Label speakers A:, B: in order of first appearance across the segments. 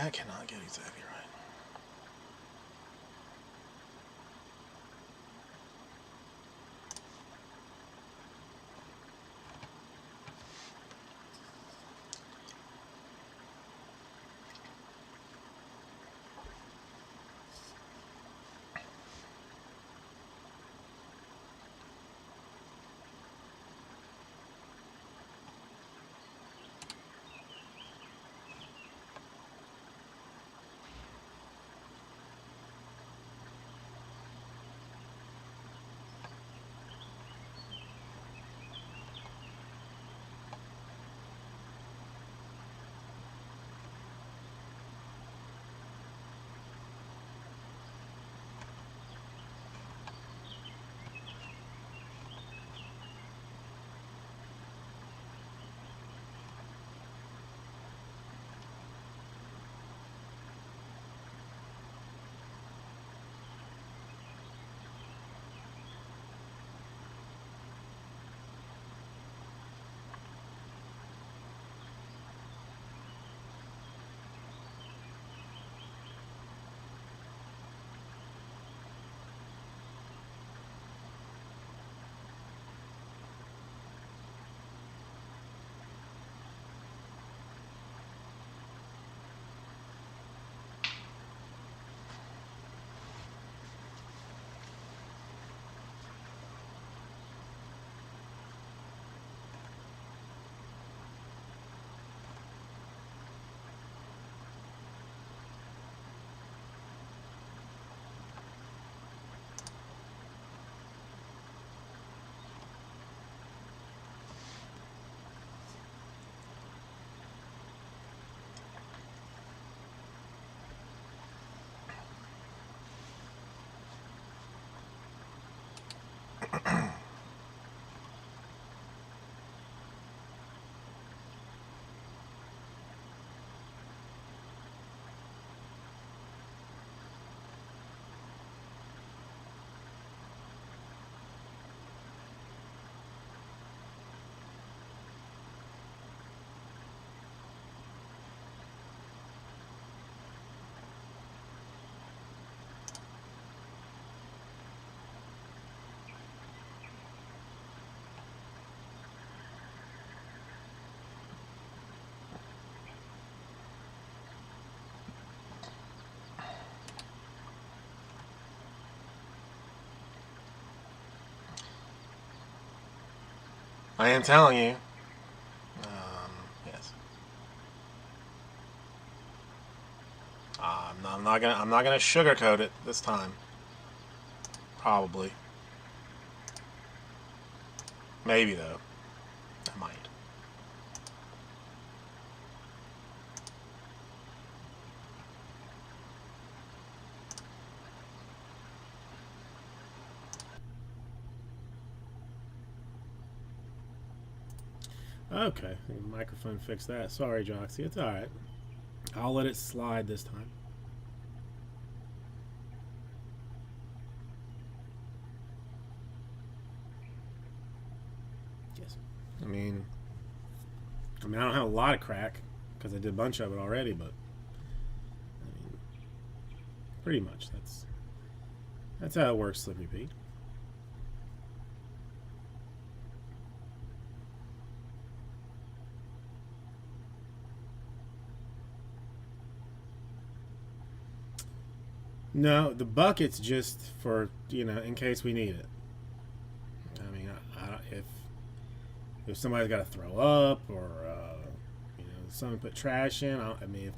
A: I cannot get exactly right. I am telling you. Yes. I'm not gonna sugarcoat it this time. Probably. Maybe though. I might.
B: Okay, the microphone fixed that. Sorry, Joxy. It's alright. I'll let it slide this time. Yes. I mean, I don't have a lot of crack because I did a bunch of it already, but I mean, pretty much that's how it works, Slippy Pete. No, the bucket's just for in case we need it. I mean, if somebody's got to throw up or someone put trash in. I mean,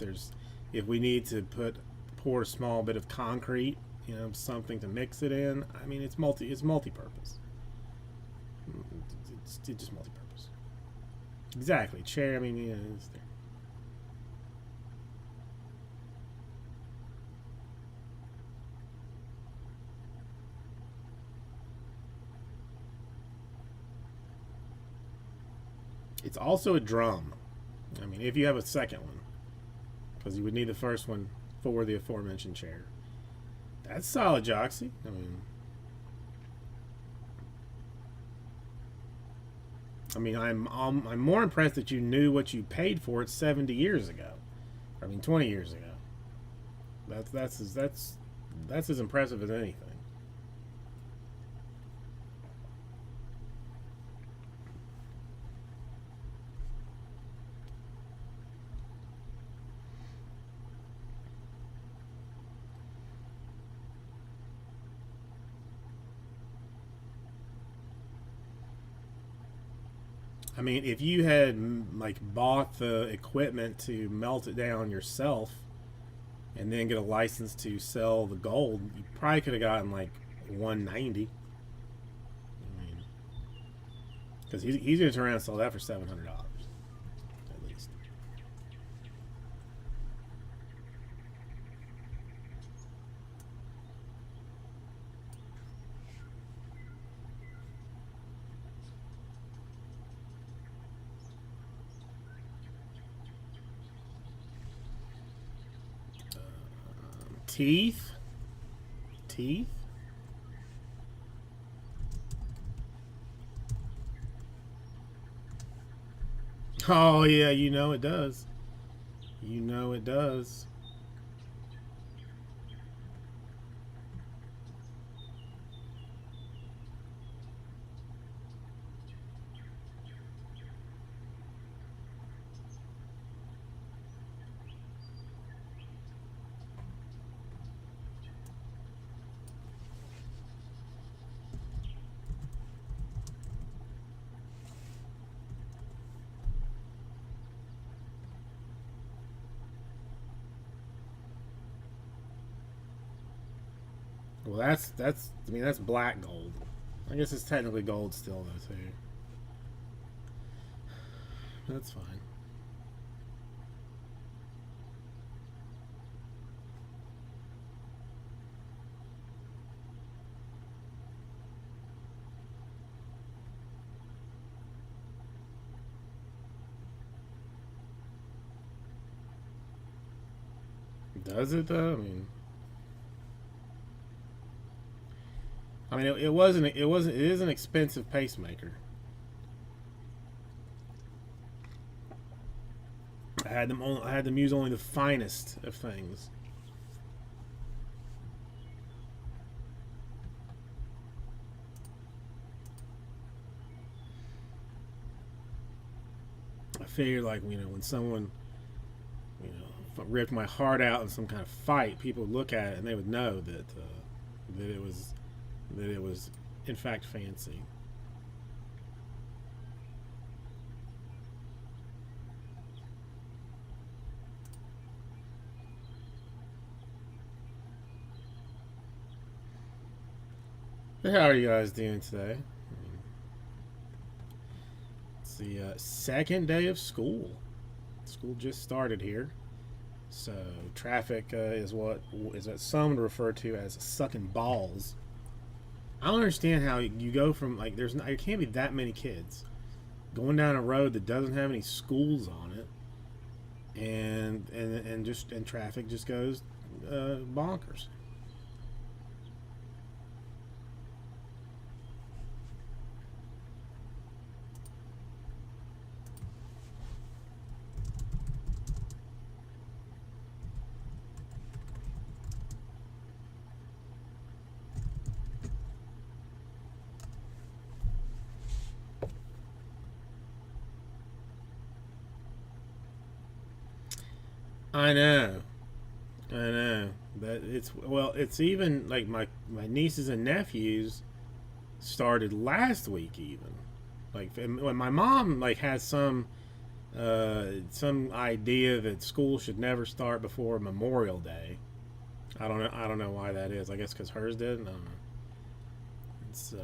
B: if we need to pour a small bit of concrete, something to mix it in. I mean, it's multi-purpose. It's just multi-purpose. Exactly, chair. I mean, it's there. It's also a drum. I mean, if you have a second one, because you would need the first one for the aforementioned chair. That's solid, Joxy. I'm more impressed that you knew what you paid for it 70 years ago. I mean, 20 years ago. That's as impressive as anything. I mean, if you had like bought the equipment to melt it down yourself and then get a license to sell the gold, you probably could have gotten like 190. I mean, because he's going to turn around and sell that for $700 at least. Teeth. Teeth. Oh yeah, you know it does. You know it does. Well, that's. I mean, that's black gold. I guess it's technically gold still though too. That's fine. Does it though? It wasn't. It wasn't. It is an expensive pacemaker. I had them use only the finest of things. I figured, like, when someone, ripped my heart out in some kind of fight, people would look at it and they would know that it was in fact fancy. How are you guys doing today? It's the second day of school. School just started here. So traffic is what some would refer to as sucking balls. I don't understand how you go from, like, there can't be that many kids going down a road that doesn't have any schools on it, and traffic just goes bonkers. I know. I know. But it's even like my nieces and nephews started last week even. Like when my mom like has some idea that school should never start before Memorial Day. I don't know why that is. I guess because hers did. I don't know. It's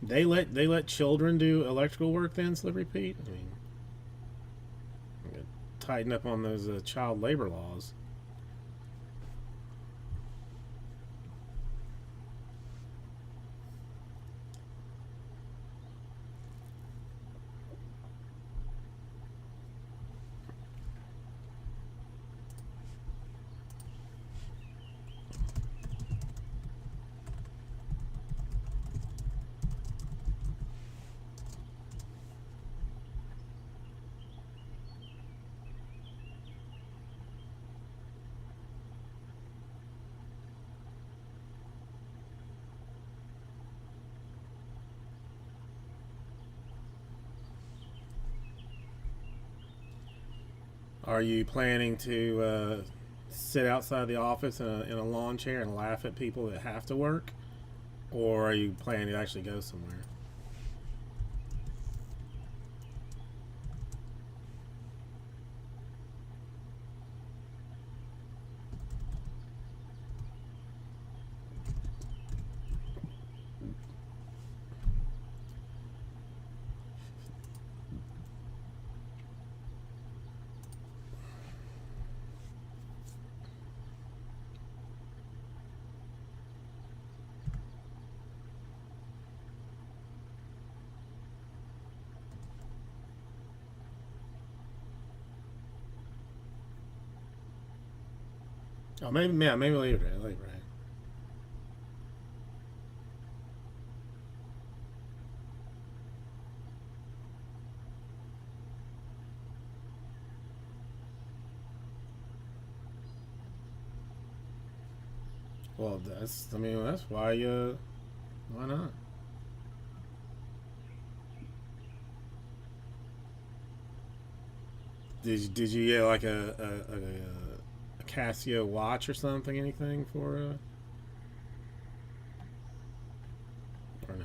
B: they let children do electrical work then, Slippery Pete. I mean, tighten up on those child labor laws. Are you planning to sit outside the office in a lawn chair and laugh at people that have to work? Or are you planning to actually go somewhere? Oh, maybe, yeah, maybe later. Later. Well, that's. I mean, that's why. Why not? Did you get like a Casio watch or something? Anything for or no?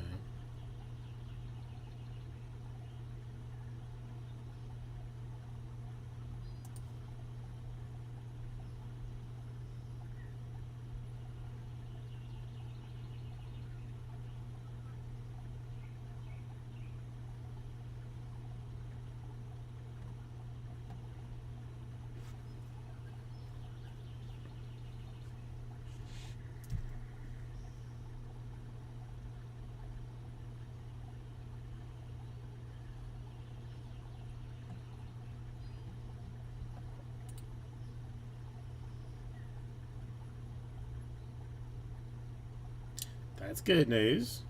B: That's good news.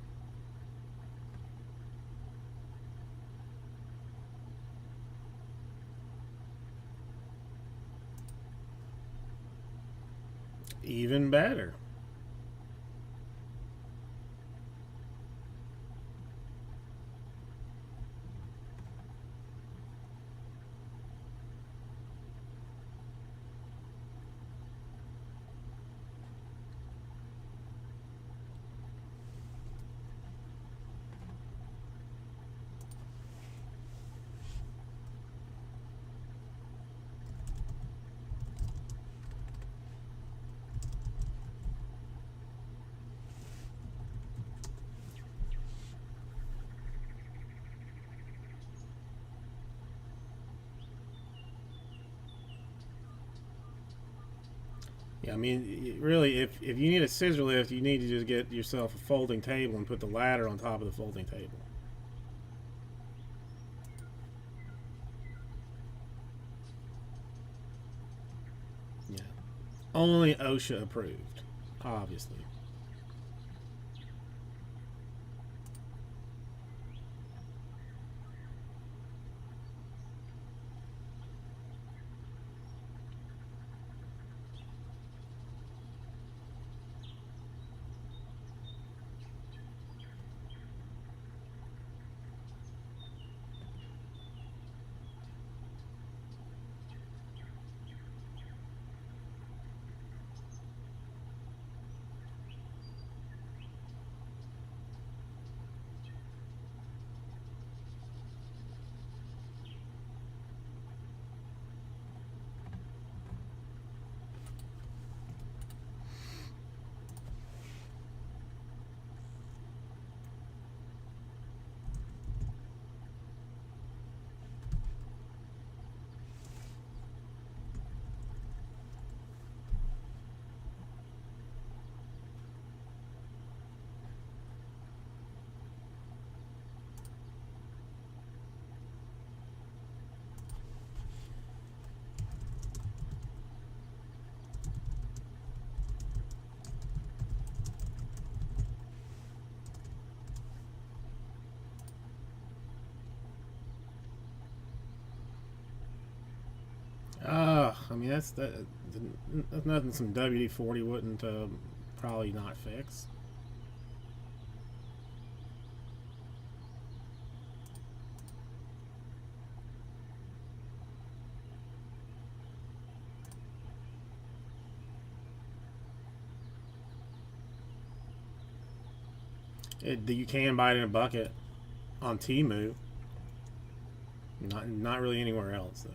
B: Even better. Yeah, I mean, really, if you need a scissor lift, you need to just get yourself a folding table and put the ladder on top of the folding table. Yeah. Only OSHA approved, obviously. I mean that's nothing some WD-40 wouldn't probably not fix. You can buy it in a bucket on Temu. Not really anywhere else though.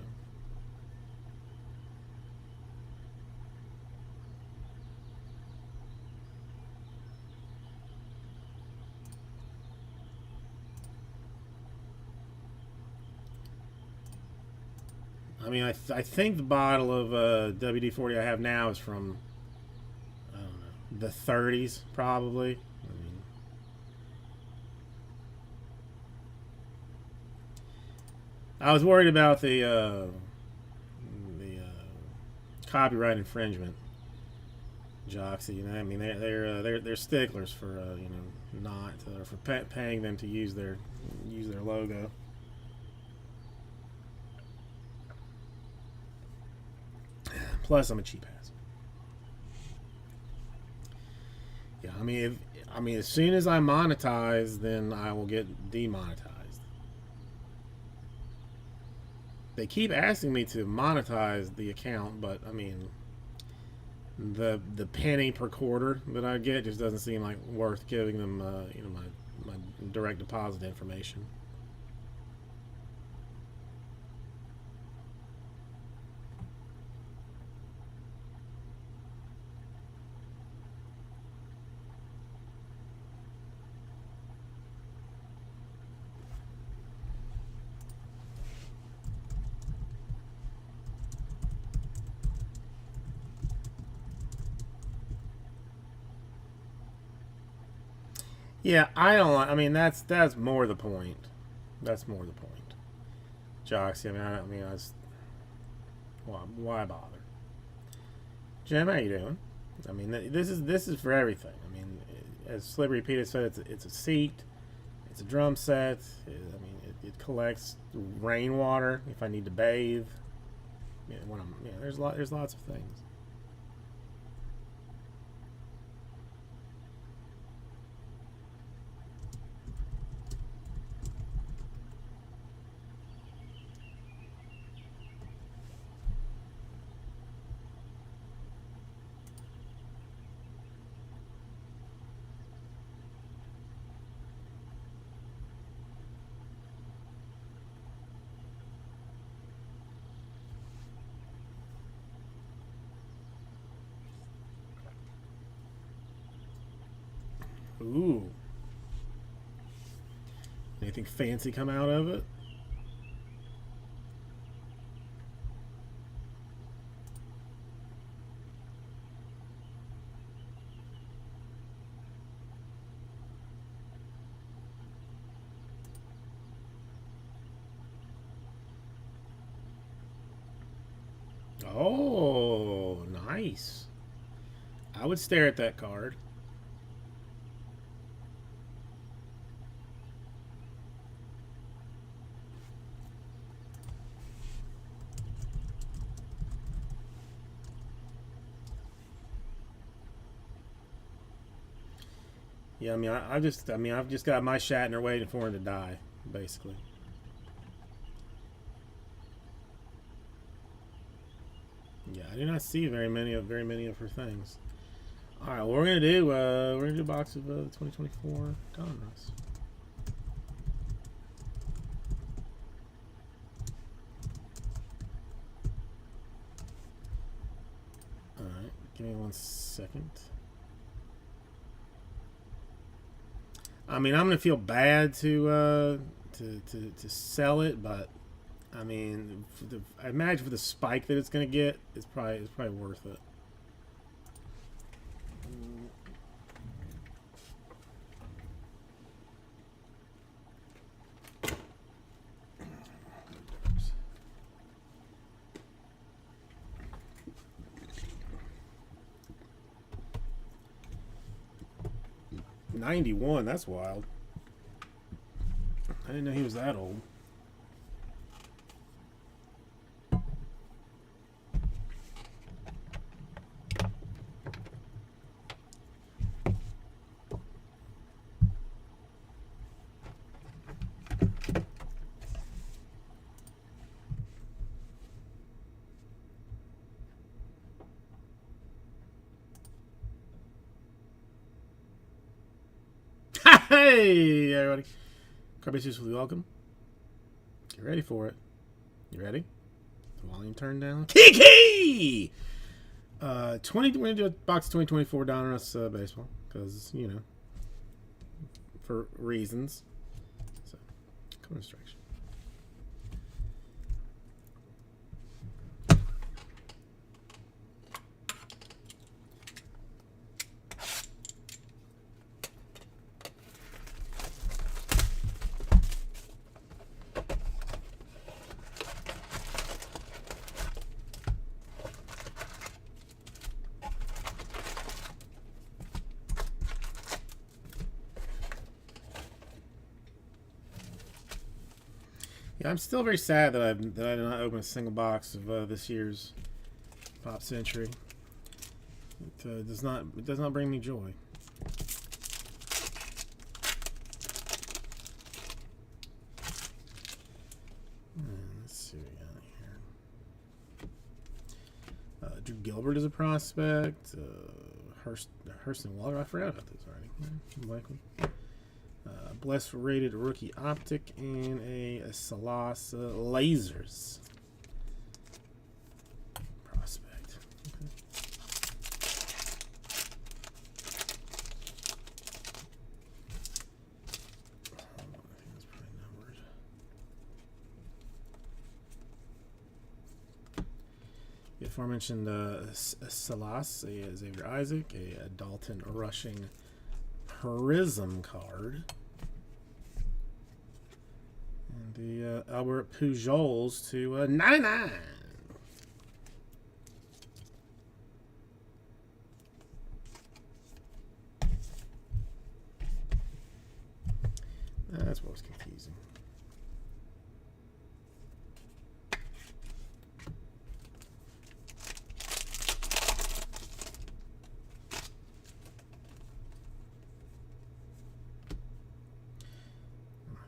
B: I mean, I think the bottle of WD-40 I have now is from, I don't know, the 30s probably. I mean, I was worried about the copyright infringement, Joxy. You know, I mean, they're sticklers for you know, not for paying them to use their logo. Plus, I'm a cheap ass. Yeah, I mean, as soon as I monetize, then I will get demonetized. They keep asking me to monetize the account, but I mean, the penny per quarter that I get just doesn't seem like worth giving them, you know, my direct deposit information. Yeah, I don't. I mean, that's more the point. That's more the point, Joxy. I mean, I was, why bother? Jim, how you doing? I mean, this is for everything. I mean, as Slippery Peter said, it's a seat, it's a drum set. I mean, it collects rainwater if I need to bathe. Yeah, there's lots of things. Ooh. Anything fancy come out of it? Oh, nice. I would stare at that card. Yeah, I mean, I've just got my Shatner waiting for him to die, basically. Yeah, I do not see very many of her things. All right, what we're gonna do, we're gonna do a box of the 2024 Donruss. All right, give me 1 second. I mean, I'm gonna feel bad to sell it, but I mean, I imagine for the spike that it's gonna get, it's probably worth it. '91, that's wild. I didn't know he was that old. Hey, everybody. Carbaceous, welcome. Get ready for it. You ready? The volume turned down. Kiki! 2020 box 2024 Donruss baseball. Because, you know, for reasons. So, color instruction. Yeah, I'm still very sad that I did not open a single box of this year's Pop Century. It does not bring me joy. Let's see what we got here. Drew Gilbert is a prospect. Hurston Waller, I forgot about this already. Likely. Blessed rated rookie optic and a Salas lasers prospect. Okay. Hold on, I think that's probably numbered. The aforementioned Salas, a Xavier Isaac, a Dalton Rushing Prism card. The Albert Pujols to 99. That's what was confusing.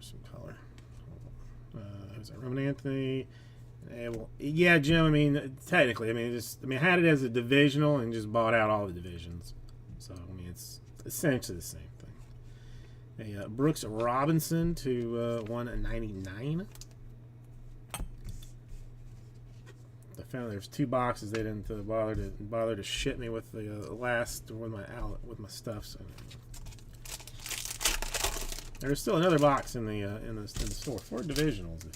B: Some color. Roman Anthony, well, yeah, Jim. I mean, technically, I had it as a divisional and just bought out all the divisions. So I mean, it's essentially the same thing. A Brooks Robinson to 199. I found there's 2 boxes. They didn't bother to ship me with the last with my stuff. So there's still another box in the store. 4 divisionals.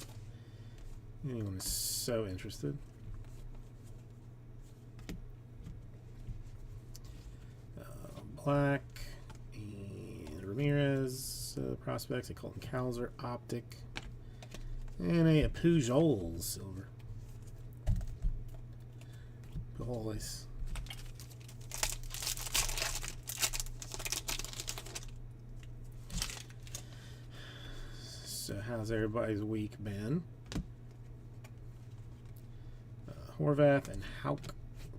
B: If anyone is so interested. Black and Ramirez prospects. A Colton Cowser optic and a Pujols silver. Pujols. So how's everybody's week been? Horvath and Hauk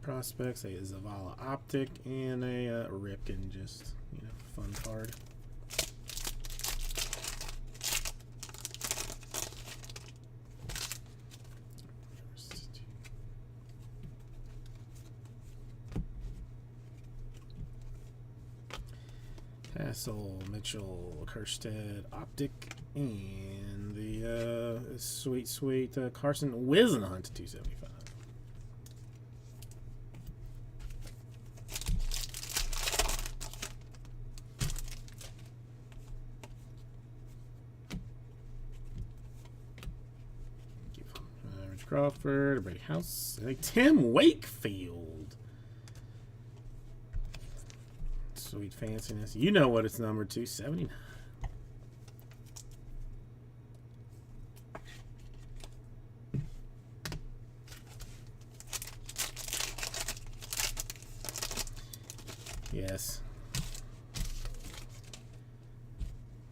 B: prospects, a Zavala optic, and a Ripken, just, you know, fun card. Hassel, Mitchell, Kerstead, optic, and the sweet Carson Whisenhunt to 275. Crawford, Brady House, Tim Wakefield. Sweet fanciness. You know what it's numbered to, 79. Yes.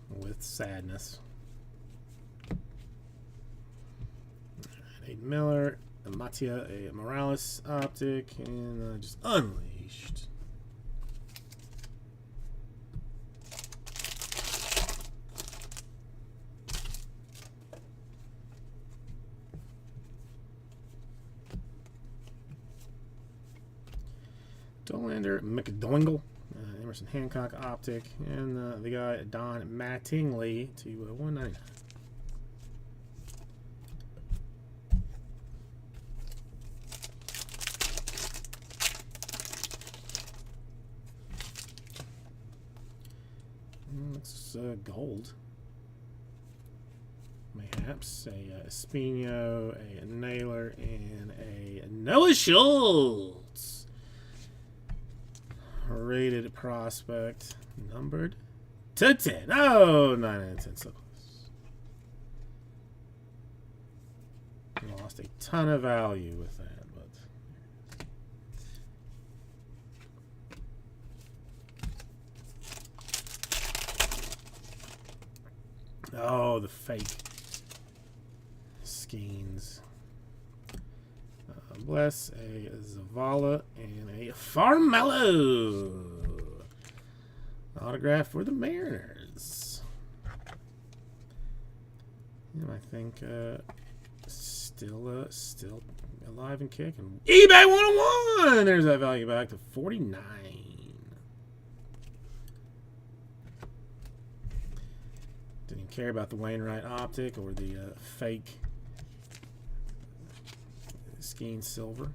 B: With sadness. Miller, a Matia, a Morales optic, and just unleashed. Dollander, McDoingle, Emerson Hancock optic, and the guy Don Mattingly to 199. Looks gold. Mayhaps a Espino, a Naylor, and a Noah Schultz. Rated prospect, numbered to 10. Oh, 9 out of 10, so close. Lost a ton of value with that, but oh, the fake Skeens. Bless, a Zavala, and a Farmello. Autograph for the Mariners. And I think still alive and kicking. eBay 101! There's that value back to 49. Didn't care about the Wainwright optic or the fake Skeen silver.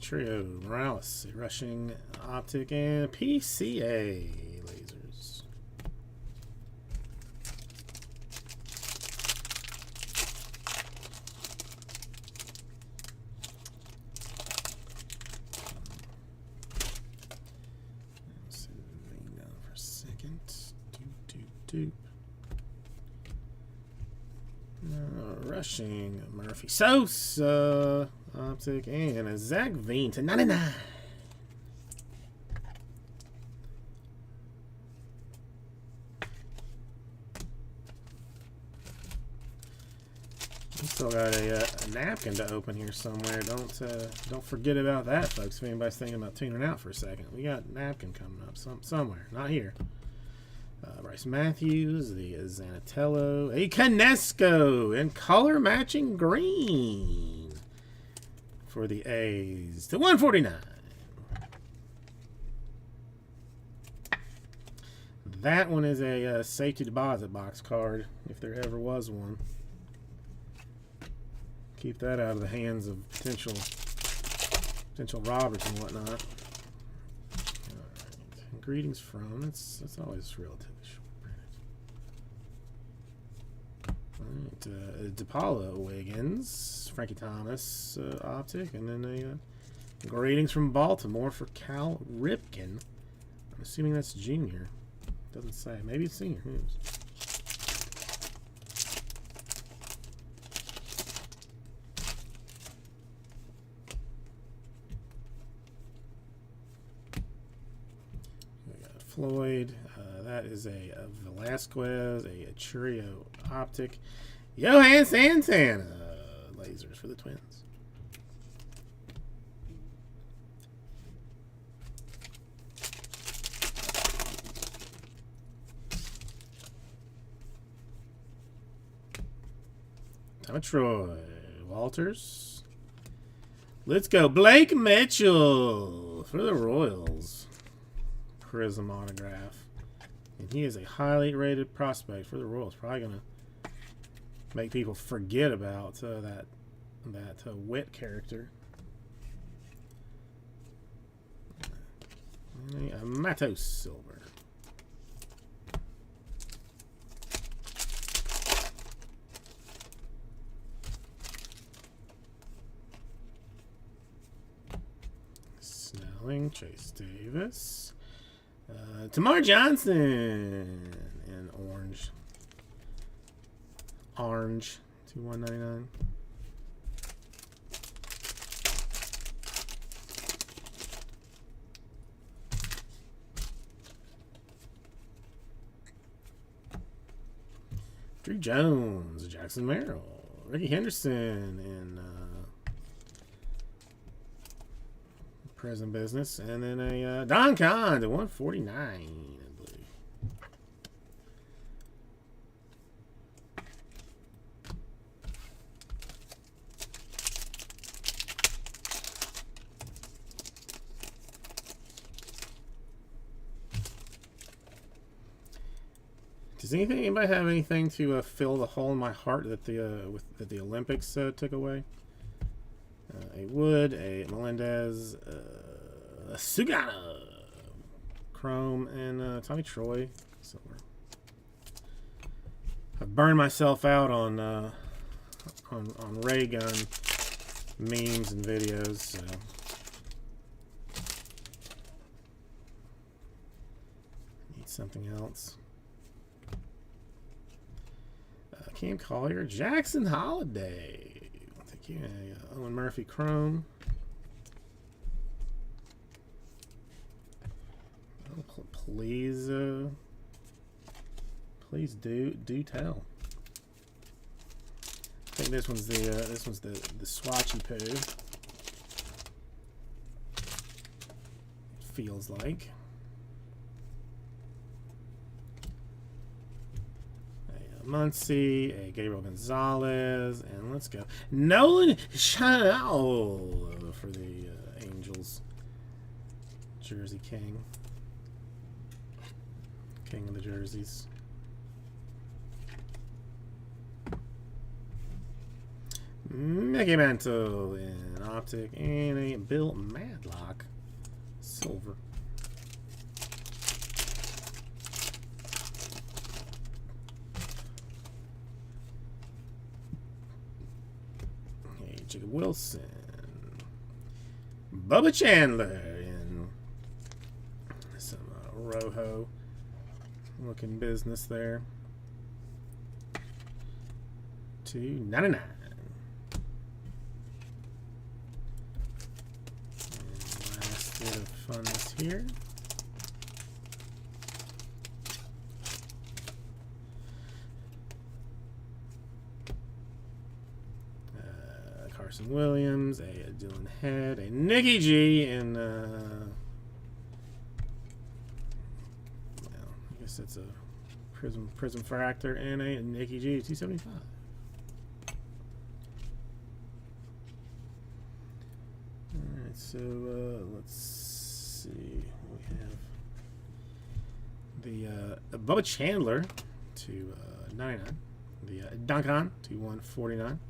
B: Trio Morales, rushing optic, and PCA lasers. Zooming down for a second. Doop. Rushing Murphy Sosa optic, and a Zach Veen to 99. We still got a napkin to open here somewhere. Don't forget about that, folks. If anybody's thinking about tuning out for a second, we got a napkin coming up somewhere. Not here. Bryce Matthews, the Zanatello, a Canesco, and color matching green for the A's to 149. That one is a safety deposit box card, if there ever was one. Keep that out of the hands of potential robbers and whatnot. All right. Greetings from. That's always relatively short printed. All right, DePaula Wiggins, Frankie Thomas optic, and then a greetings from Baltimore for Cal Ripken. I'm assuming that's junior. Doesn't say. Maybe it's senior. Who knows? Floyd, that is a Velasquez, a Churio optic, Johan Santana lasers for the Twins. Tom Troy, Walters. Let's go, Blake Mitchell for the Royals. Prism autograph, and he is a highly rated prospect for the Royals. Probably gonna make people forget about that Witt character. A Matos silver. Snelling, Chase Davis. Tamar Johnson in orange. Orange to 199. Drew Jones, Jackson Merrill, Ricky Henderson, and Present Business, and then a Don Kahn to 149, I believe. Does anybody have anything to fill the hole in my heart that that the Olympics took away? A Wood, a Melendez, a Sugana, Chrome, and Tommy Troy silver. I've burned myself out on ray gun memes and videos. So. Need something else. Cam Collier, Jackson Holiday. Thank you. Owen Murphy Chrome. Oh, please, please do tell. I think this one's the swatchy poo. Feels like. Muncie, a Gabriel Gonzalez, and let's go Nolan Chanel for the Angels. Jersey King of the jerseys. Mickey Mantle in optic, and a Bill Madlock silver. Jacob Wilson, Bubba Chandler in some Rojo looking business there. $2.99. Last bit of funness here. Carson Williams, a Dylan Head, a Nicky G, and well, I guess that's a Prism Fractor, and a Nicky G 275. All right, so let's see. We have the Bubba Chandler to 99, the Duncan to 149.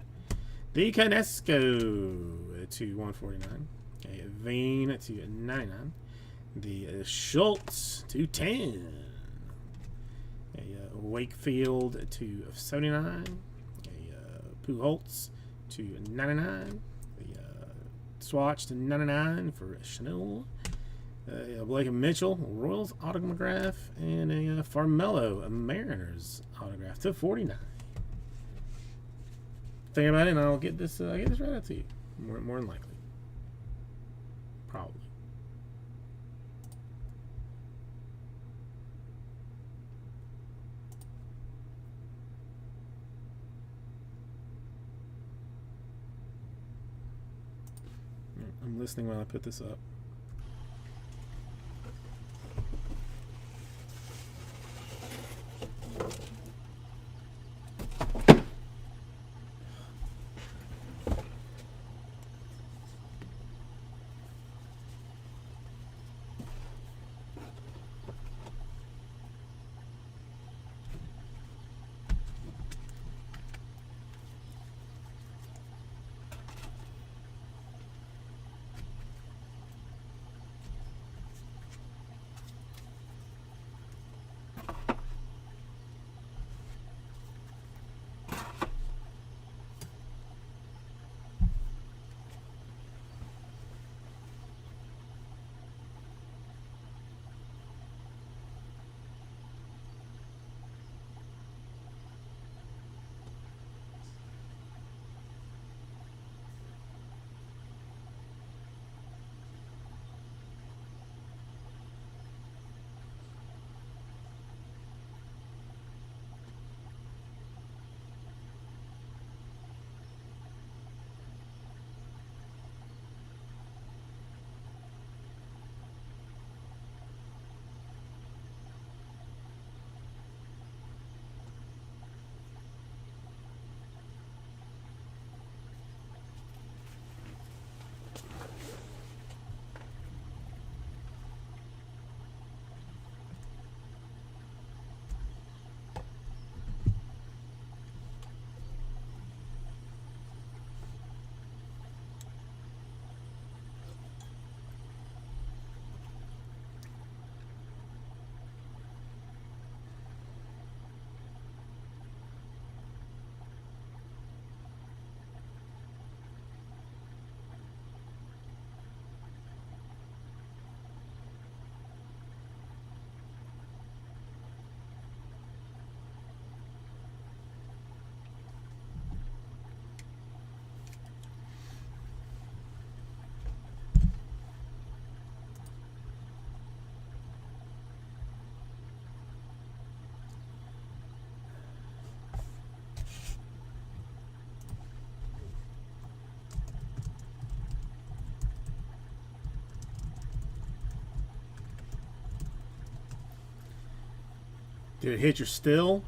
B: The Canesco to 149. A Vane to 99. The Schultz to 10. A Wakefield to 79. A Pujols to 99. The Swatch to 99 for Chanel. A Blake Mitchell Royals autograph, and a Farmelo Mariners autograph to 49. Think about it, and I'll get this right out to you. More than likely. Probably. I'm listening while I put this up. Did it hit your still?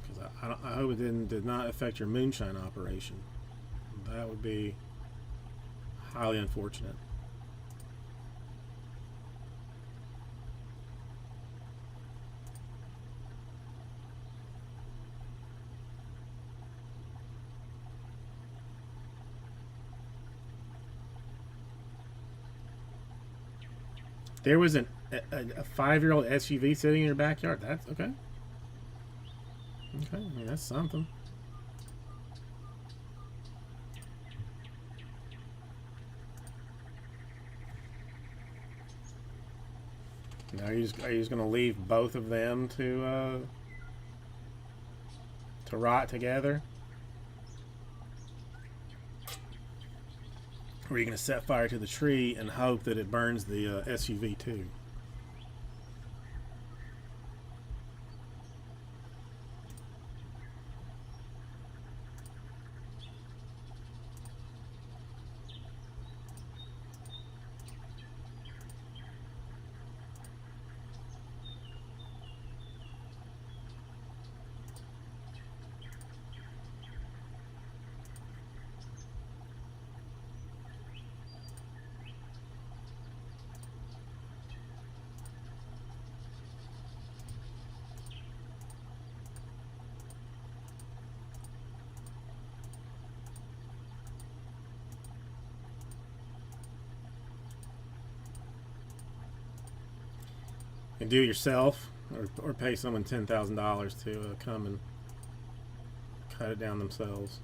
B: Because I hope it did not affect your moonshine operation. That would be highly unfortunate. There was a 5-year-old SUV sitting in your backyard. That's okay. Okay, I mean, that's something. Now, are you just going to leave both of them to rot together? Or are you going to set fire to the tree and hope that it burns the SUV too? And do it yourself, or pay someone $10,000 to come and cut it down themselves.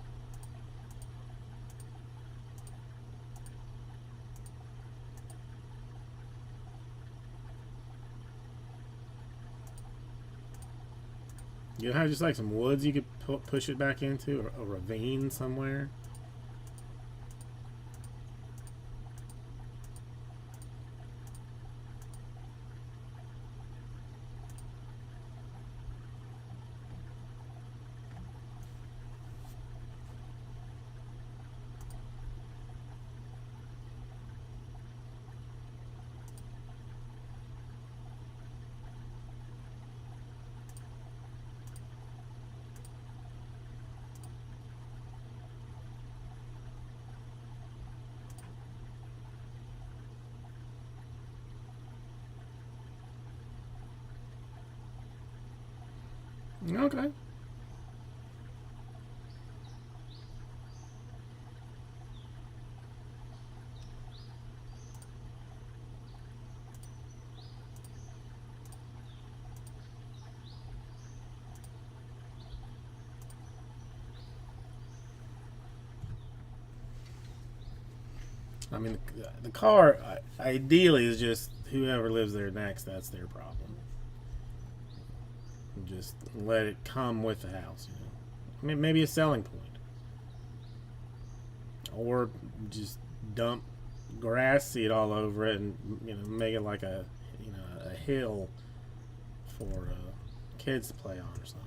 B: You have just like some woods you could push it back into, or a ravine somewhere. Okay. I mean, the car ideally is just whoever lives there next. That's their problem. Just let it come with the house. You know, I mean, maybe a selling point, or just dump grass seed all over it, and make it like a a hill for kids to play on or something.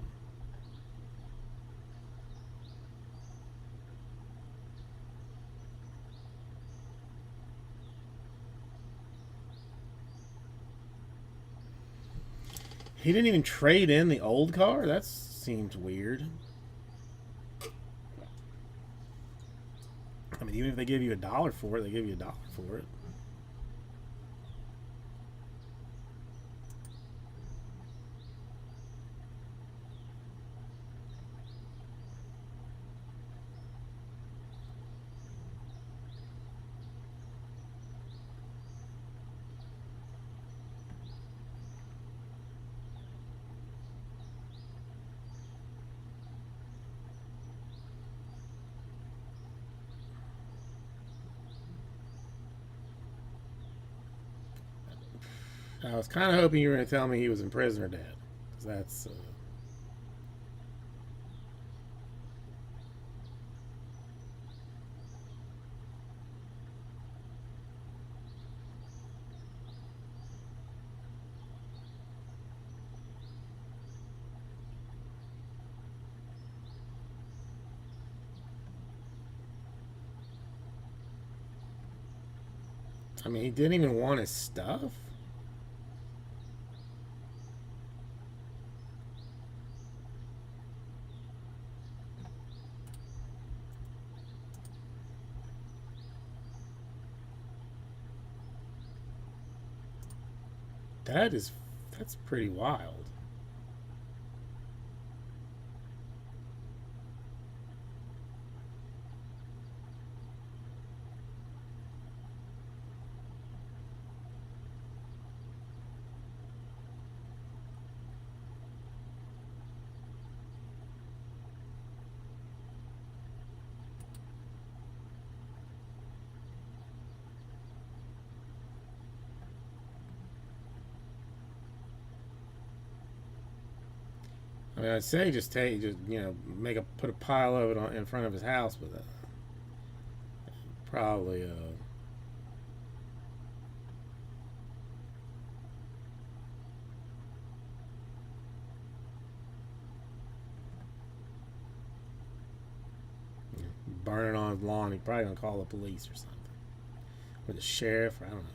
B: He didn't even trade in the old car? That seems weird. I mean, even if they give you $1 for it, they give you $1 for it. I was kind of hoping you were going to tell me he was in prison or dead. Because that's. I mean, he didn't even want his stuff? that's pretty wild. I mean, I'd say just make put a pile of it in front of his house, but probably burn it on his lawn. He's probably gonna call the police or something, or the sheriff, or I don't know.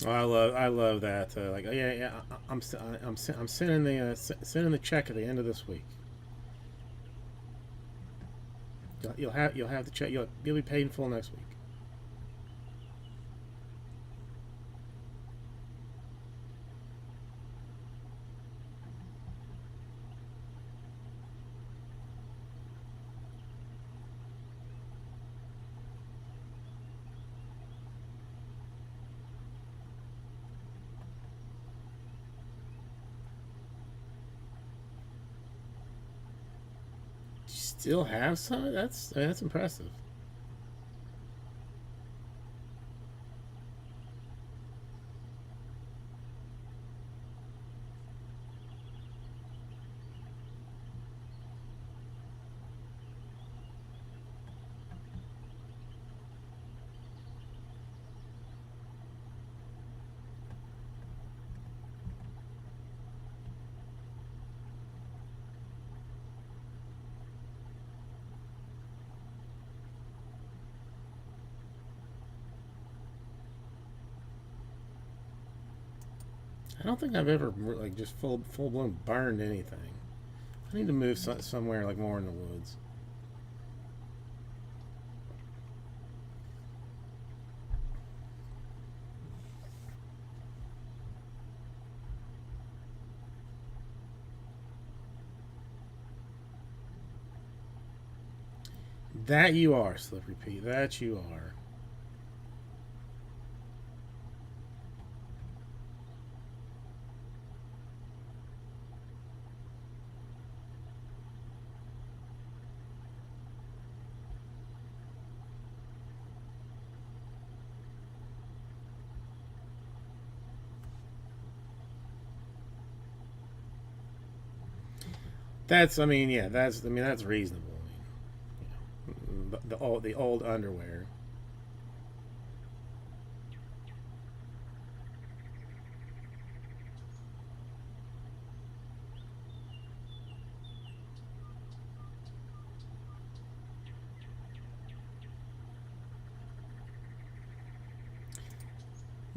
B: Oh, I love that. Like, yeah, I'm sending sending the check at the end of this week. You'll have the check. You'll be paid in full next week. You still have some? That's impressive. I don't think I've ever like just full blown burned anything. I need to move somewhere like more in the woods. That you are, Slippery Pete. That you are. I mean, yeah, that's reasonable. I mean, the old underwear.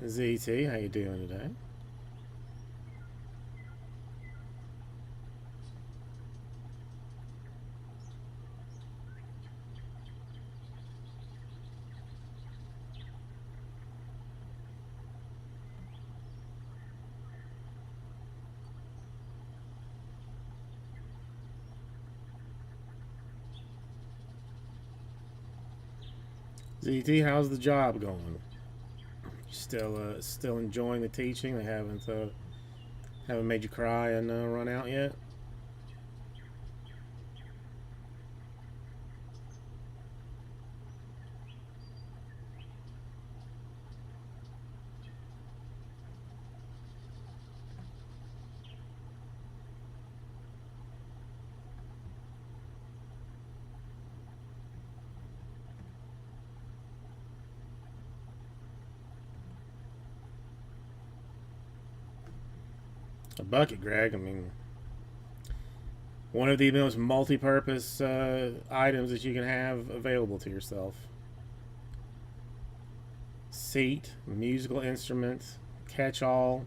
B: ZT, how you doing today? ZT, how's the job going? Still enjoying the teaching? They haven't made you cry and run out yet? A bucket, Greg. I mean, one of the most multi-purpose items that you can have available to yourself. Seat, musical instrument, catch-all,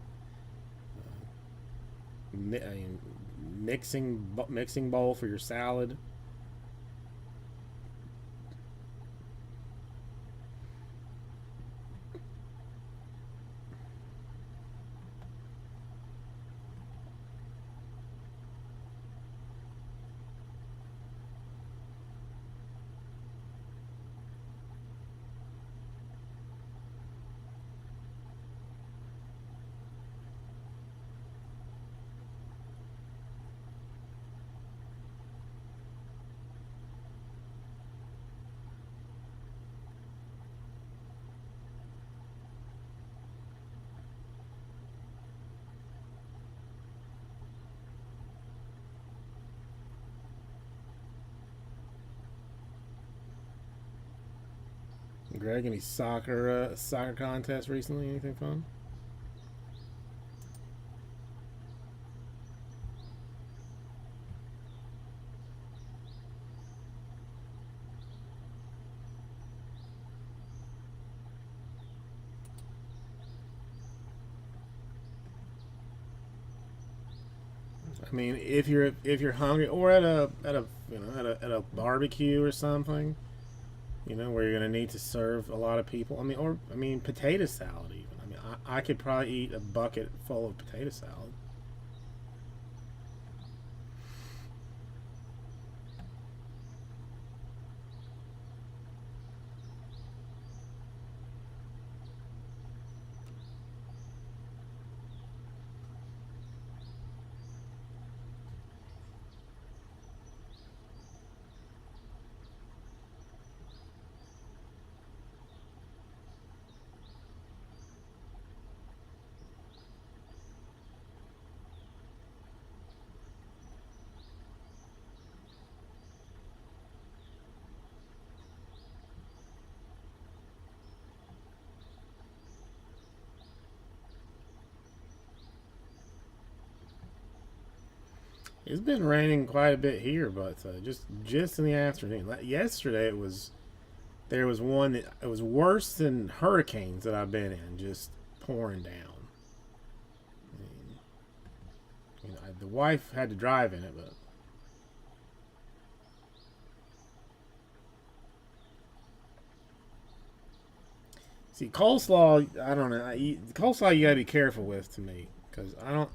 B: mixing bowl for your salad. Greg, any soccer contests recently? Anything fun? I mean, if you're hungry, or at a barbecue or something, where you're gonna need to serve a lot of people. I mean, potato salad even. I mean, I could probably eat a bucket full of potato salad. It's been raining quite a bit here, but just in the afternoon. Yesterday there was one that it was worse than hurricanes that I've been in, just pouring down. I mean, the wife had to drive in it, but see coleslaw. I don't know. Coleslaw you gotta be careful with to me because I don't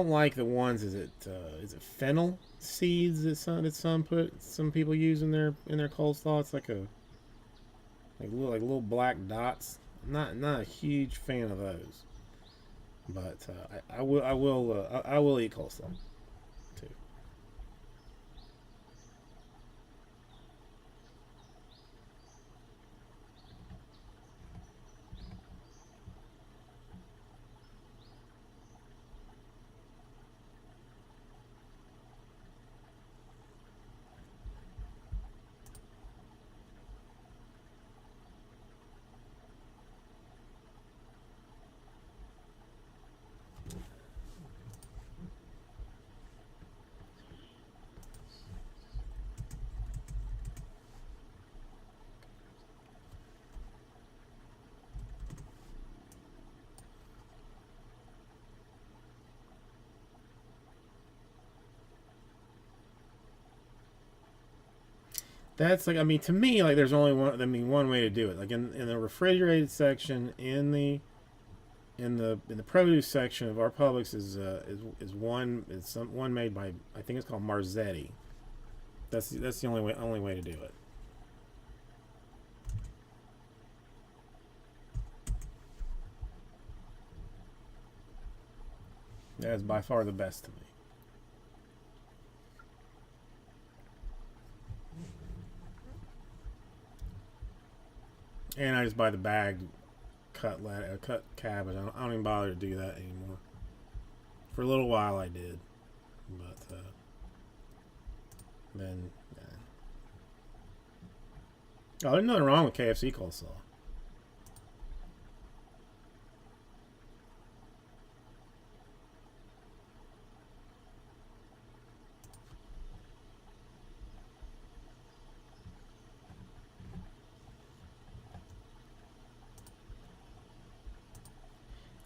B: like the ones. Is it fennel seeds that some people use in their coleslaw? It's like little black dots. I'm not a huge fan of those, but I will eat coleslaw too. That's like, I mean, to me, like there's only one. I mean, one way to do it. Like in the refrigerated section, in the produce section of our Publix is one made by, I think it's called Marzetti. That's the only way to do it. That is by far the best to me. And I just buy the bagged cut cabbage. I don't even bother to do that anymore. For a little while I did, but then oh, there's nothing wrong with KFC coleslaw.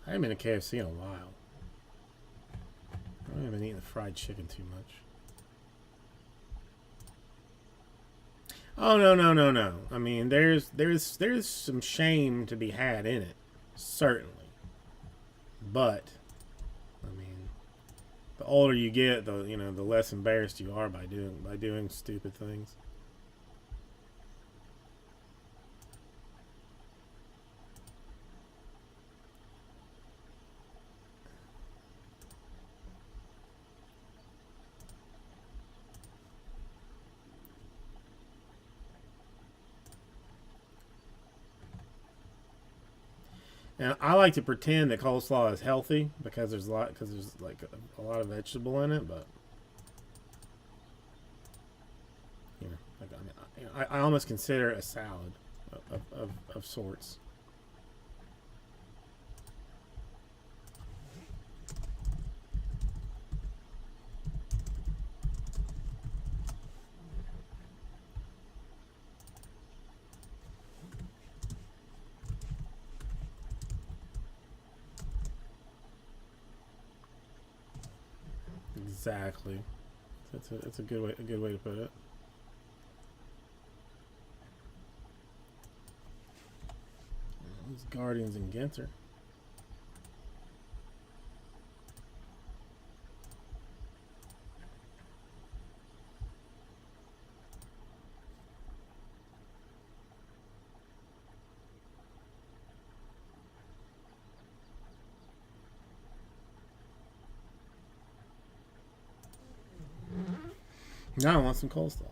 B: I haven't been to KFC in a while. I haven't been eating the fried chicken too much. Oh no. I mean, there's some shame to be had in it, certainly. But I mean, the older you get, the less embarrassed you are by doing stupid things. And I like to pretend that coleslaw is healthy because there's like a lot of vegetable in it, but like, I almost consider it a salad of sorts. Exactly. That's a good way to put it. These Guardians and Ginter. Now I want some coleslaw.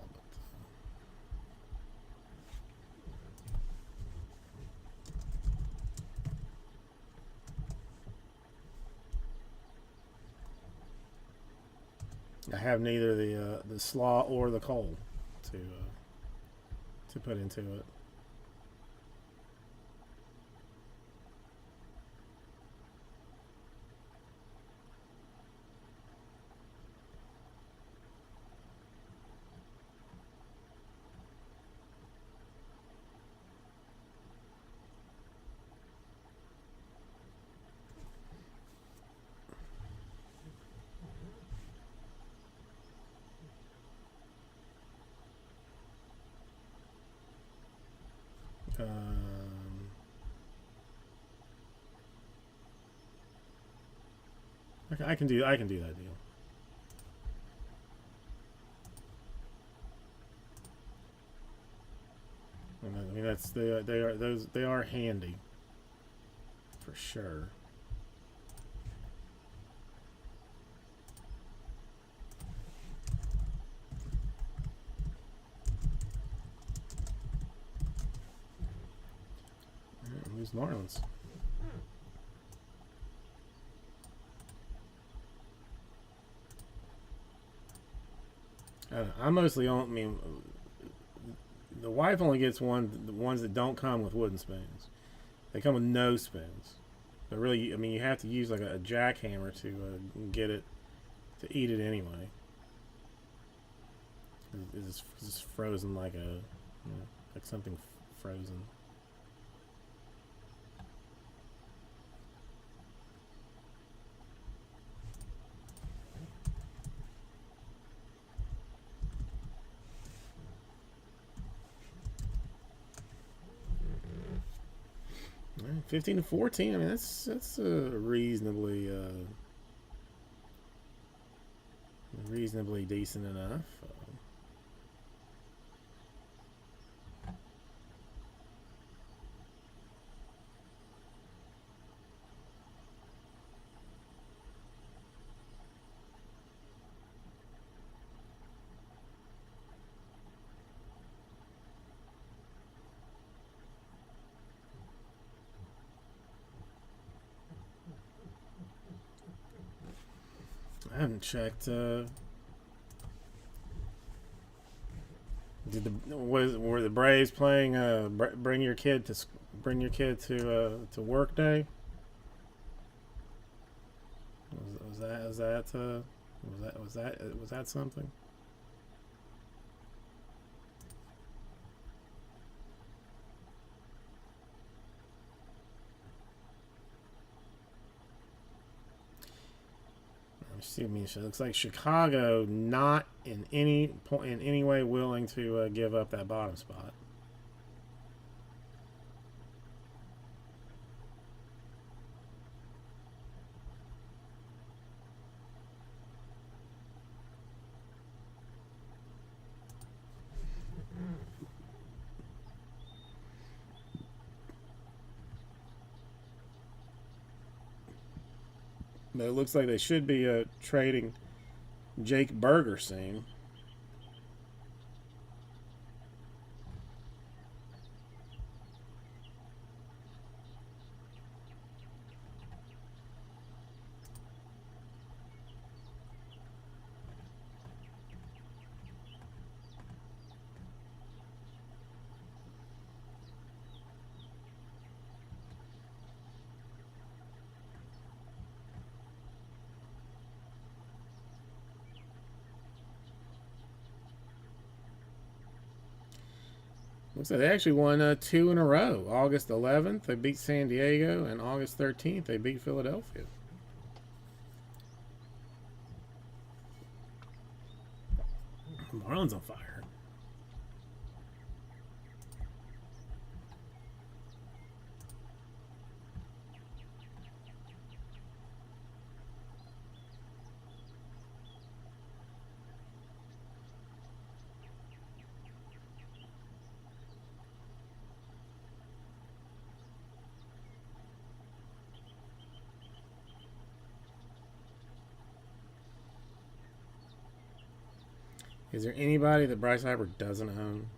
B: I have neither the slaw or the coal to put into it. I can do that deal. I mean they are handy for sure. Who's Marlins? I mostly don't. I mean, the wife only gets the ones that don't come with wooden spoons. They come with no spoons. But really, I mean, you have to use like a jackhammer to get it to eat it anyway. It's frozen like like something frozen. All right, 15-14. I mean, that's reasonably decent enough. I haven't checked. Were the Braves playing? Bring your kid to work day. Was that something? See, I mean, it looks like Chicago not in any way willing to give up that bottom spot. But it looks like they should be trading Jake Berger soon. Looks like they actually won 2 in a row. August 11th, they beat San Diego, and August 13th, they beat Philadelphia. Marlins on fire. Is there anybody that Bryce Harper doesn't own?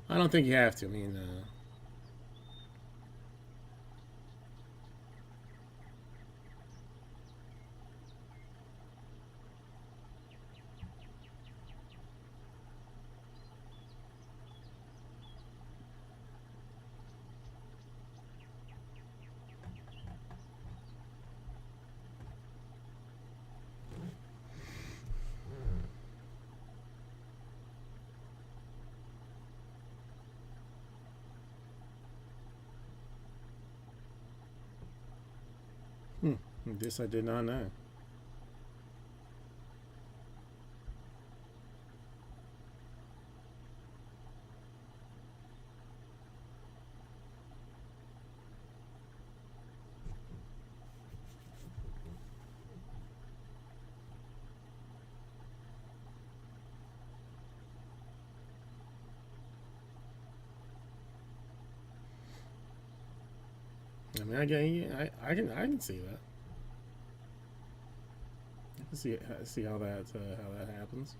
B: I don't think you have to. I mean, this I did not know. I mean, I can see that. I can see how that happens.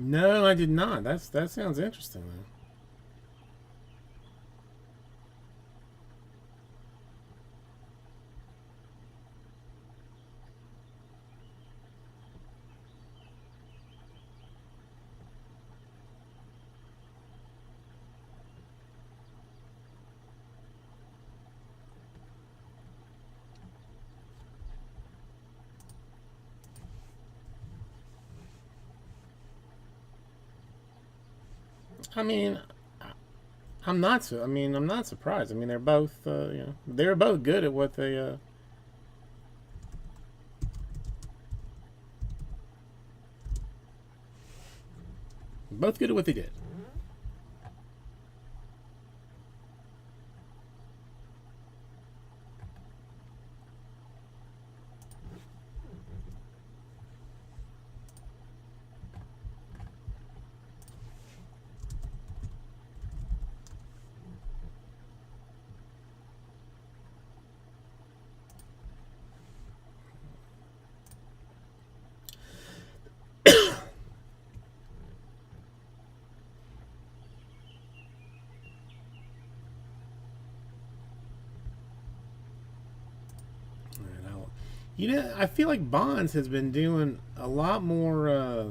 B: No, I did not. That sounds interesting though. I mean, I'm not. I mean, I'm not surprised. I mean, they're both. They're both good at what they. Both good at what they did. You know, I feel like Bonds has been doing a lot more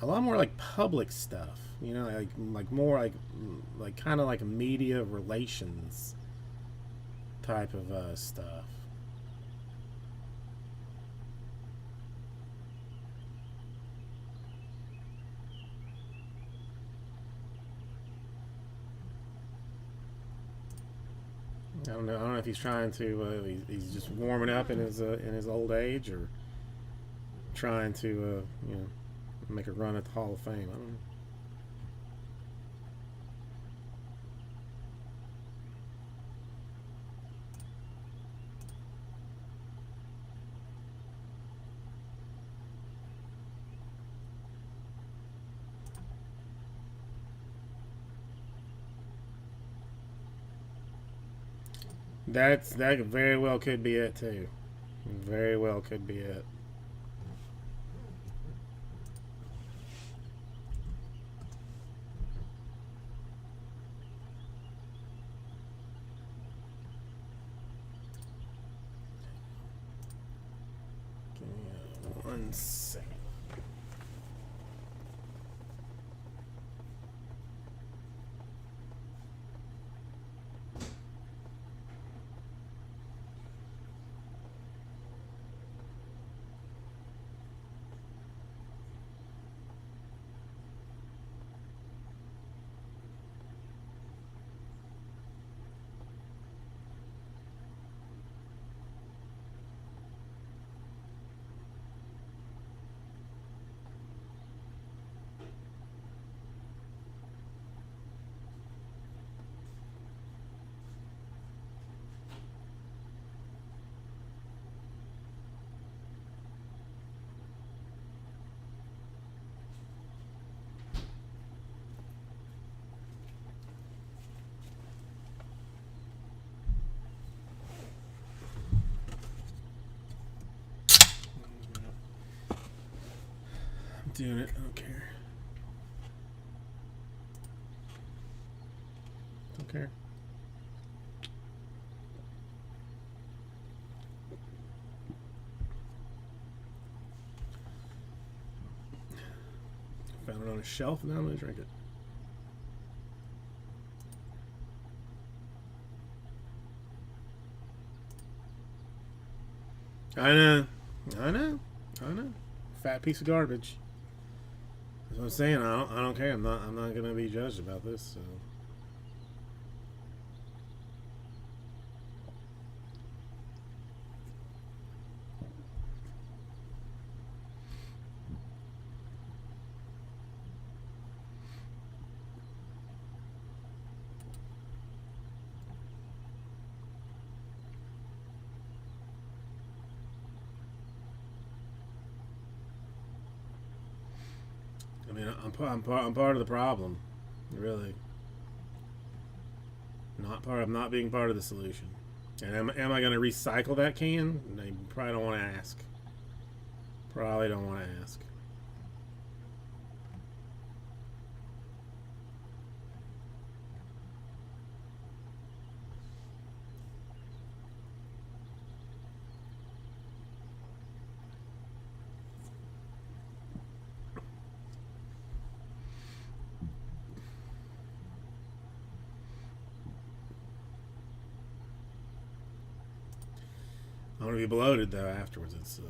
B: like public stuff. You know, like more like kind of like media relations type of stuff. I don't know. I don't know if he's trying to. He's just warming up in his old age, or trying to you know, make a run at the Hall of Fame. I don't know. That very well could be it too. Very well could be it. Give me 1 second. I'm doing it. I don't care. Don't care. Found it on a shelf, and now I'm gonna drink it. I know. I know. I know. Fat piece of garbage. That's what I'm saying. I don't care. I'm not gonna be judged about this. So. I mean, I'm part of the problem, really. I'm not being part of the solution. And am I going to recycle that can? I probably don't want to ask. Probably don't want to ask. I'm going to be bloated, though, afterwards. It's...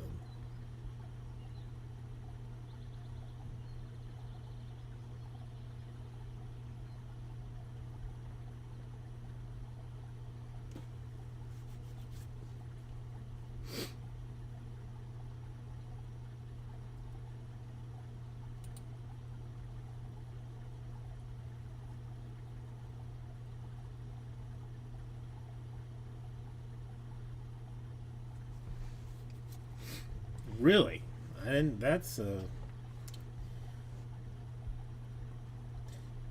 B: Really? And that's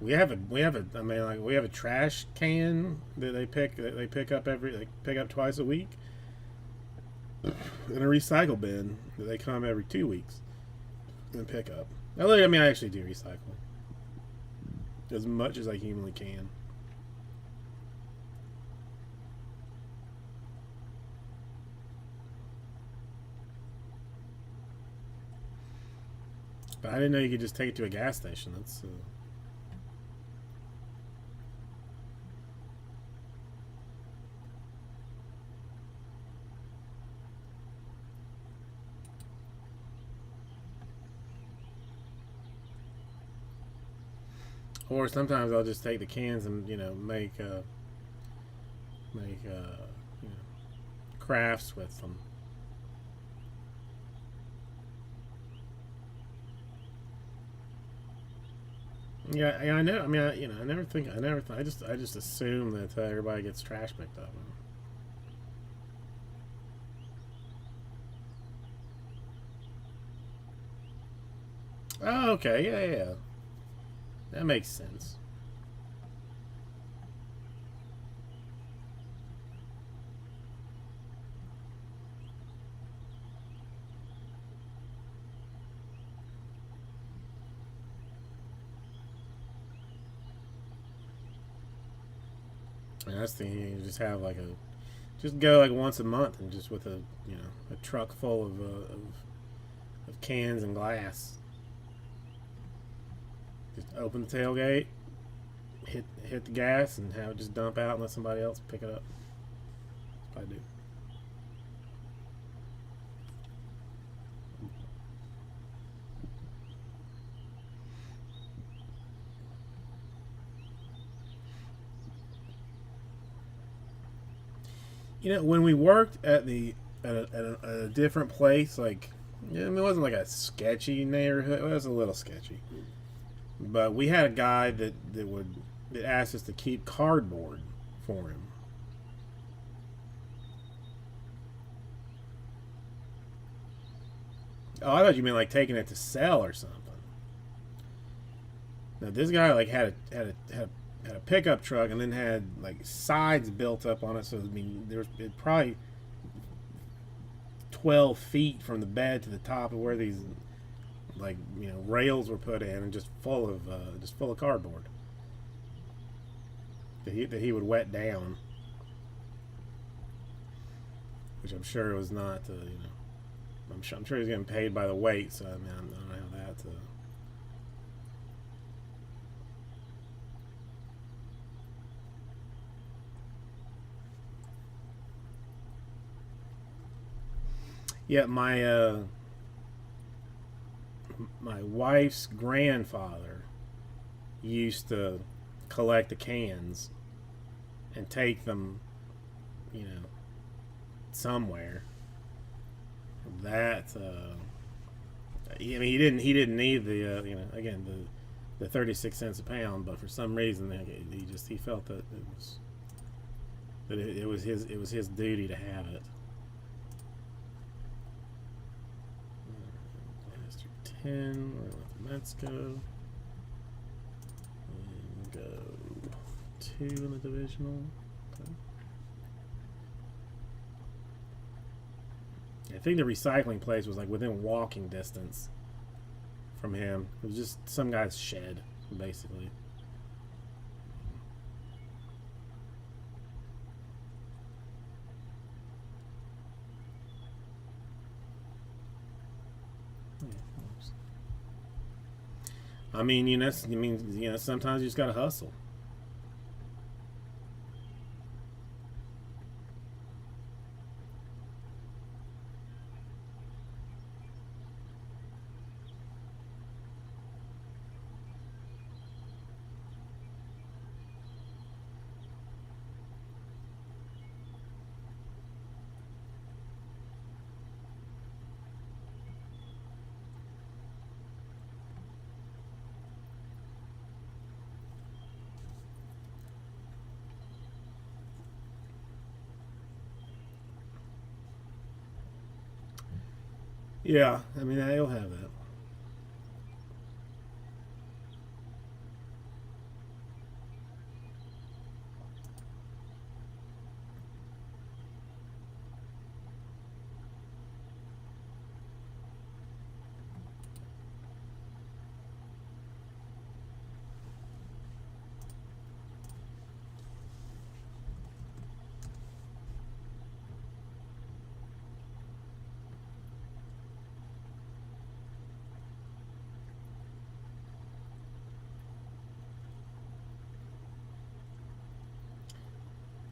B: we have a I mean like we have a trash can that they pick up twice a week, and a recycle bin that they come every 2 weeks and pick up. I mean, I actually do recycle as much as I humanly can. But I didn't know you could just take it to a gas station. That's or sometimes I'll just take the cans and make you know crafts with them. Yeah, yeah, I know. I mean, I never think, I just assume that everybody gets trash picked up. Oh, okay, yeah, yeah, that makes sense. And that's the thing. You just have just go like once a month and just with a truck full of cans and glass. Just open the tailgate, hit the gas, and have it just dump out and let somebody else pick it up. That's what I do. When we worked at a different place, like, yeah, I mean, it wasn't like a sketchy neighborhood. It was a little sketchy, but we had a guy that asked us to keep cardboard for him. Oh, I thought you meant like taking it to sell or something. Now this guy like had a pickup truck and then had like sides built up on it. So I mean, there was probably 12 feet from the bed to the top of where these rails were put in, and just full of cardboard that he would wet down, which I'm sure was not I'm sure he's getting paid by the weight. So I mean, I don't know how that. Yeah, my wife's grandfather used to collect the cans and take them, you know, somewhere. That I mean, he didn't need the again the 36 cents a pound, but for some reason he felt that it was his duty to have it. Master 10. Let's go. And go 2 in the divisional. Okay. I think the recycling place was like within walking distance from him. It was just some guy's shed, basically. I mean, sometimes you just gotta hustle. Yeah, I mean, he'll have that.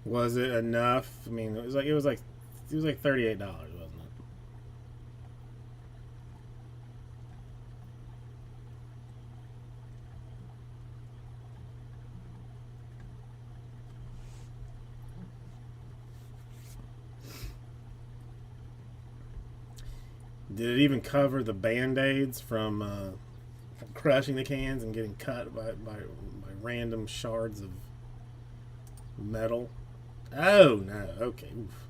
B: Was it enough? I mean, it was like $38, wasn't it? Did it even cover the band-aids from crushing the cans and getting cut by random shards of metal? Oh no. Okay. Oof.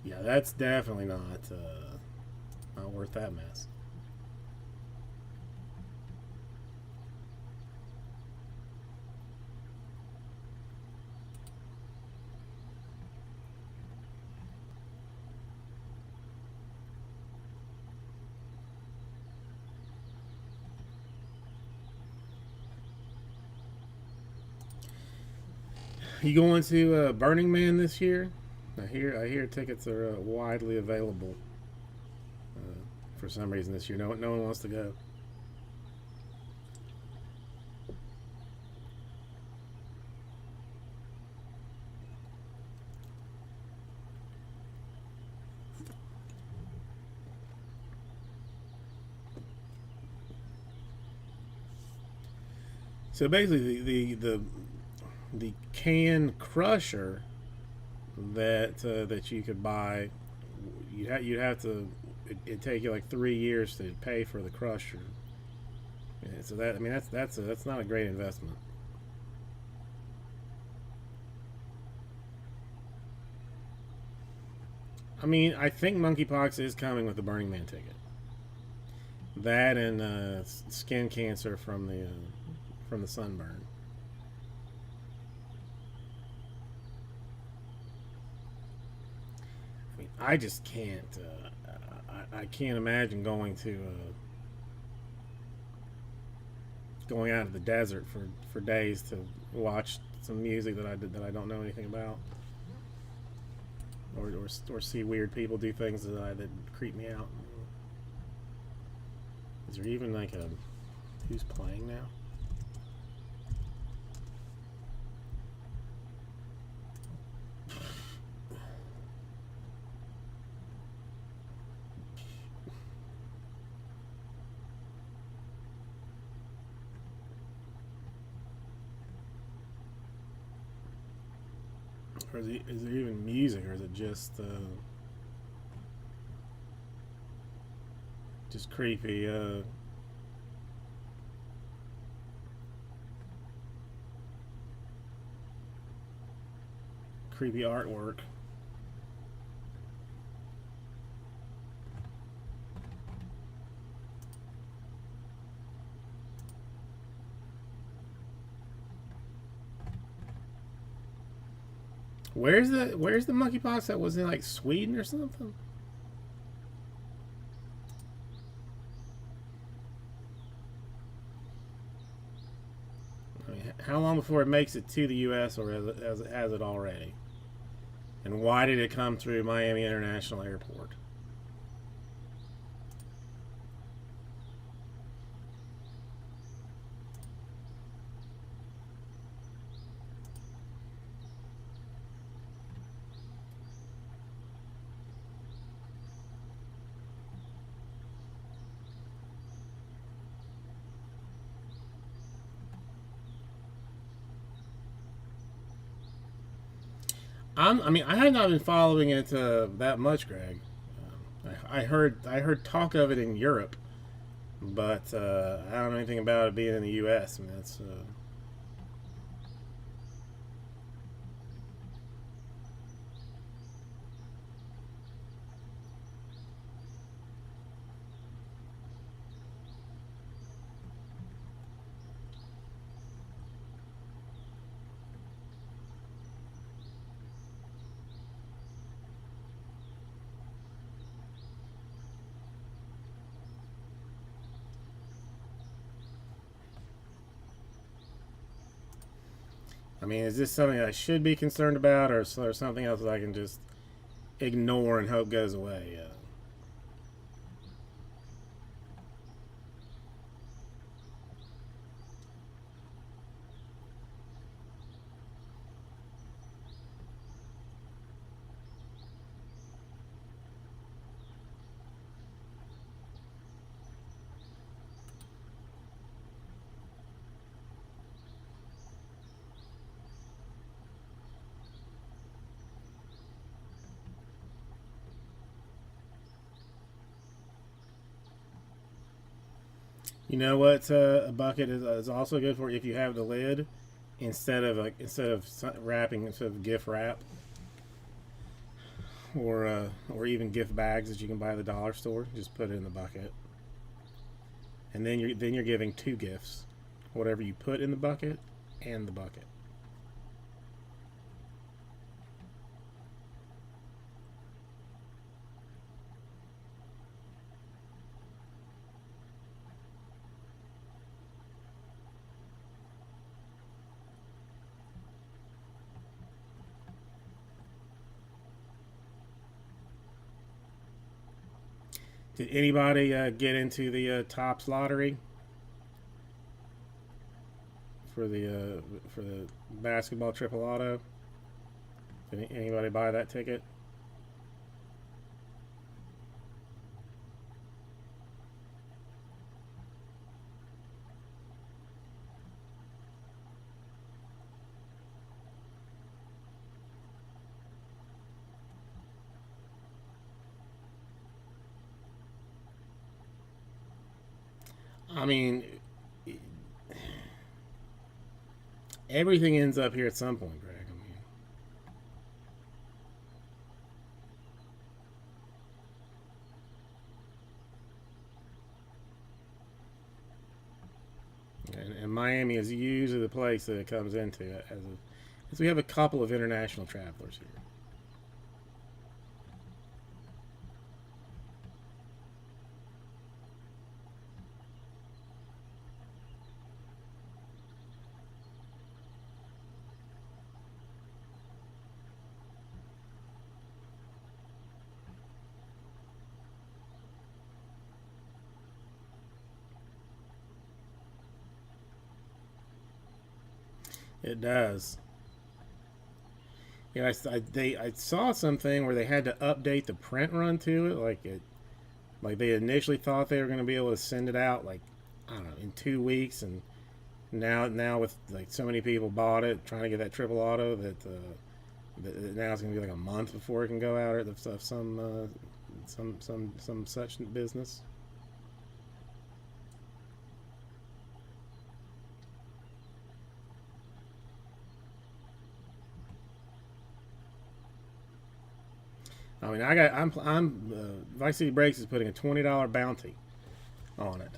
B: Yeah, that's definitely not worth that mess. You going to Burning Man this year? I hear tickets are widely available for some reason this year. No one wants to go. So basically, the can crusher that you could buy, you'd have to it'd take you like 3 years to pay for the crusher. Yeah, so that I mean that's not a great investment. I mean, I think monkeypox is coming with the Burning Man ticket. That and skin cancer from the sunburn. I mean, I just can't. I can't imagine going out of the desert for days to watch some music that I don't know anything about, or see weird people do things that creep me out. Is there even like a who's playing now? Or is there even music, or is it just creepy? Creepy artwork. Where's the monkeypox that was in like Sweden or something? I mean, how long before it makes it to the U.S. or has it already? And why did it come through Miami International Airport? I mean, I have not been following it that much, Greg. I heard talk of it in Europe, but I don't know anything about it being in the U.S. I mean, that's I mean, is this something I should be concerned about, or something else that I can just ignore and hope goes away? You know what a bucket is also good for if you have the lid instead of wrapping instead of gift wrap or even gift bags that you can buy at the dollar store. Just put it in the bucket, and then you're giving two gifts, whatever you put in the bucket and the bucket. Did anybody get into the Tops lottery for the basketball triple auto? Did anybody buy that ticket? I mean, everything ends up here at some point, Greg. And Miami is usually the place that it comes into as we have a couple of international travelers here. It does. Yeah, I saw something where they had to update the print run to it, like they initially thought they were going to be able to send it out like I don't know in 2 weeks, and now with like so many people bought it trying to get that triple auto that now it's going to be like a month before it can go out of some such business. I mean, Vice City Breaks is putting a $20 bounty on it.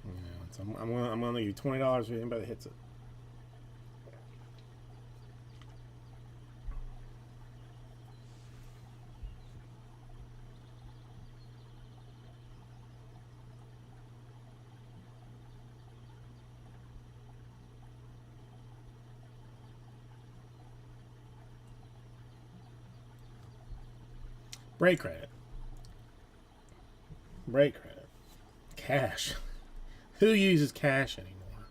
B: You know, so I'm gonna give you $20 for anybody that hits it. Break credit. Break credit. Cash. Who uses cash anymore?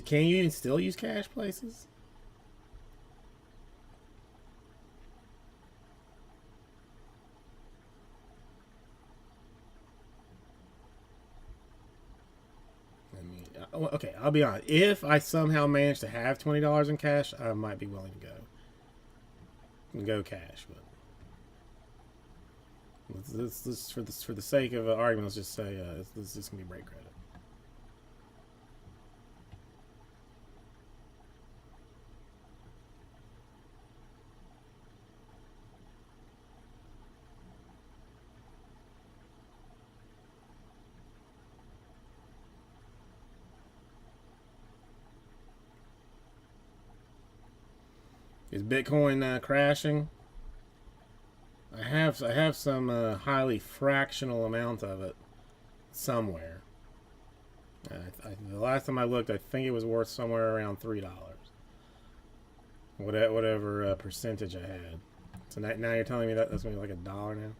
B: Can you even still use cash places? I mean, okay, I'll be honest. If I somehow manage to have $20 in cash, I might be willing to go cash. But let's for the sake of an argument, let's just say this is gonna be break credit. Is Bitcoin crashing? I have some highly fractional amount of it somewhere. The last time I looked, I think it was worth somewhere around $3. whatever percentage I had. So now you're telling me that that's gonna be like $1 now.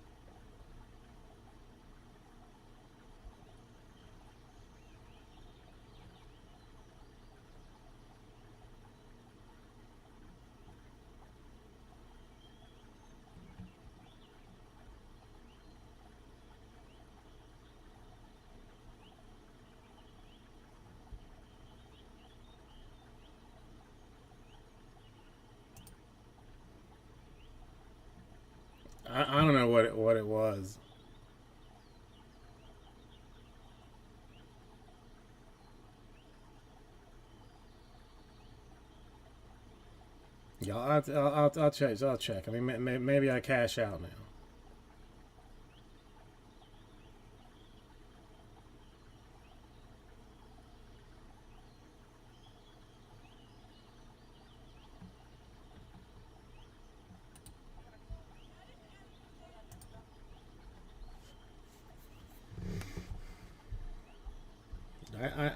B: I don't know what it was. Yeah, I'll check. I'll check. I mean, maybe I cash out now.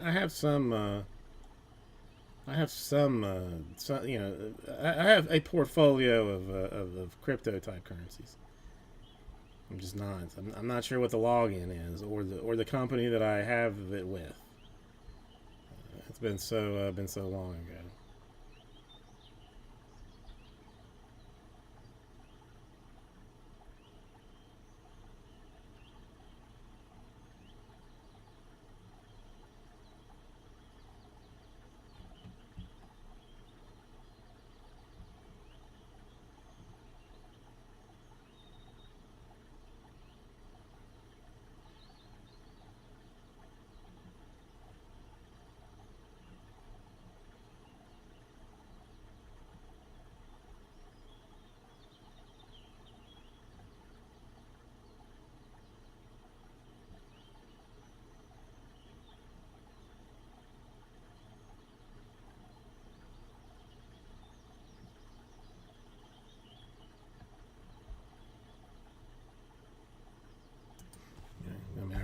B: I have some. I have some, I have a portfolio of crypto type currencies. I'm just not. I'm not sure what the login is or the company that I have it with. It's been so long ago.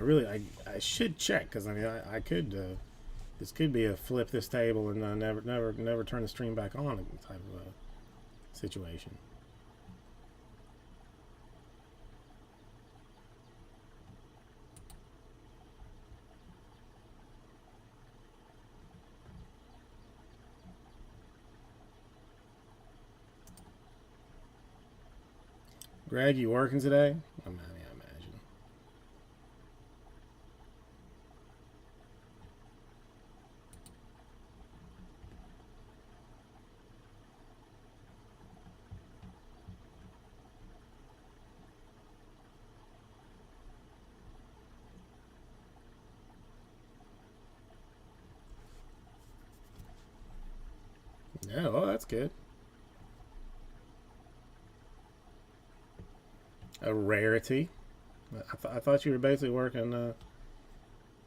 B: I mean, I should check because I mean, I could. This could be a flip this table and never turn the stream back on type of situation. Greg, you working today? I mean, I imagine. Yeah, oh, that's good. A rarity. I thought you were basically working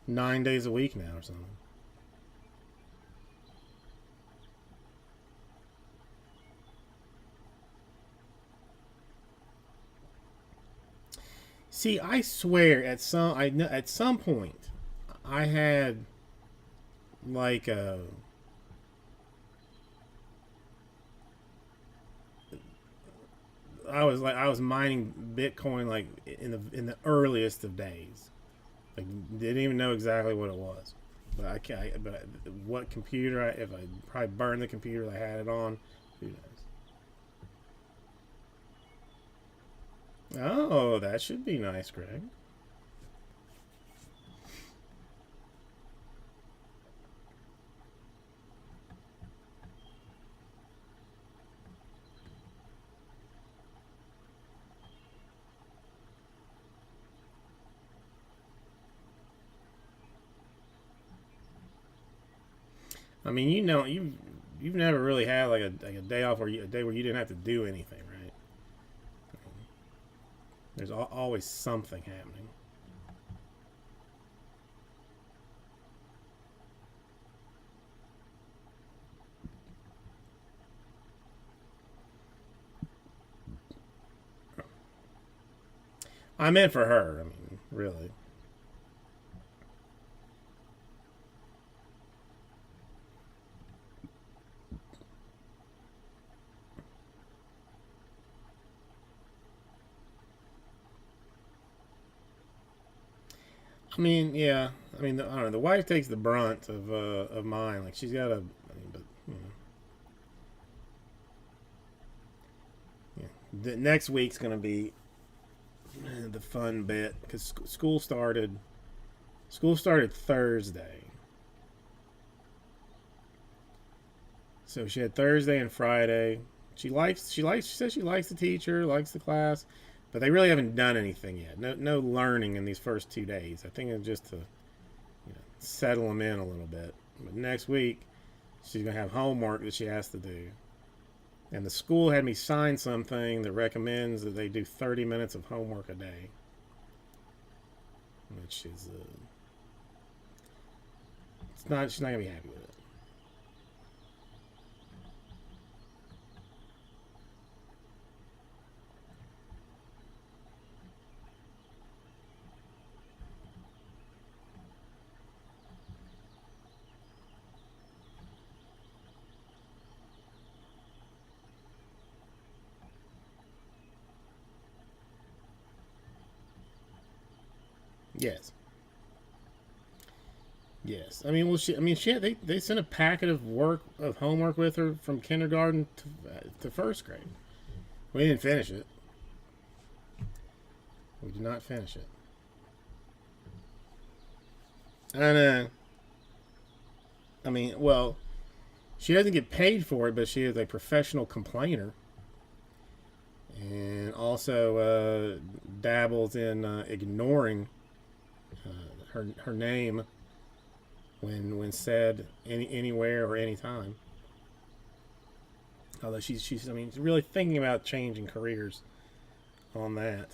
B: 9 days a week now or something. See, I swear at some point I had like I was mining Bitcoin like in the earliest of days. Like didn't even know exactly what it was. But I can't. But what computer? If I probably burned the computer I had it on, who knows? Oh, that should be nice, Greg. I mean, you've never really had like a day off a day where you didn't have to do anything, right? There's always something happening. I meant for her. I mean, really. I mean, yeah. I mean, I don't know. The wife takes the brunt of mine. Like she's got a. I mean, but yeah. The next week's gonna be the fun bit because school started. School started Thursday, so she had Thursday and Friday. She says she likes the teacher, likes the class, but they really haven't done anything yet. No learning in these first 2 days. I think it's just to settle them in a little bit. But next week she's gonna have homework that she has to do, and the school had me sign something that recommends that they do 30 minutes of homework a day, which is it's not. She's not gonna be happy with it. Yes. Yes, I mean, well, they sent a packet of homework with her from kindergarten to first grade. We didn't finish it. We did not finish it. I know. I mean, well, she doesn't get paid for it, but she is a professional complainer, and also dabbles in ignoring her name when said anywhere or anytime. Although she's I mean she's really thinking about changing careers on that.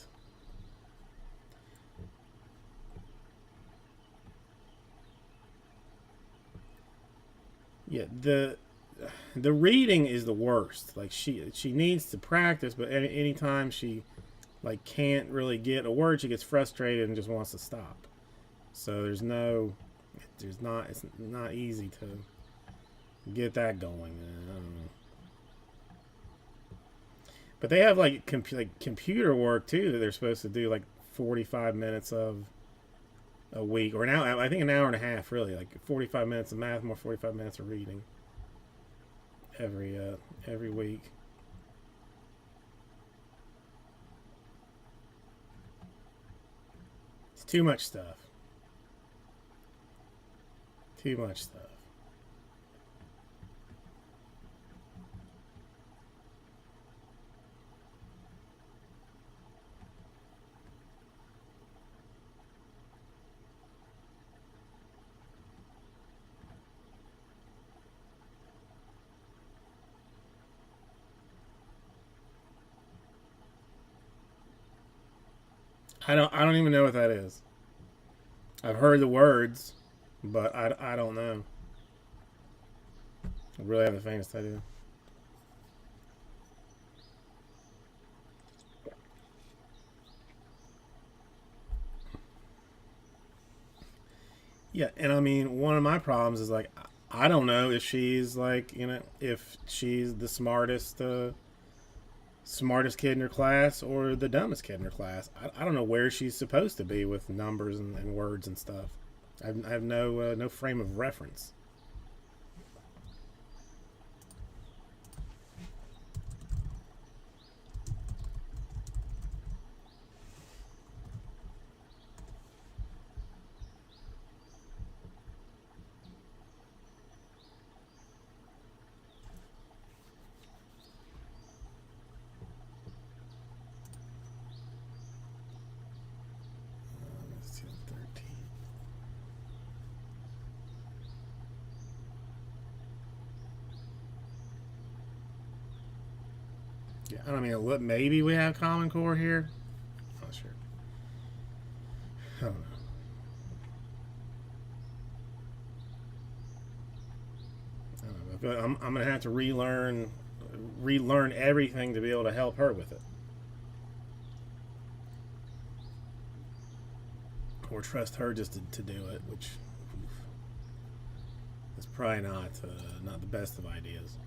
B: Yeah, the reading is the worst. Like she needs to practice, but anytime she like can't really get a word, she gets frustrated and just wants to stop. So it's not easy to get that going. I don't know. But they have like computer work too that they're supposed to do like 45 minutes of a week, or now I think an hour and a half really, like 45 minutes of math, more 45 minutes of reading every week. It's too much stuff. Too much stuff. I don't even know what that is. I've heard the words, but I don't know. I really have the faintest idea. Yeah, and I mean, one of my problems is like I don't know if she's like if she's the smartest kid in her class or the dumbest kid in her class. I don't know where she's supposed to be with numbers and words and stuff. I have no frame of reference. Let's see, 13. Yeah, I don't mean what. Maybe we have Common Core here. Not sure. I don't know. I don't know. I feel like I'm gonna have to relearn everything to be able to help her with it, or trust her just to do it, which is probably not the best of ideas.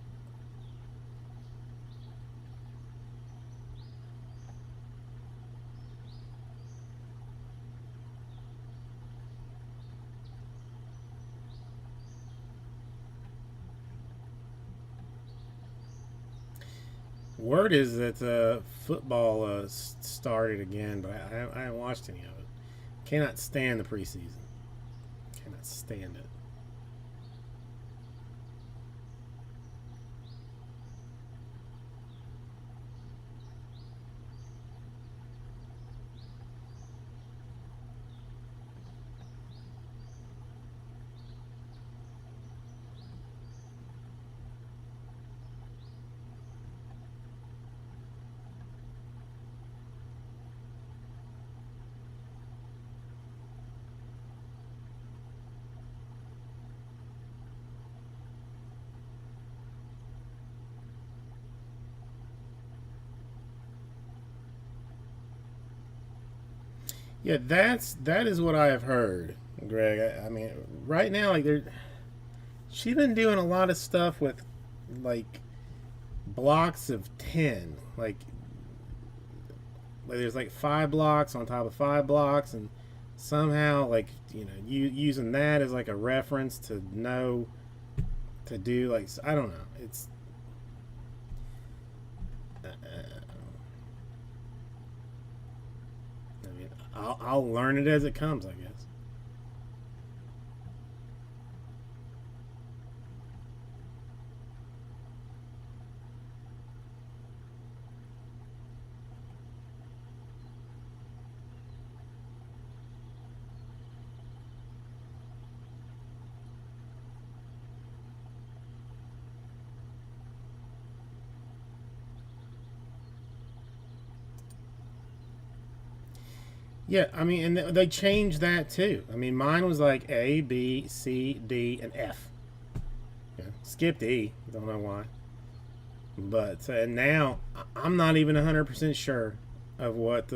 B: Word is that football started again, but I haven't watched any of it. Cannot stand the preseason. Cannot stand it. Yeah, that is what I have heard, Greg. I mean, right now, like she's been doing a lot of stuff with like blocks of 10, like there's like 5 blocks on top of 5 blocks, and somehow like you using that as like a reference to know to do like I don't know. It's I mean I'll learn it as it comes, I guess. Yeah, I mean, and they changed that too. I mean, mine was like A, B, C, D, and F. Yeah, skipped E. Don't know why. But now I'm not even 100% sure of what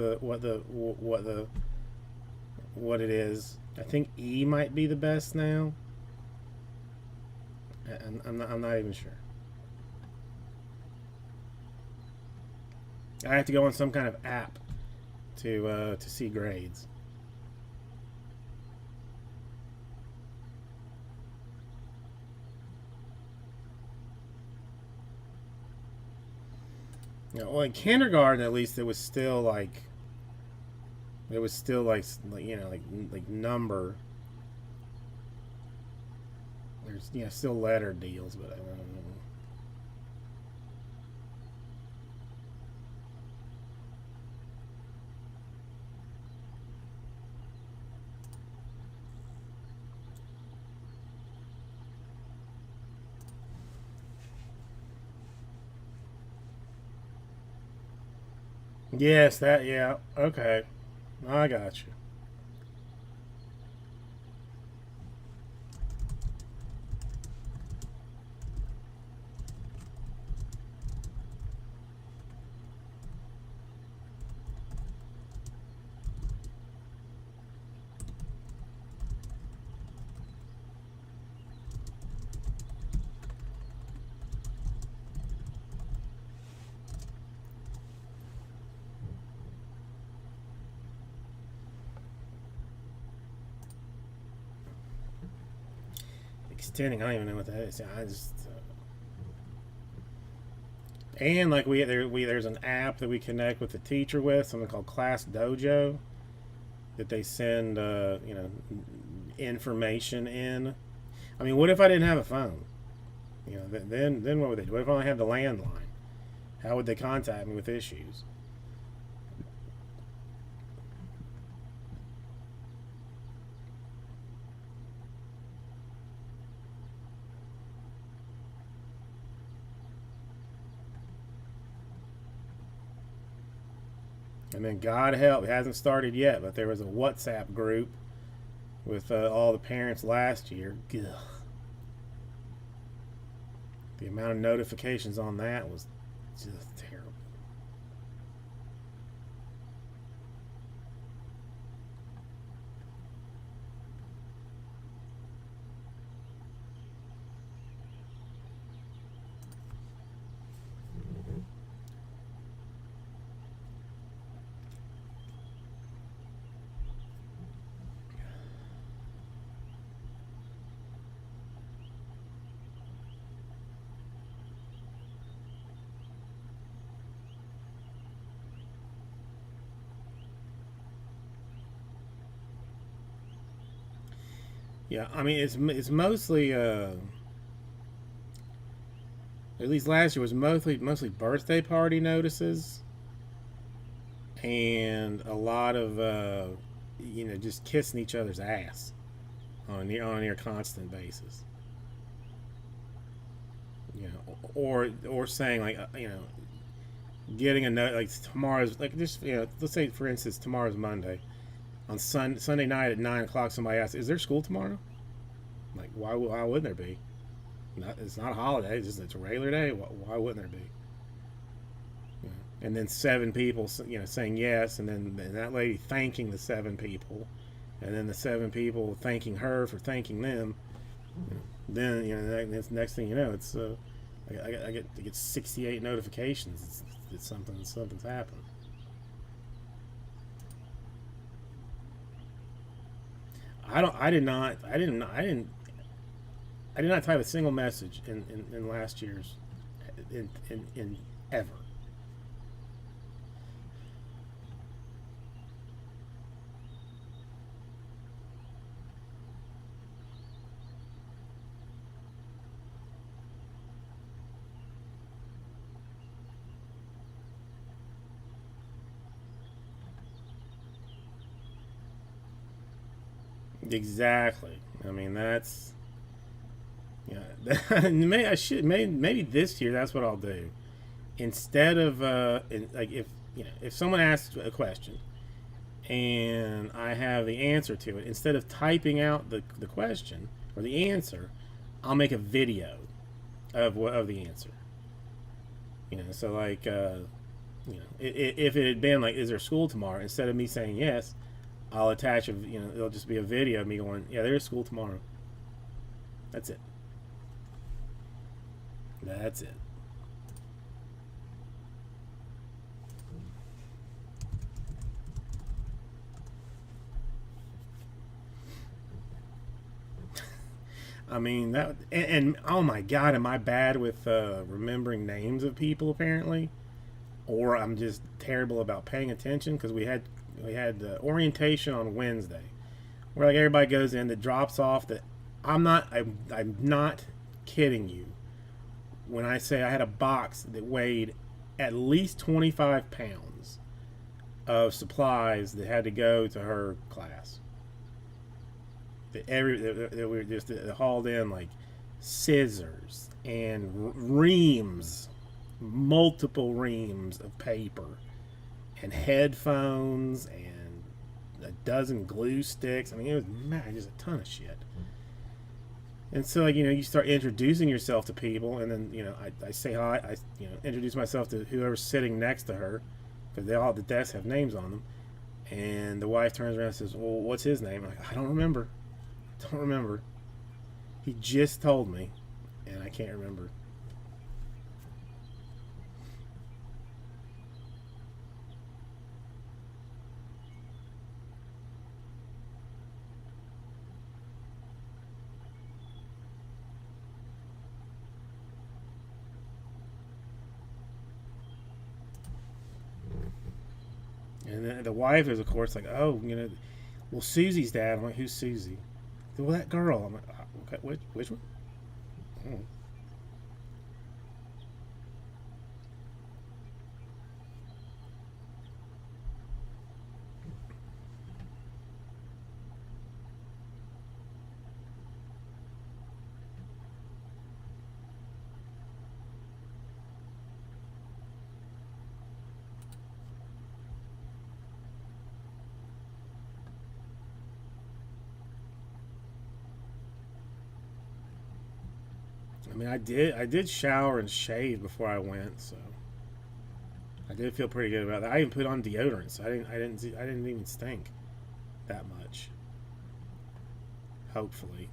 B: it is. I think E might be the best now. I'm not even sure. I have to go on some kind of app to see grades. Well, in kindergarten, at least, it was still like number. There's still letter deals, but I don't know. Yes, that yeah. Okay, I got you. Extending, I don't even know what that is. I just and like there's an app that we connect with the teacher with, something called Class Dojo, that they send information in. I mean, what if I didn't have a phone? Then what would they do? What if I only had the landline? How would they contact me with issues? And then God help, it hasn't started yet, but there was a WhatsApp group with all the parents last year. Ugh. The amount of notifications on that was just terrible. Yeah, I mean it's mostly at least last year was mostly birthday party notices and a lot of just kissing each other's ass on a near constant basis. Or saying like getting a note like tomorrow's like just let's say for instance tomorrow's Monday. On Sunday night at 9 o'clock, somebody asks, "Is there school tomorrow?" Like, why wouldn't there be? It's not a holiday. It's a regular day. Why wouldn't there be? And then seven people, saying yes, and that lady thanking the seven people, and then the seven people thanking her for thanking them. Then next thing you know, it's I get 68 notifications. It's something's happened. I did not type a single message in last year's in ever. Exactly. I mean yeah. Maybe this year that's what I'll do. Instead of like if someone asks a question and I have the answer to it, instead of typing out the question or the answer, I'll make a video of the answer. So like if it had been like, is there school tomorrow? Instead of me saying yes, I'll attach it'll just be a video of me going, yeah, there's school tomorrow. That's it. That's it. I mean and oh my god, am I bad with remembering names of people apparently, or I'm just terrible about paying attention because we had orientation on Wednesday, where like everybody goes in that drops off. That I'm not kidding you when I say I had a box that weighed at least 25 pounds of supplies that had to go to her class. That we just hauled in like scissors and reams, multiple reams of paper, and headphones and a dozen glue sticks. I mean, it was just a ton of shit. And so, like, you start introducing yourself to people, and then, I say hi. I, introduce myself to whoever's sitting next to her, because they all the desks have names on them. And the wife turns around and says, "Well, what's his name?" I'm like, "I don't remember. Don't remember. He just told me, and I can't remember." And then the wife is, of course, like, "Oh, well, Susie's dad." I'm like, "Who's Susie?" "Well, that girl." I'm like, "Okay, which one?" Oh. I mean, I did shower and shave before I went, so I did feel pretty good about that. I even put on deodorant, so I didn't even stink that much. Hopefully.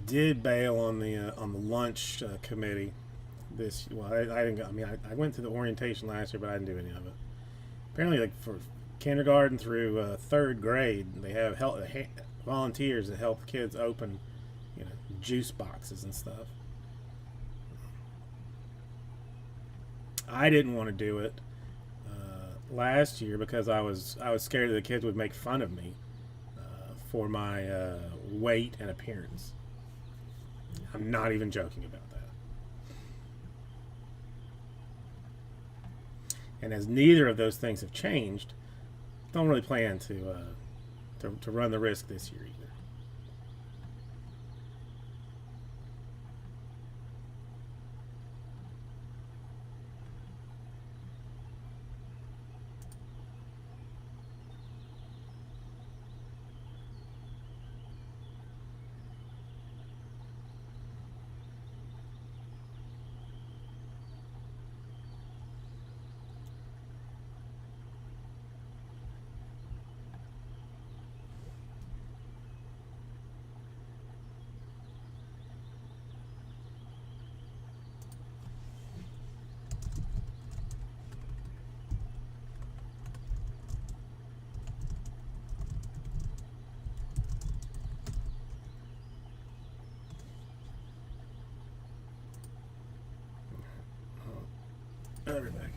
B: did bail on the lunch committee this. Well, I didn't go. I mean, I went to the orientation last year, but I didn't do any of it. Apparently, like for kindergarten through third grade, they have volunteers that help kids open, juice boxes and stuff. I didn't want to do it last year because I was scared that the kids would make fun of me for my weight and appearance. I'm not even joking about that. And as neither of those things have changed, don't really plan to run the risk this year either. Everything.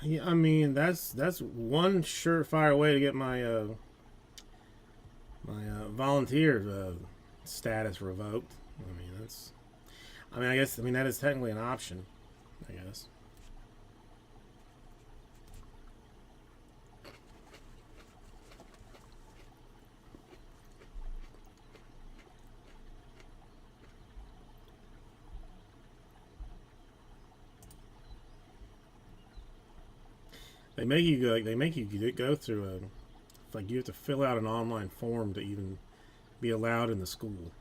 B: Yeah, I mean that's one surefire way to get my volunteer status revoked. I mean that's. I mean that is technically an option. I guess. They make you go, like they make you go through a, like you have to fill out an online form to even be allowed in the school.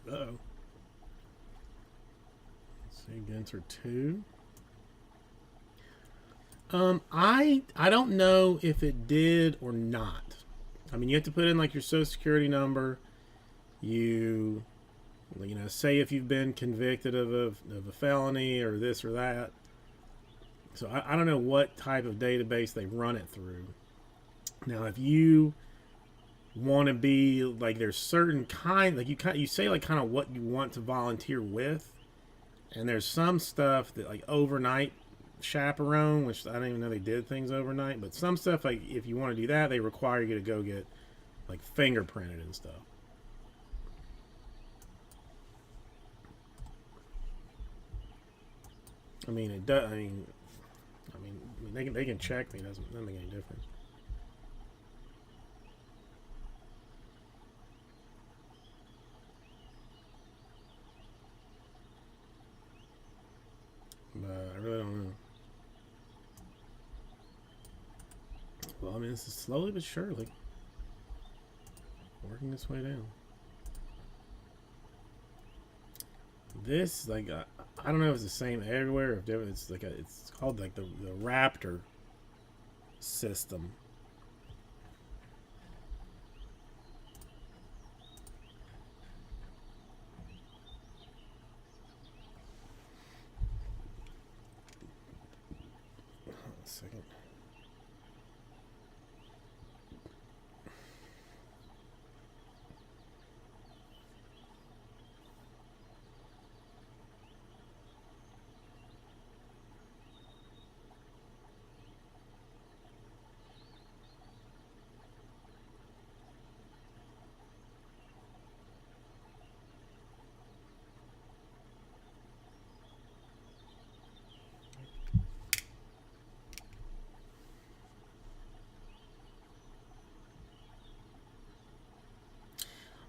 B: Uh-oh. Let's see, Ginter 2. I don't know if it did or not. I mean, you have to put in like your social security number. You know, say if you've been convicted of a felony or this or that. So I don't know what type of database they run it through. Now, if you want to be like, there's certain kind, like you say like kind of what you want to volunteer with, and there's some stuff that like overnight chaperone, which I didn't even know they did things overnight, but some stuff like if you want to do that, they require you to go get like fingerprinted and stuff. I mean, it does. I mean, they can check me. It doesn't make any difference. But I really don't know. Well, I mean, this is slowly but surely working its way down. This, like, I don't know if it's the same everywhere. Or if it's like it's called like the Raptor system. Hold on a second.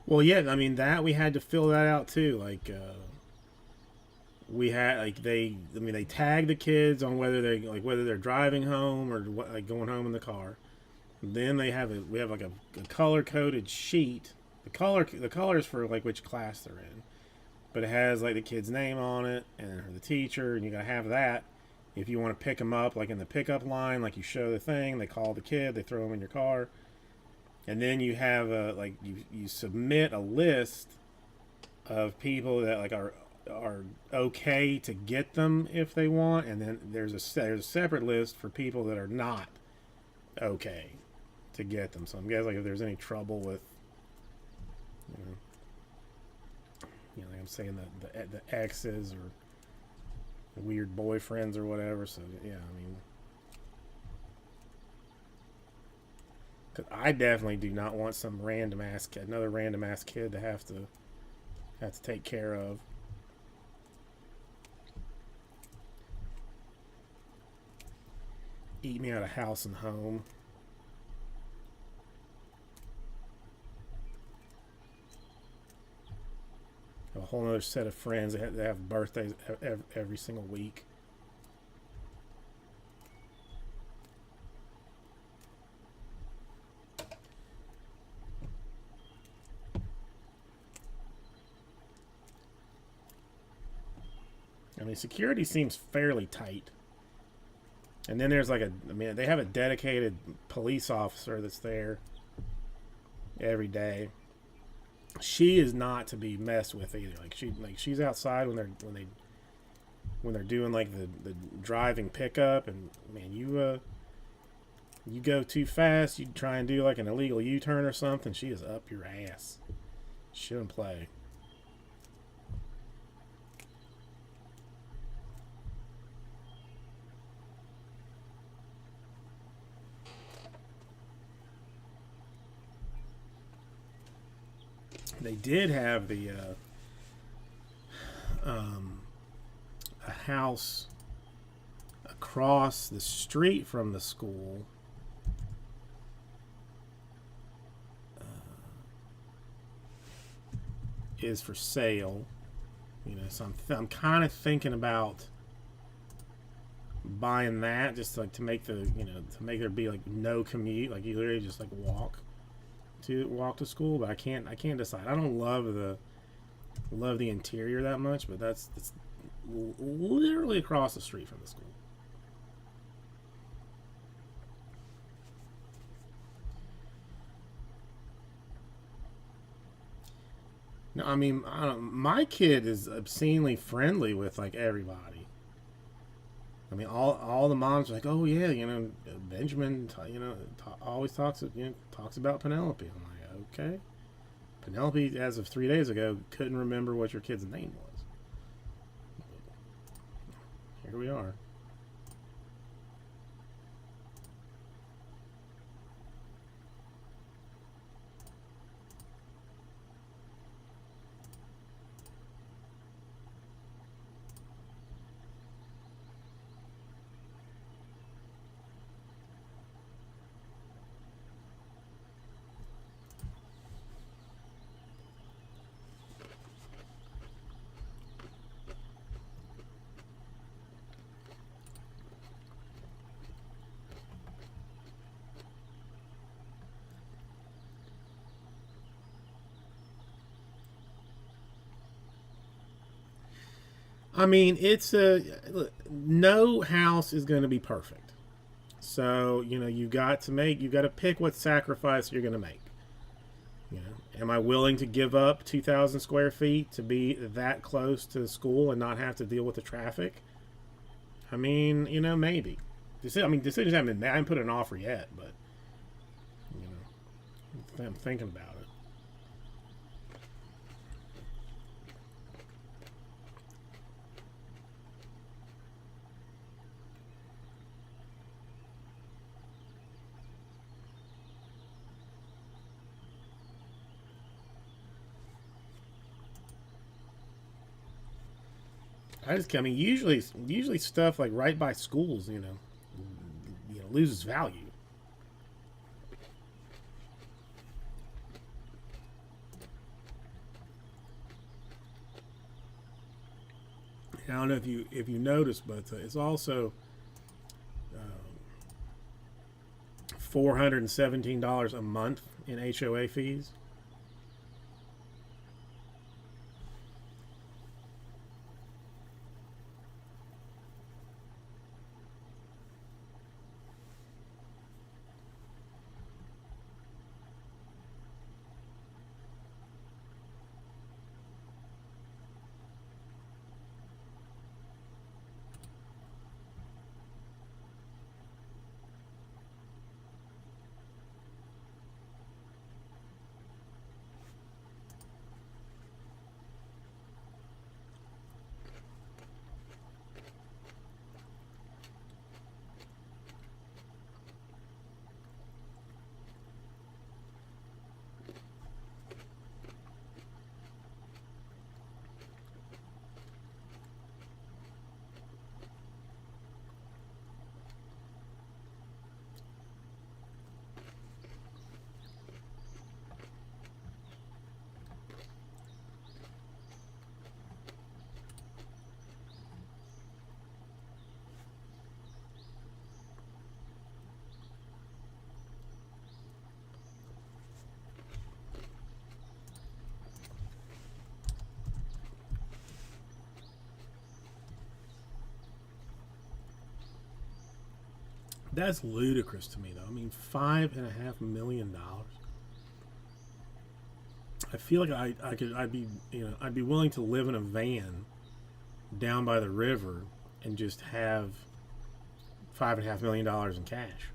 B: Well, yeah, I mean that we had to fill that out too. Like we had like they tag the kids on whether they're driving home or what, like going home in the car. Then we have like a color coded sheet. The colors for like which class they're in, but it has like the kid's name on it and the teacher, and you gotta have that. If you want to pick them up, like in the pickup line, like you show the thing, they call the kid, they throw them in your car. And then you have you submit a list of people that like are okay to get them if they want, and then there's a separate list for people that are not okay to get them. So I'm guessing like if there's any trouble with, like I'm saying the exes or the weird boyfriends or whatever. So yeah, I mean. Cause I definitely do not want some random ass kid, another random ass kid to have to take care of. Eat me out of house and home. Have a whole other set of friends that have birthdays every single week. I mean, security seems fairly tight. And then there's like they have a dedicated police officer that's there. every day. She is not to be messed with either. She's outside when they're doing like the driving pickup, and man, you go too fast, you try and do like an illegal U-turn or something, she is up your ass. Shouldn't play. They did have a house across the street from the school. Is for sale, so I'm kind of thinking about buying that, just like to make to make there be like no commute, like you literally just like walk to school. But I can't decide. I don't love the interior that much, but it's literally across the street from the school. No, I mean, my kid is obscenely friendly with like everybody. I mean, all the moms are like, oh yeah, Benjamin, always talks about Penelope. I'm like, okay. Penelope, as of 3 days ago, couldn't remember what your kid's name was. Here we are. I mean, no house is going to be perfect. So you got to pick what sacrifice you're going to make. Am I willing to give up 2,000 square feet to be that close to the school and not have to deal with the traffic? I mean, maybe. Decisions haven't been made. I haven't put an offer yet, but I'm thinking about it. Usually stuff like right by schools, loses value. I don't know if you noticed, but it's also $417 a month in HOA fees. That's ludicrous to me, though. I mean, $5.5 million. I feel like I'd be, I'd be willing to live in a van down by the river and just have $5.5 million in cash.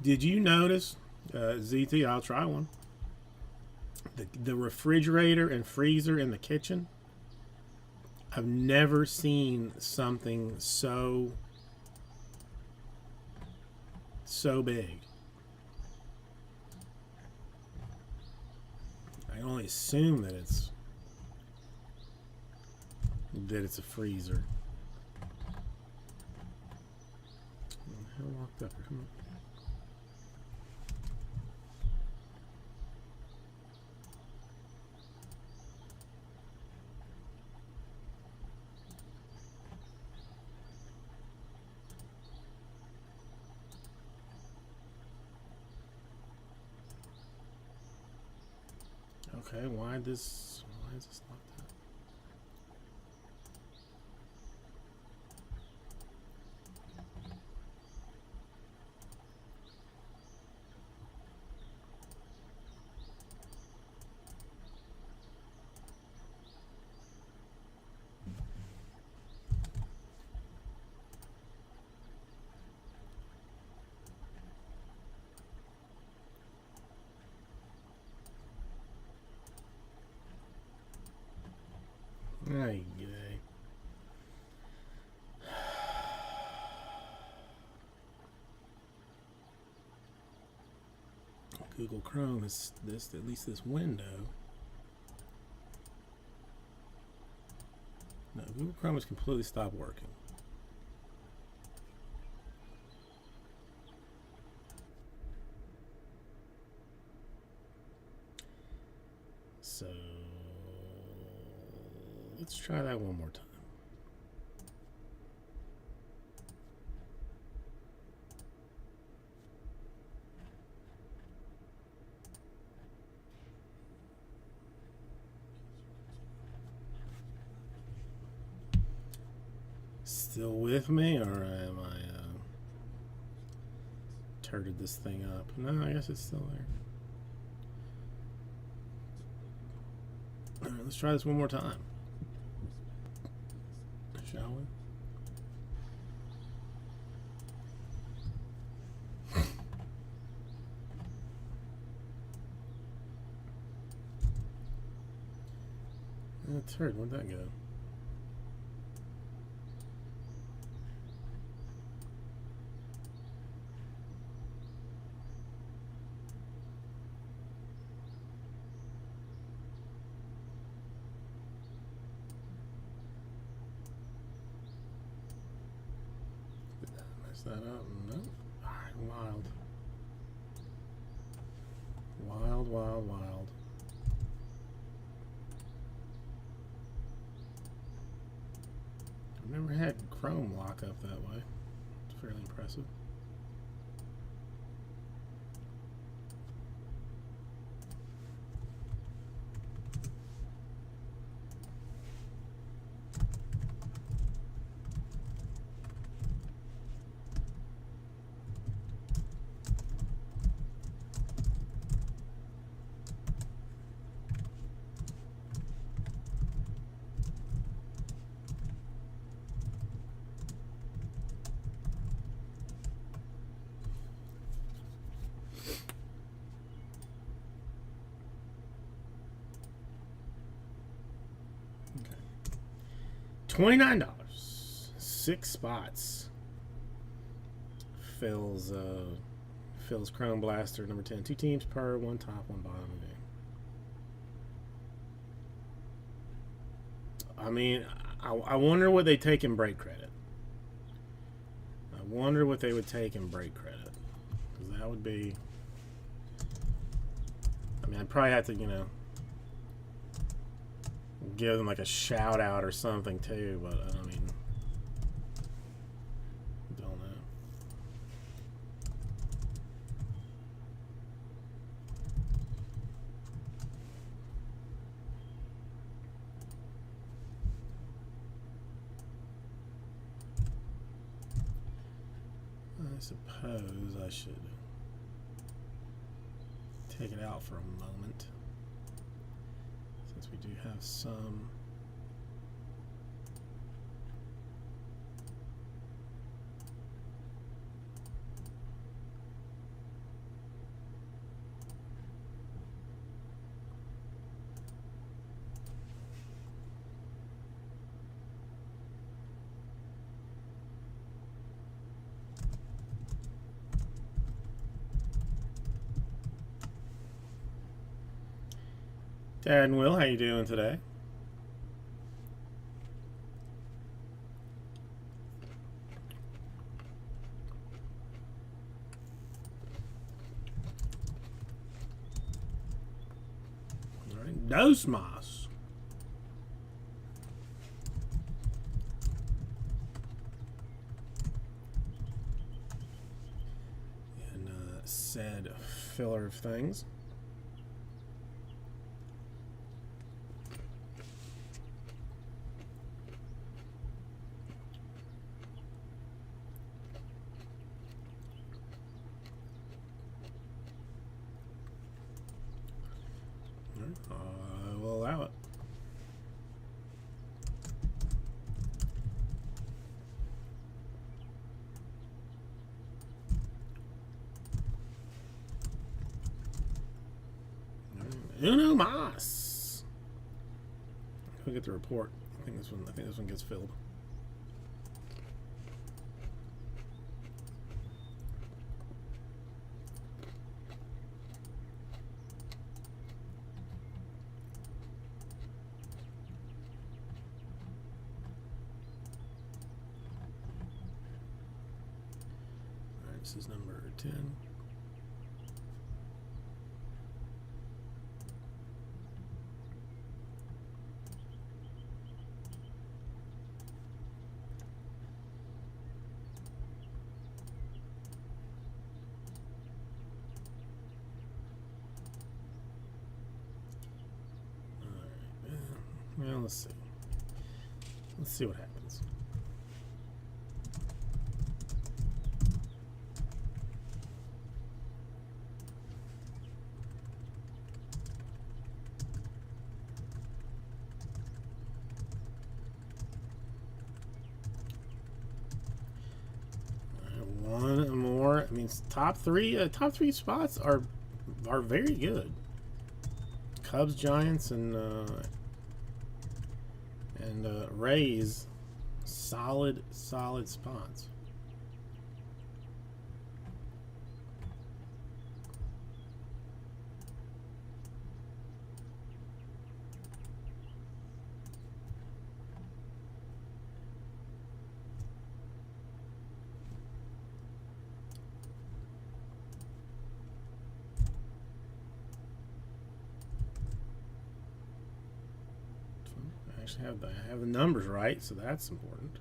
B: Did you notice, ZT? I'll try one. The refrigerator and freezer in the kitchen. I've never seen something so big. I only assume that it's a freezer. How locked up? Come on. Okay, why is this locked up? Ay, ay. Google Chrome is at least this window. No, Google Chrome has completely stopped working. So let's try that one more time. Still with me, or am I turted this thing up? No, I guess it's still there. All right, let's try this one more time. Shall we? That's hurt. Where'd that go? That up? No. Alright, wild. Wild, wild, wild. I've never had Chrome lock up that way. It's fairly impressive. $29. 6 spots. Phil's Chrome Blaster number 10. 2 teams per, 1 top, 1 bottom. I mean, I wonder what they take in break credit. I wonder what they would take in break credit. Because that would be... I mean, I'd probably have to, give them like a shout out or something too, but I mean, don't know. I suppose I should take it out for a moment, since we do have some. Dad and Will, how you doing today? All right, Dos Mas. And said filler of things. I will allow it. Uno mas. We'll get the report. I think this one gets filled. This is number 10. All right. Well, let's see. Let's see what happens. One more. I mean, top three spots are very good. Cubs, Giants, and Rays, solid spots. I have the numbers right, so that's important.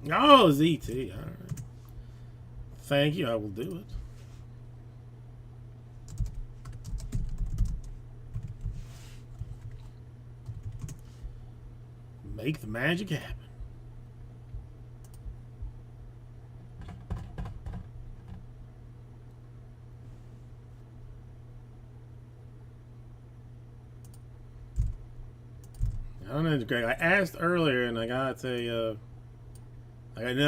B: Oh, ZT. All right. Thank you. I will do it. Make the magic happen. I don't know, Greg. I asked earlier, and I got no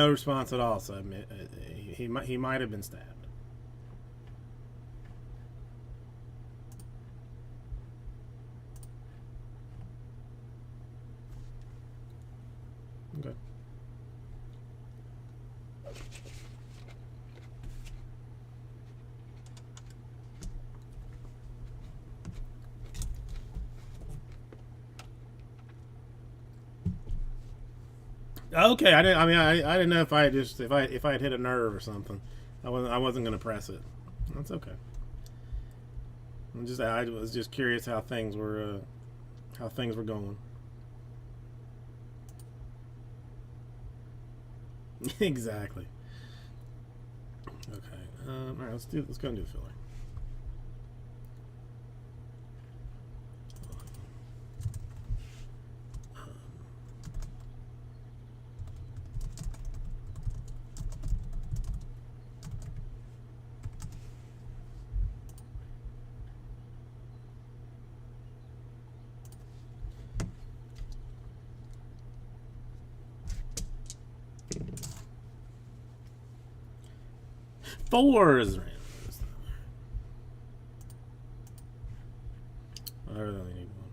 B: response at all. So I admit, he might have been stabbed. Okay. Okay, I didn't. I mean, I didn't know if I just if I had hit a nerve or something. I wasn't gonna press it. That's okay. I was just curious how things were going. Exactly. Okay. All right. Let's go and do the filler. Fours. I really only need one.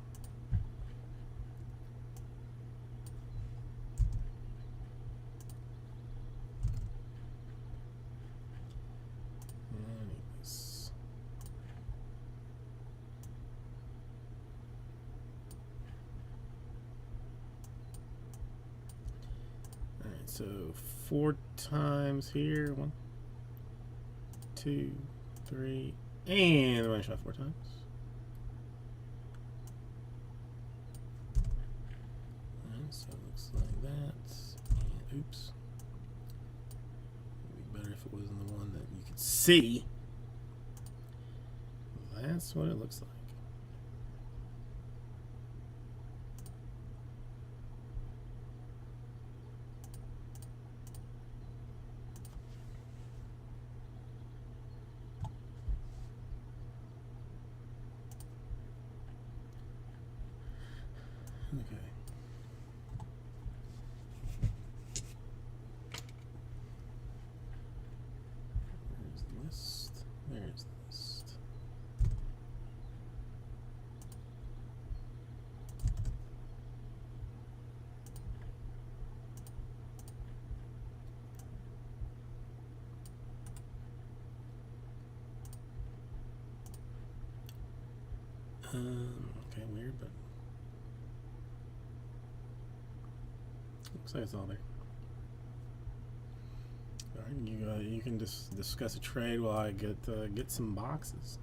B: I need this. All right, so 4 times here. 1, 2, 3, and the money shot 4 times. So it looks like that. And oops. It'd be better if it wasn't the one that you could see. That's what it looks like. Okay. There's the list. There's the list. Okay, weird, but looks like it's all there. All right, you can just discuss a trade while I get some boxes.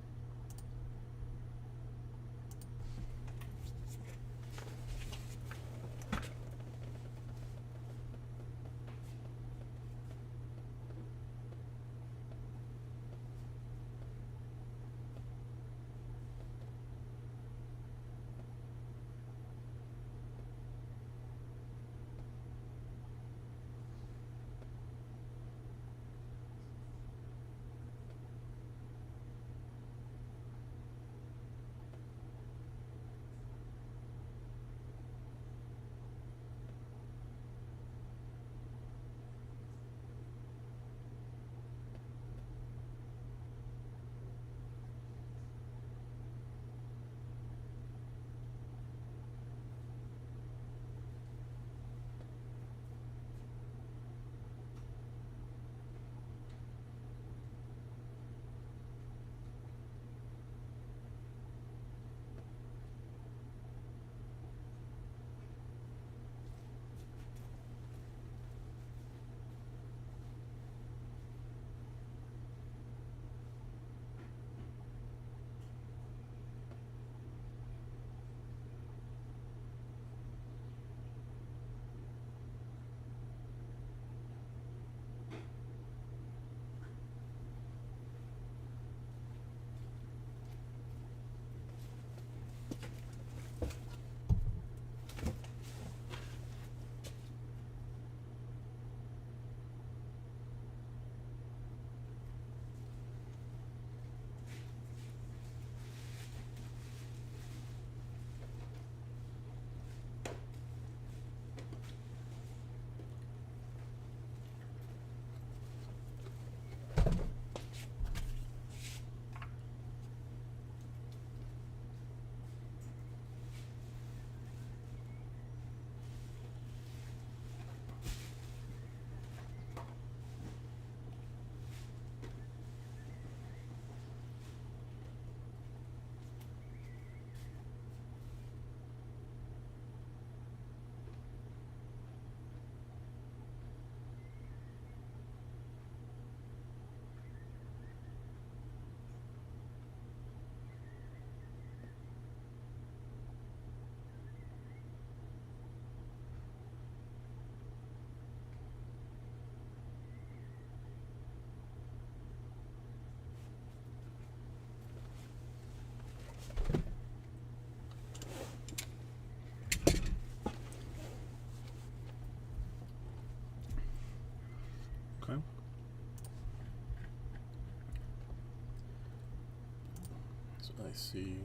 B: I see.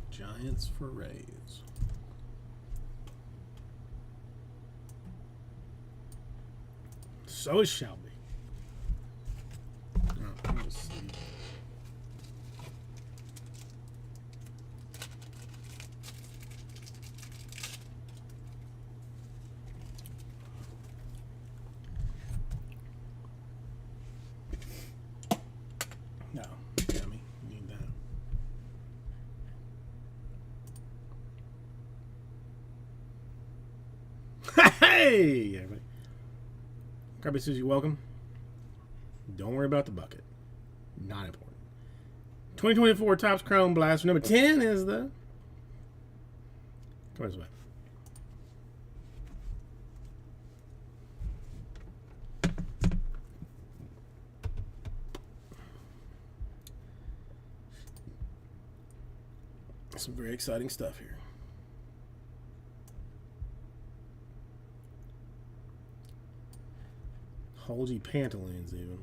B: Giants for Rays. So is Shelby. Let me just see. No, dummy. You need that. Hey, everybody. Grubby Susie, welcome. Don't worry about the bucket. Not important. 2024 Topps Chrome Blaster number 10 is the... Come this way. Some very exciting stuff here. Holgy Pantaloons even.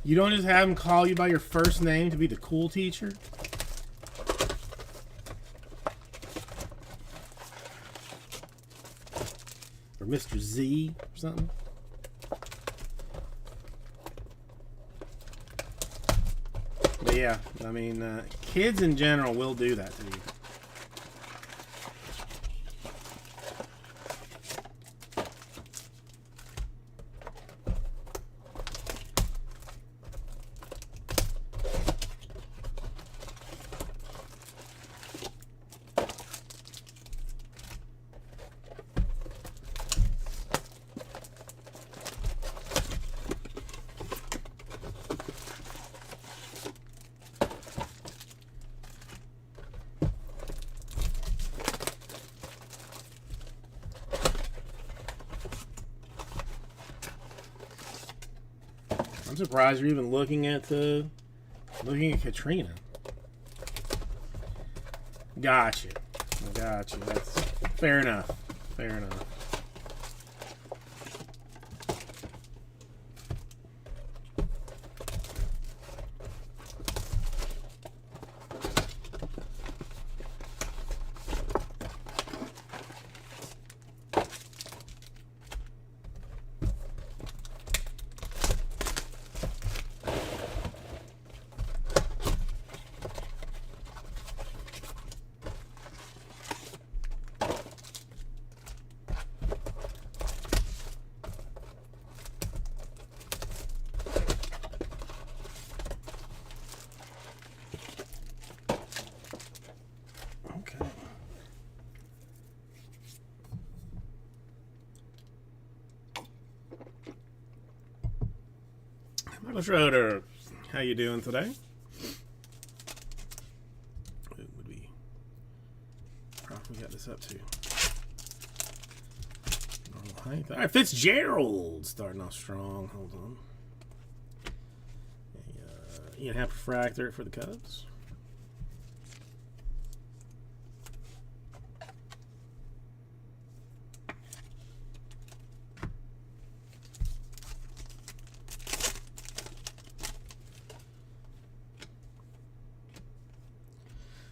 B: You don't just have them call you by your first name to be the cool teacher? Or Mr. Z or something? But yeah, I mean, kids in general will do that to you. I'm surprised you're even looking at Katrina. Gotcha. Gotcha. That's fair enough. Fair enough. Michael Schroeder, how you doing today? What would we probably got this up to? Normal height. All right, Fitzgerald starting off strong. Hold on. Ian Happ refractor for the Cubs.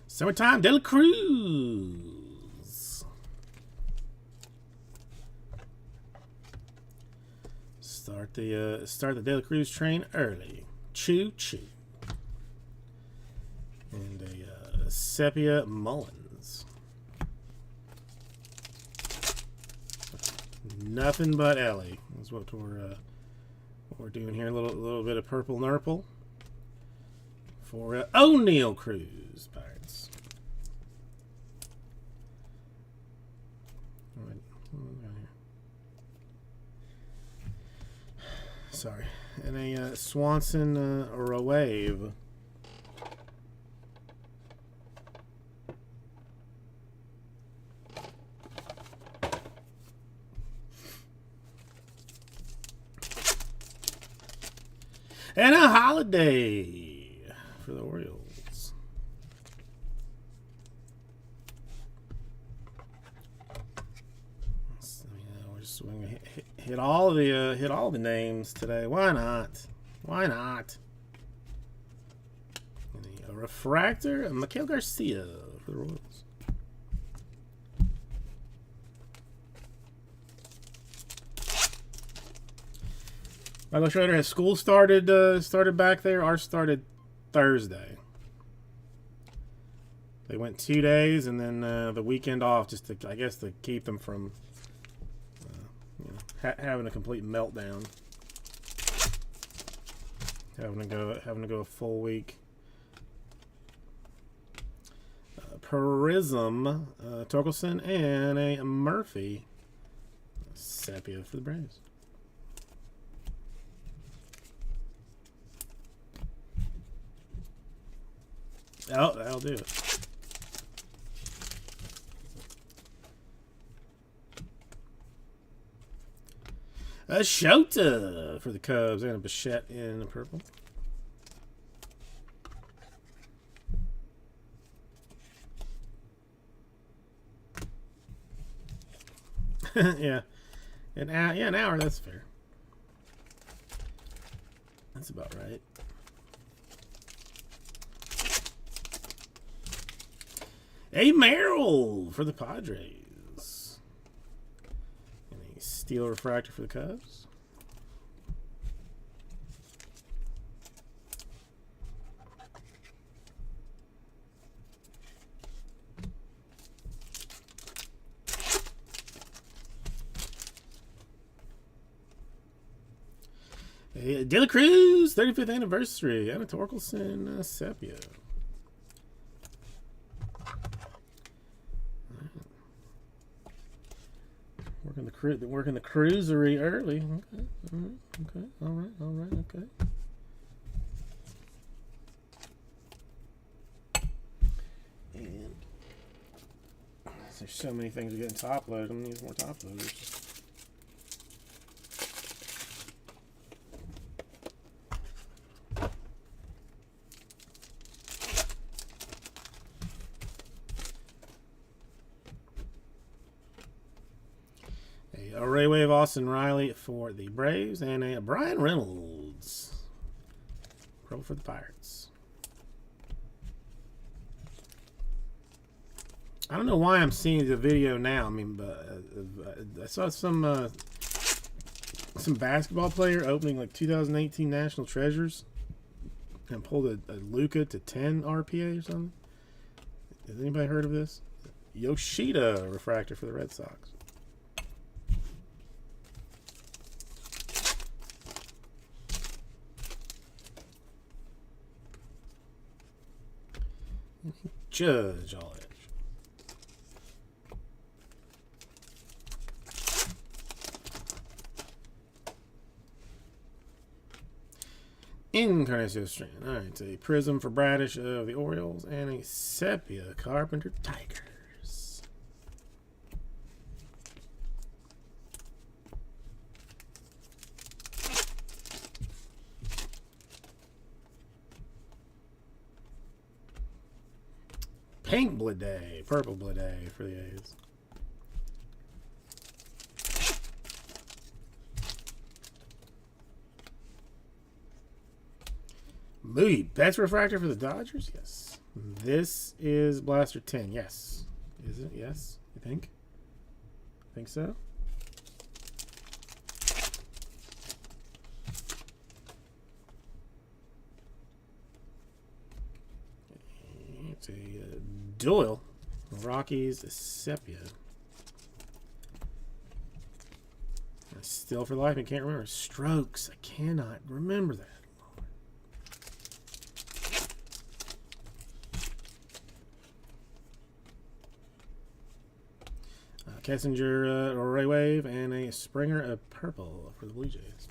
B: Summertime De La Cruz. Start the De La Cruz train early. Choo choo. And a Sepia Mullins. Nothing but Ellie. That's what we're doing here. A little bit of purple nurple for O'Neal Cruz Pirates. All right, what we got here? Sorry. And a Swanson or a wave. And a holiday for the Orioles. We're gonna hit all the names today. Why not? Why not? A refractor, Miguel Garcia for the Royals. Michael Schrader, has school started back there? Ours started Thursday. They went 2 days and then the weekend off, just to, I guess, to keep them from having a complete meltdown. Having to go a full week. Prism, Torkelson, and a Murphy. Sepia for the Braves. Oh, that'll do it. A Shota for the Cubs and a Bichette in the purple. Yeah. An hour, that's fair. That's about right. A Merrill for the Padres. And a steel refractor for the Cubs. A De La Cruz, 35th anniversary. Anna Torkelson, Sepia. Working the cruisery early. Okay. All right. Okay. And there's so many things to get in top load. I'm gonna use more top loaders. A Ray Wave Austin Riley for the Braves, and a Brian Reynolds. Pro for the Pirates. I don't know why I'm seeing the video now. I mean, but I saw some basketball player opening like 2018 National Treasures and pulled a Luka to 10 RPA or something. Has anybody heard of this? Yoshida refractor for the Red Sox. Judge all edge. Encarnacion Strand. All right, a Prism for Bradish of the Orioles, and a Sepia Carpenter Tigers. Pink Blade, purple Blade for the A's. Moody Betts refractor for the Dodgers. Yes. This is Blaster 10. Yes. Is it? Yes. You think? Think so? It's a Doyle. Rockies Sepia. Still for life, I can't remember. Strokes. I cannot remember that. Kessinger or Ray Wave, and a Springer of purple for the Blue Jays.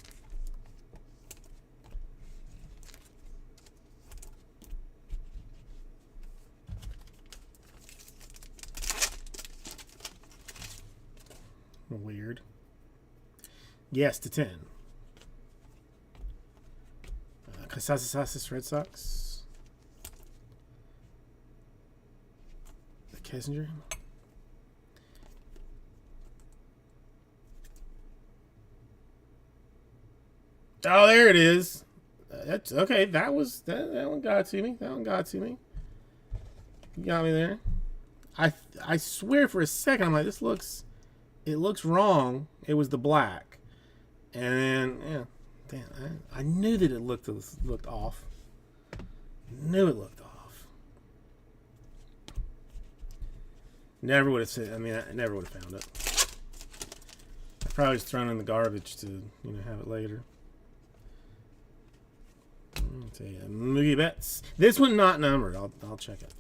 B: Weird. Yes to 10. Casas Red Sox. The Kessinger. Oh, there it is. That's okay. That one got to me. That one got to me. You got me there. I swear for a second I'm like, it looks wrong. It was the black, and then yeah, damn, I knew that it looked off. Knew it looked off. Never would have said. I mean, I never would have found it. I probably just thrown it in the garbage to have it later. So yeah, Moogie Betts. This one not numbered. I'll check it.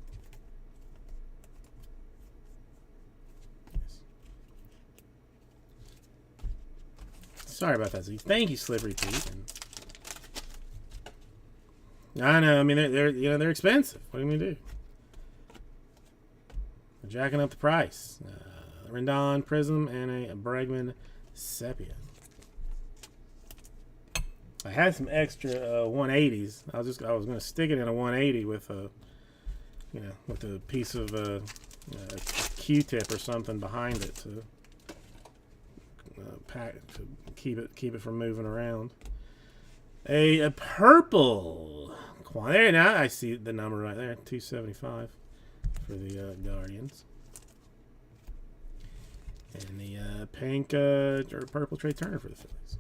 B: Sorry about that, Zeke. Thank you, Slippery Pete. I know. I mean, they're expensive. What are you gonna do? They're jacking up the price. Rendon Prism and a Bregman Sepia. I had some extra 180s. I was going to stick it in a 180 with a, with a piece of a Q-tip or something behind it to keep it from moving around. A purple. There now I see the number right there, 275 for the Guardians. And the pink or purple Trey Turner for the Phillies.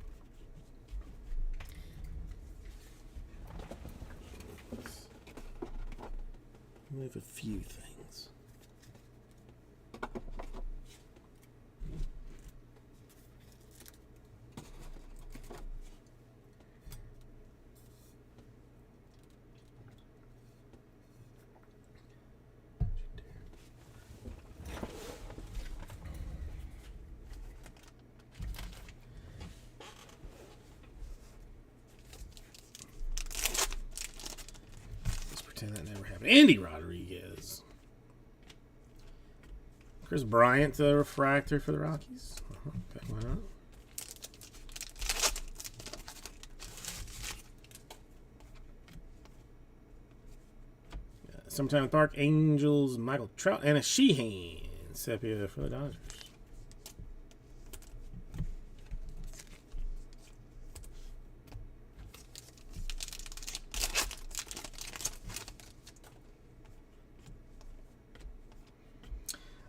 B: We have a few things. Let's pretend that never happened. Andy Rodriguez. Chris Bryant, the refractor for the Rockies. Okay, why not? Sometime with Park Angels, Michael Trout, and a Sheehan Sepia for the Dodgers.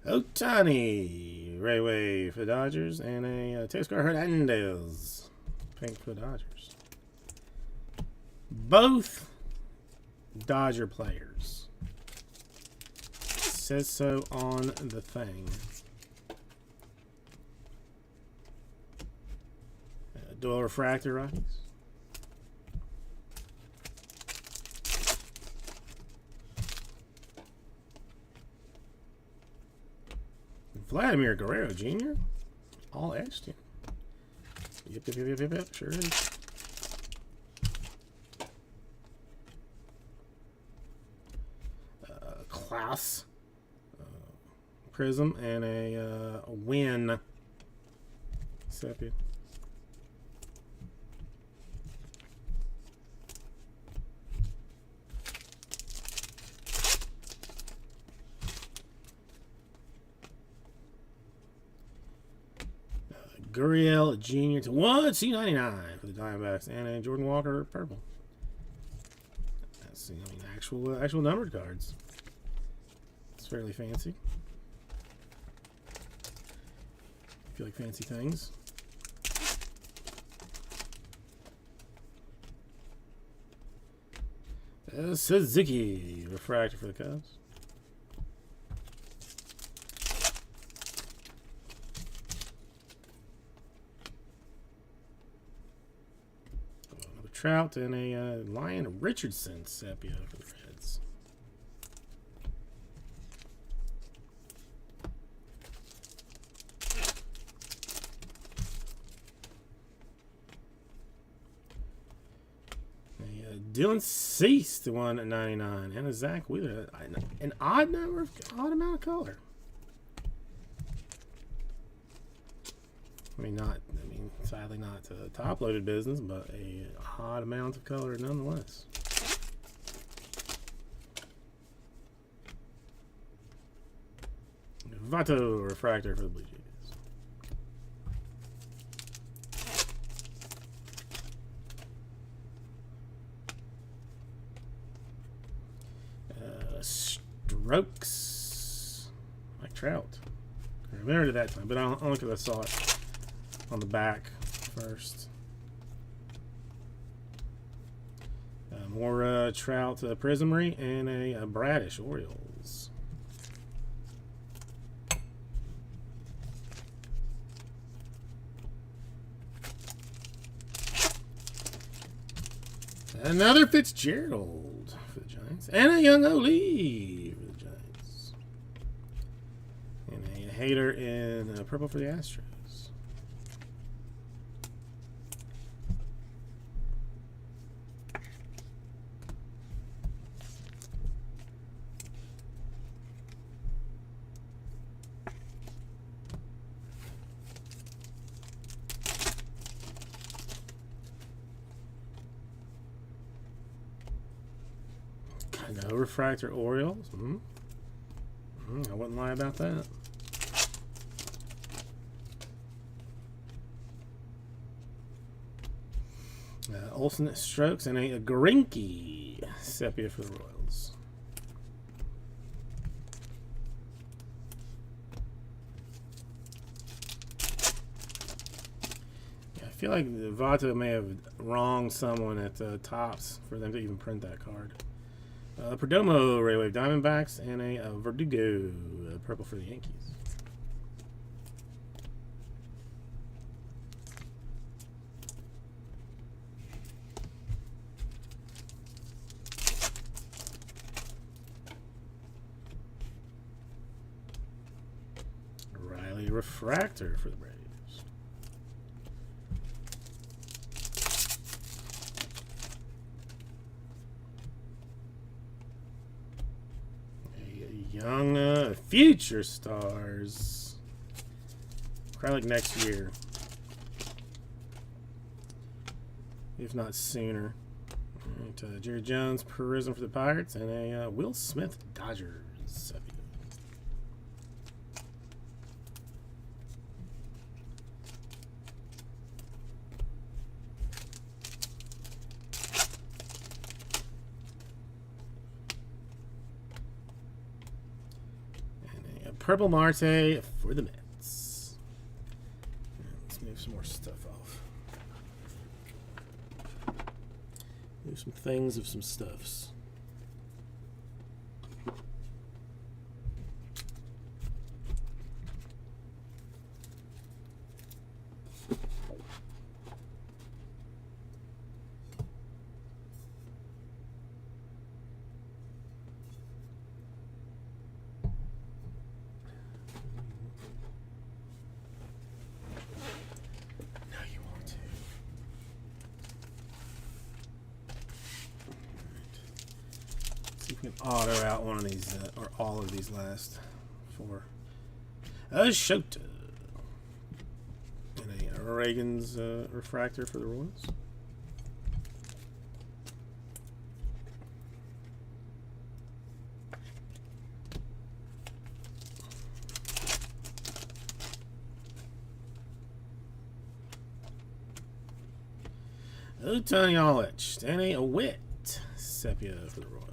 B: Ohtani, Rayway for the Dodgers, and a Teoscar Hernandez, pink for the Dodgers. Both Dodger players. Says so on the thing. Dual refractor Rockies. Vladimir Guerrero Jr. All etched in. Yep. Sure is. Klaus. Prism and a Win Sepia. Gurriel Jr. to 1/299 for the Diamondbacks, and a Jordan Walker purple. That's actual numbered cards. It's fairly fancy. If you like fancy things. Suzuki refractor for the Cubs. Trout and a Lyon Richardson Sepia for the Reds. Dylan Cease to 1/99, and a Zach Wheeler, an odd amount of color. I mean, sadly not a top-loaded business, but a odd amount of color nonetheless. Vato refractor for the Blue Jays. Strokes. Like Trout. I remembered it that time, but only because I saw it on the back first. More Trout Prismary and a Bradish Orioles. Another Fitzgerald for the Giants. And a Young Oli for the Giants. And a Hater in purple for the Astros. No refractor Orioles. I wouldn't lie about that. Olsen Strokes and a Greinke Sepia for the Royals. Yeah, I feel like Vato may have wronged someone at Topps for them to even print that card. Perdomo Raywave Diamondbacks and a Verdugo purple for the Yankees. Riley Refractor for the Braves. Young future stars. Probably like next year, if not sooner. Right, Jerry Jones Prism for the Pirates and a Will Smith Dodgers. Purple Marte for the Mets. Let's move some more stuff off. Move some things of some stuffs. We can auto out one of these, or all of these last four. Shota. And a Reagan's refractor for the Royals. Tony Yelich and a Witt Sepia for the Royals.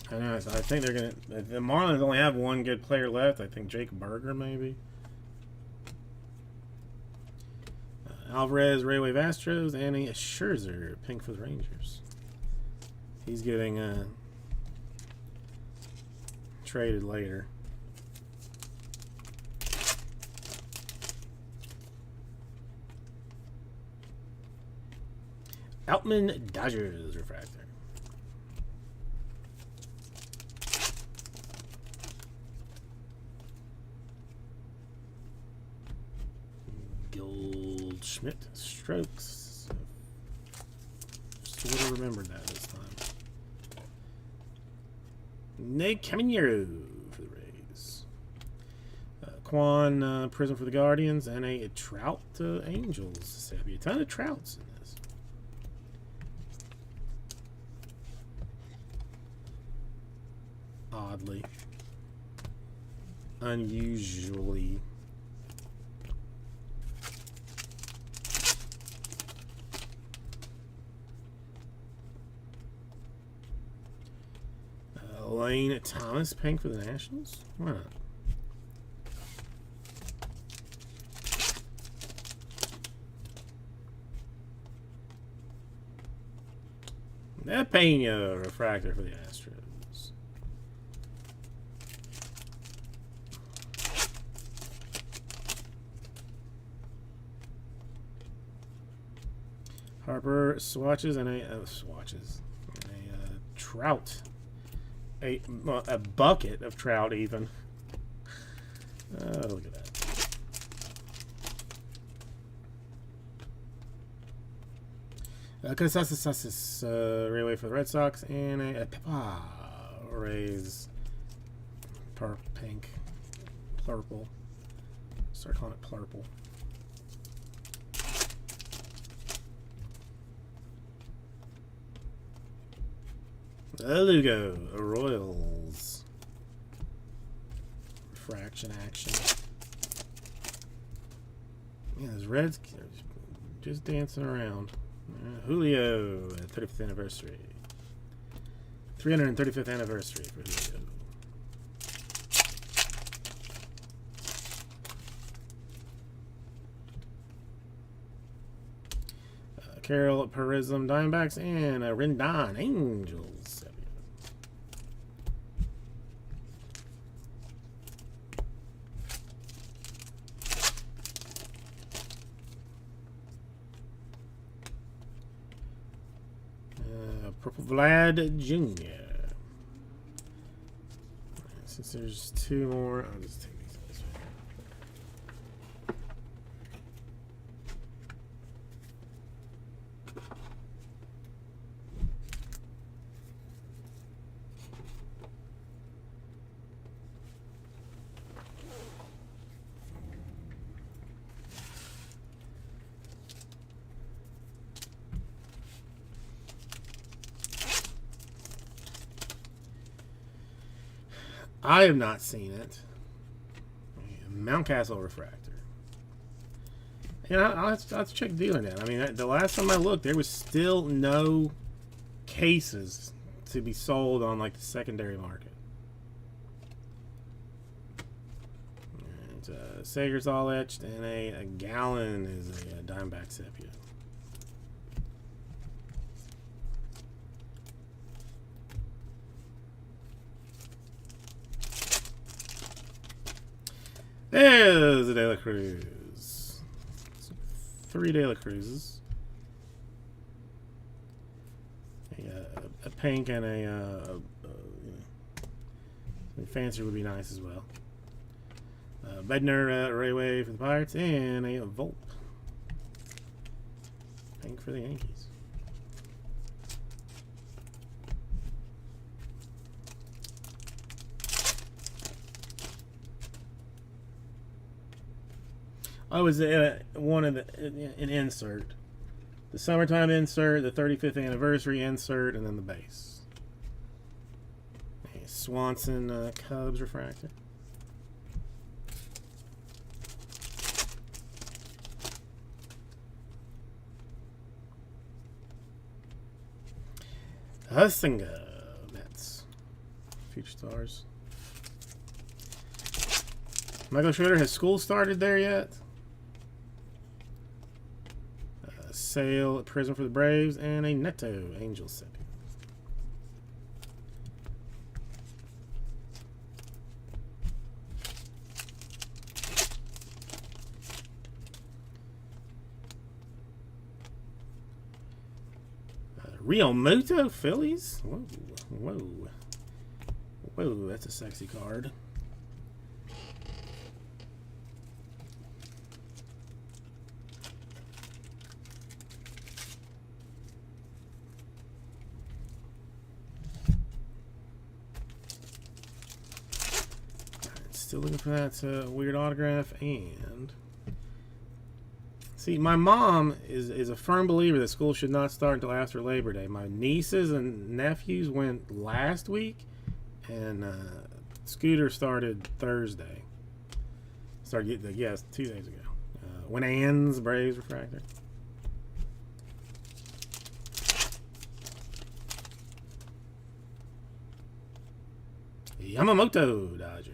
B: I know. I think they're gonna. The Marlins only have one good player left. I think Jake Burger maybe. Alvarez Raywave Astros and a Scherzer pink for the Rangers. He's getting traded later. Outman Dodgers refractor. Goldschmidt Strokes. Sort of remembered that this time. Nick Caminero for the Rays. Quan Prism for the Guardians, and a Trout Angels. So there'll be a ton of Trouts in this. Oddly. Unusually. Lane Thomas paying for the Nationals? Why not? That Pena refractor for the Astros. Harper swatches and a Trout. A bucket of Trout, even. Look at that. Casas Railway for the Red Sox, and a Pepa Rays pink, purple. Start calling it purple. Lugo Royals. Refraction action. Yeah, those Reds are just dancing around. Julio, 35th anniversary. 335th anniversary for Julio. Carroll, Prism, Diamondbacks, and Rendon, Angels. Purple Vlad Jr. Since there's two more, I'll just take these guys. I have not seen it. Mountcastle refractor. And I'll have to check dealing that. I mean, the last time I looked, there was still no cases to be sold on like the secondary market. And Sager's all etched, and a Gallon is a Diamondback sepia. There's a De La Cruz. 3 De La Cruzes. A pink and a fancier would be nice as well. Bednar Railway for the Pirates, and a Volpe. Pink for the Yankees. I was one of an insert, the summertime insert, the 35th anniversary insert, and then the base. A Swanson Cubs refractor. Husinga Mets. Future Stars. Michael Schroeder, has school started there yet? Sale Prism for the Braves, and a Neto Angel set. Real Muto Phillies. Whoa, whoa, whoa! That's a sexy card. Still looking for that weird autograph. And see, my mom is a firm believer that school should not start until after Labor Day. My nieces and nephews went last week, and Scooter started Thursday. Started getting, yes, 2 days ago. When Ann's Braves refractor. Yamamoto Dodgers.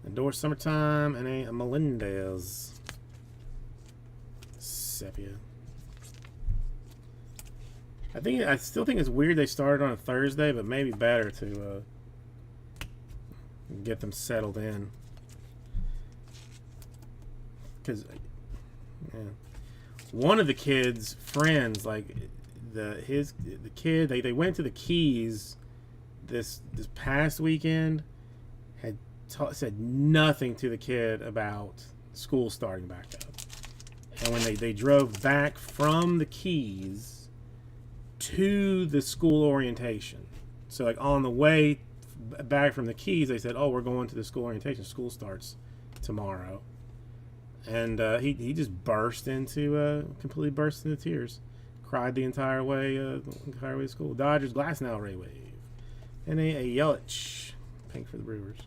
B: Endorse Summertime and a Melendez. Sepia. I still think it's weird they started on a Thursday, but maybe better to get them settled in. Because one of the kids' friends, like the kid, they went to the Keys this past weekend, had said nothing to the kid about school starting back up. And when they drove back from the Keys to the school orientation, so like on the way back from the Keys, they said, "Oh, we're going to the school orientation. School starts tomorrow." And he just completely burst into tears, cried the entire way to school. Dodgers Glasnow Ray Wave, and a Yelich, pink for the Brewers.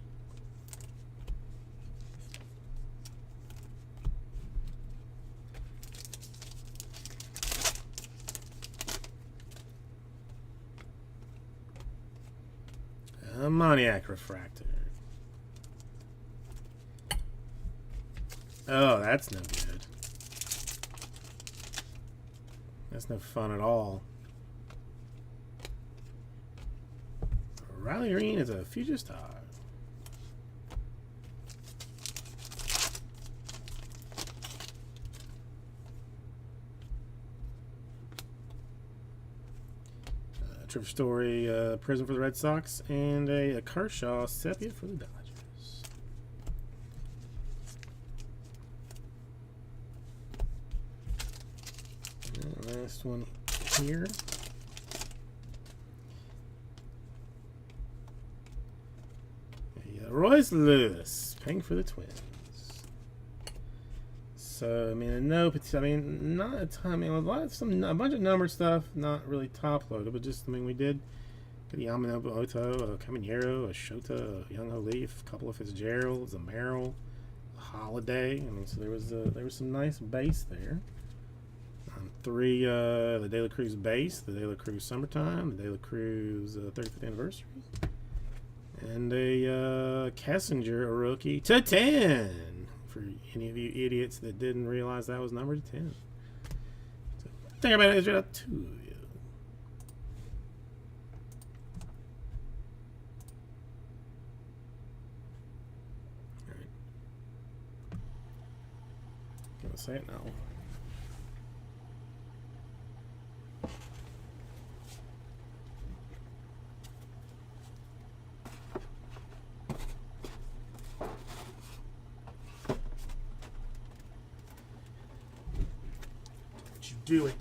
B: A Moniac Refractor. Oh, that's no good. That's no fun at all. Riley Green is a future star. Trevor Story, Prism for the Red Sox, and a Kershaw Sepia for the Dodgers. Last one here. Royce Lewis, pink for the Twins. So I mean, not a ton. I mean, a bunch of numbered stuff, not really top loaded, but just we did get a Yamamoto, a Caminero, a Shota, a Young Ho Leaf, a couple of Fitzgeralds, a Merrill, a Holiday. I mean, so there was some nice base there. 3 the De La Cruz base, the De La Cruz Summertime, the De La Cruz 35th anniversary, and a Kessinger, a rookie to 10 for any of you idiots that didn't realize that was numbered to 10. So, think about it, it's right to you. All right, gonna say it now. Do it.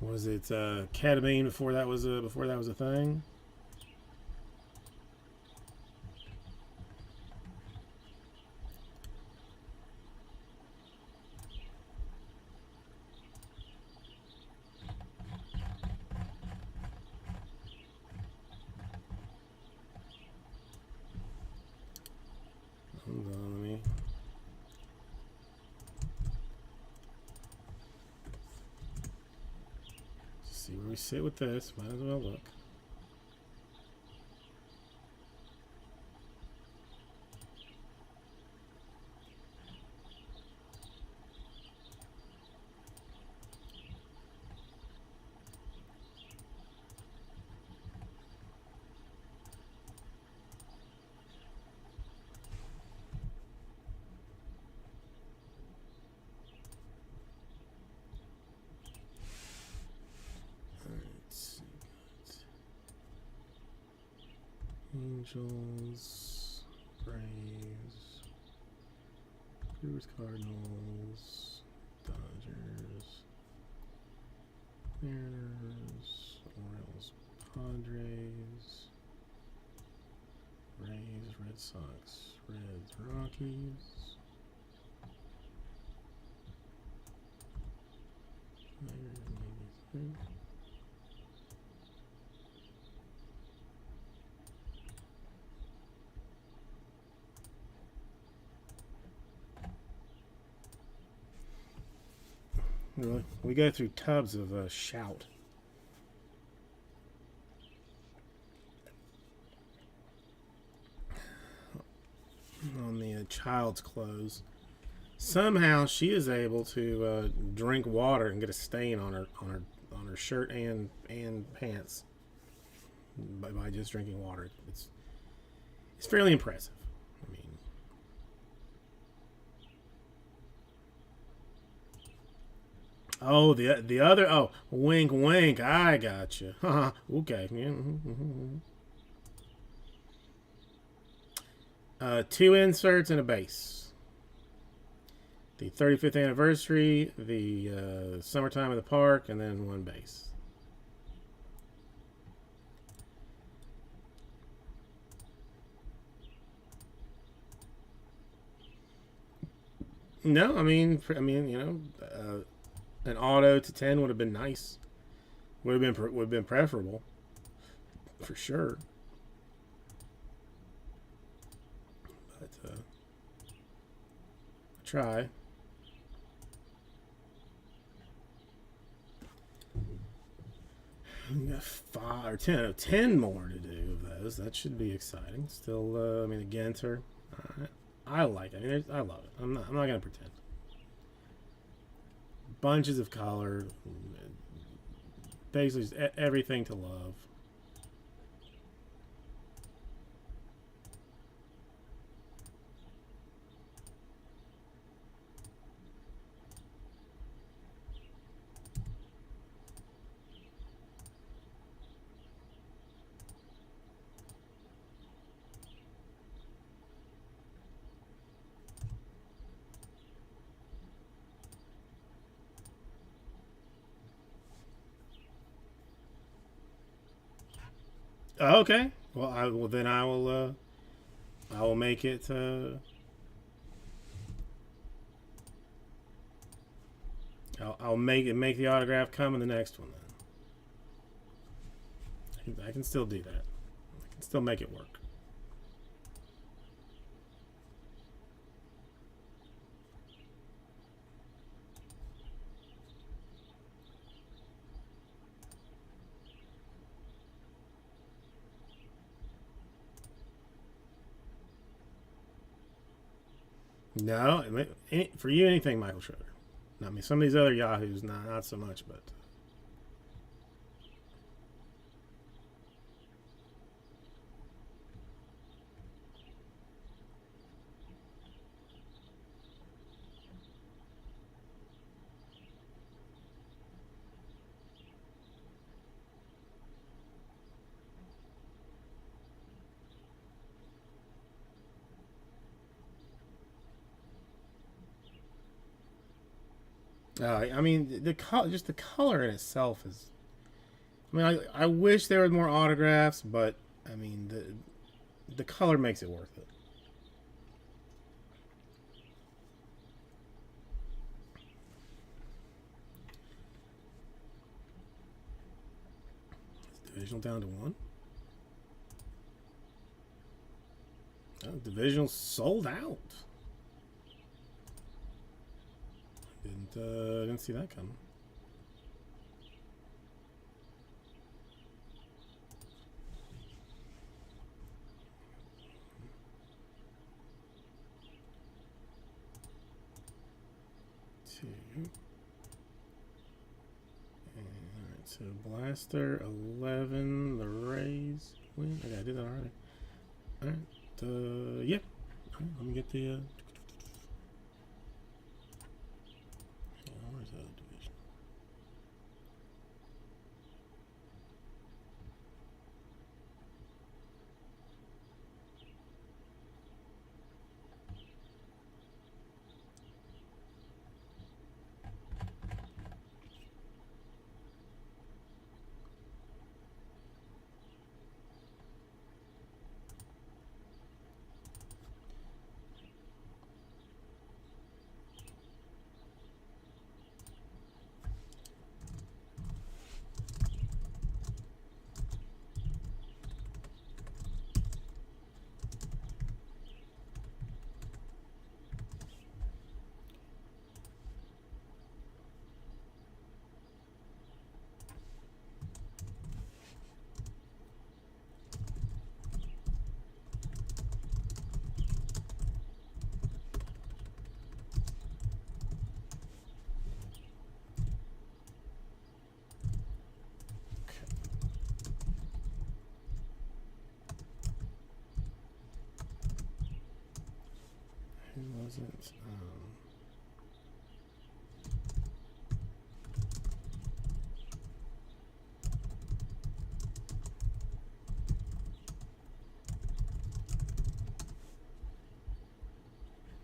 B: Was it ketamine before that was a thing? Hold on, let me. See where we sit with this. Might as well look. Angels, Braves, Brewers, Cardinals, Dodgers, Mariners, Orioles, Padres, Rays, Red Sox, Reds, Rockies, Really? We go through tubs of shout. On the child's clothes. Somehow she is able to drink water and get a stain on her shirt and pants by just drinking water. It's fairly impressive. I mean, oh, the other, oh, wink wink, I got you. Okay. Yeah. Two inserts and a base. The 35th anniversary, the summertime in the park, and then one base. No, I mean, you know, an auto to 10 would have been nice. Would have been preferable, for sure. But try. We got 5 or 10, 10 more to do of those. That should be exciting. Still, I mean, the Genter, I like it. I mean, I love it. I'm not gonna pretend. Bunches of color, basically everything to love. Okay. Well, then I will make it. I'll make the autograph come in the next one. Then I can still do that. I can still make it work. No, for you, anything Michael Schroeder. I mean, some of these other Yahoos, not so much, but. I mean, just the color in itself is. I mean, I wish there were more autographs, but I mean, the color makes it worth it. Divisional down to 1. Oh, divisional sold out. Didn't see that coming. Two. Alright, so Blaster 11, the Rays win. Okay, I did that already. Alright, yeah. Alright, let me get the where's the other division? Who wasn't?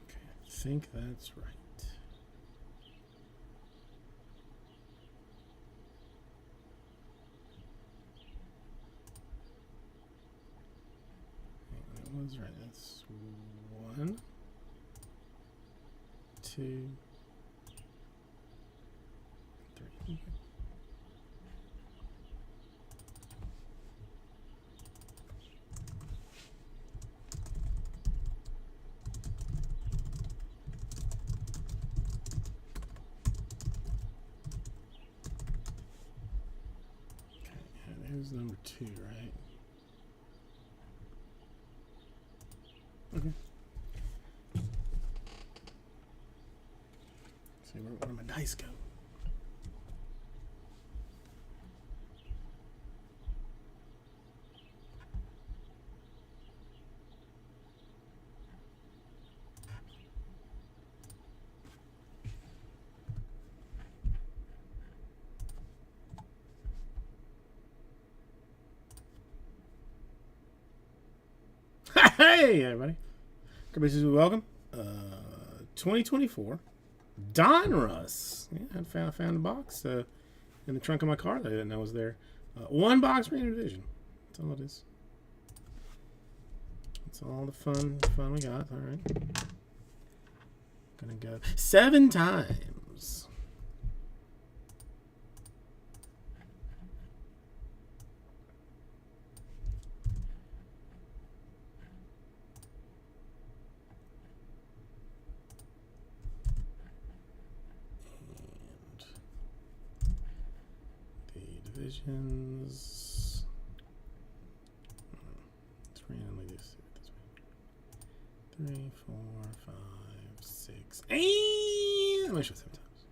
B: Okay, I think that's right. That was right. That's 1, 2, 3. Okay, there's number 2, right? Okay. See where my dice go. Hey, everybody. Everybody's welcome. 2024 Donruss. Yeah, I found a box in the trunk of my car that I didn't know was there. 1 box Random Division. That's all it is. That's all the fun we got. All right. Gonna go 7 times. Divisions. Let's randomly just do it this way. 3, 4, 5, 6, 8. Let me show 7 times.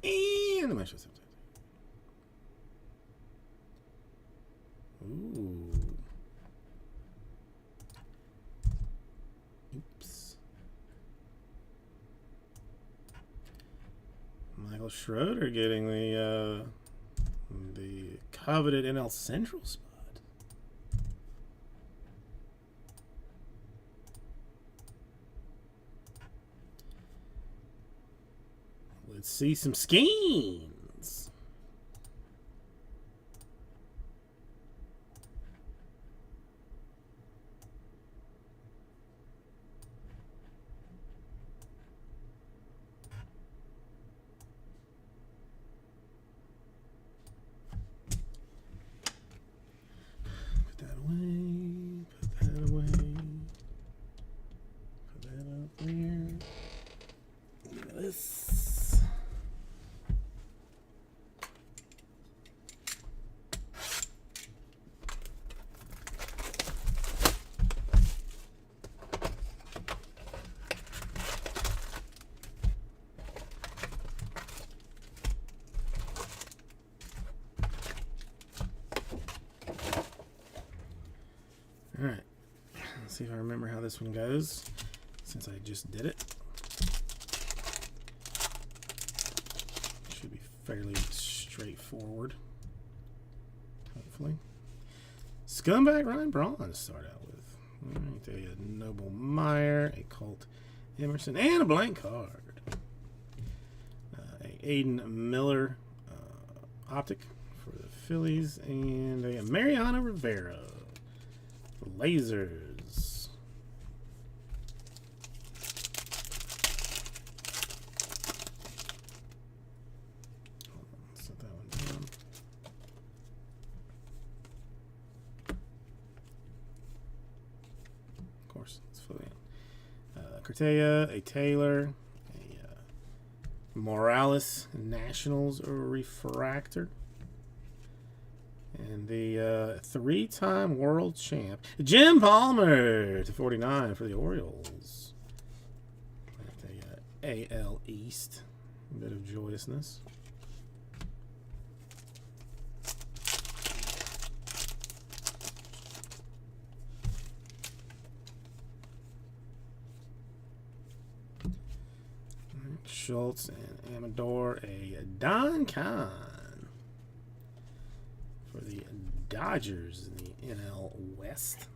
B: And let me show 7 times. Ooh. Oops. Michael Schroeder getting the coveted NL Central spot. let's see some schemes. Put that away. Put that away. Put that up there. Look at this. All right, let's see if I remember how this one goes, since I just did it. Should be fairly straightforward, hopefully. Scumbag Ryan Braun to start out with. All right, a Noble Meyer, a Colt Emerson, and a blank card. A Aiden Miller optic for the Phillies, and a Mariano Rivera. Lasers. Hold on, set that one down. Of course, it's fully in. Cortea, a Taylor, a Morales Nationals Refractor. And the three-time world champ, Jim Palmer, to 49 for the Orioles. At the AL East. A bit of joyousness. Schultz and Amador, a Don Kahn for the Dodgers in the NL West.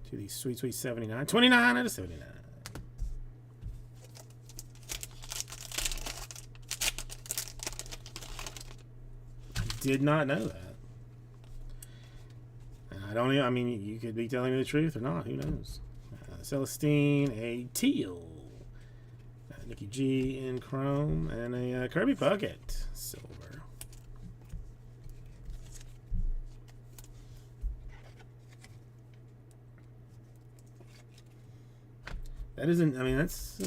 B: To the Sweet 79. 29 out of 79. I did not know that. I don't even, I mean, you could be telling me the truth or not. Who knows? Celestine, a Teal. Nicky G in Chrome. And a Kirby Puckett, Silver. That isn't, I mean, that's,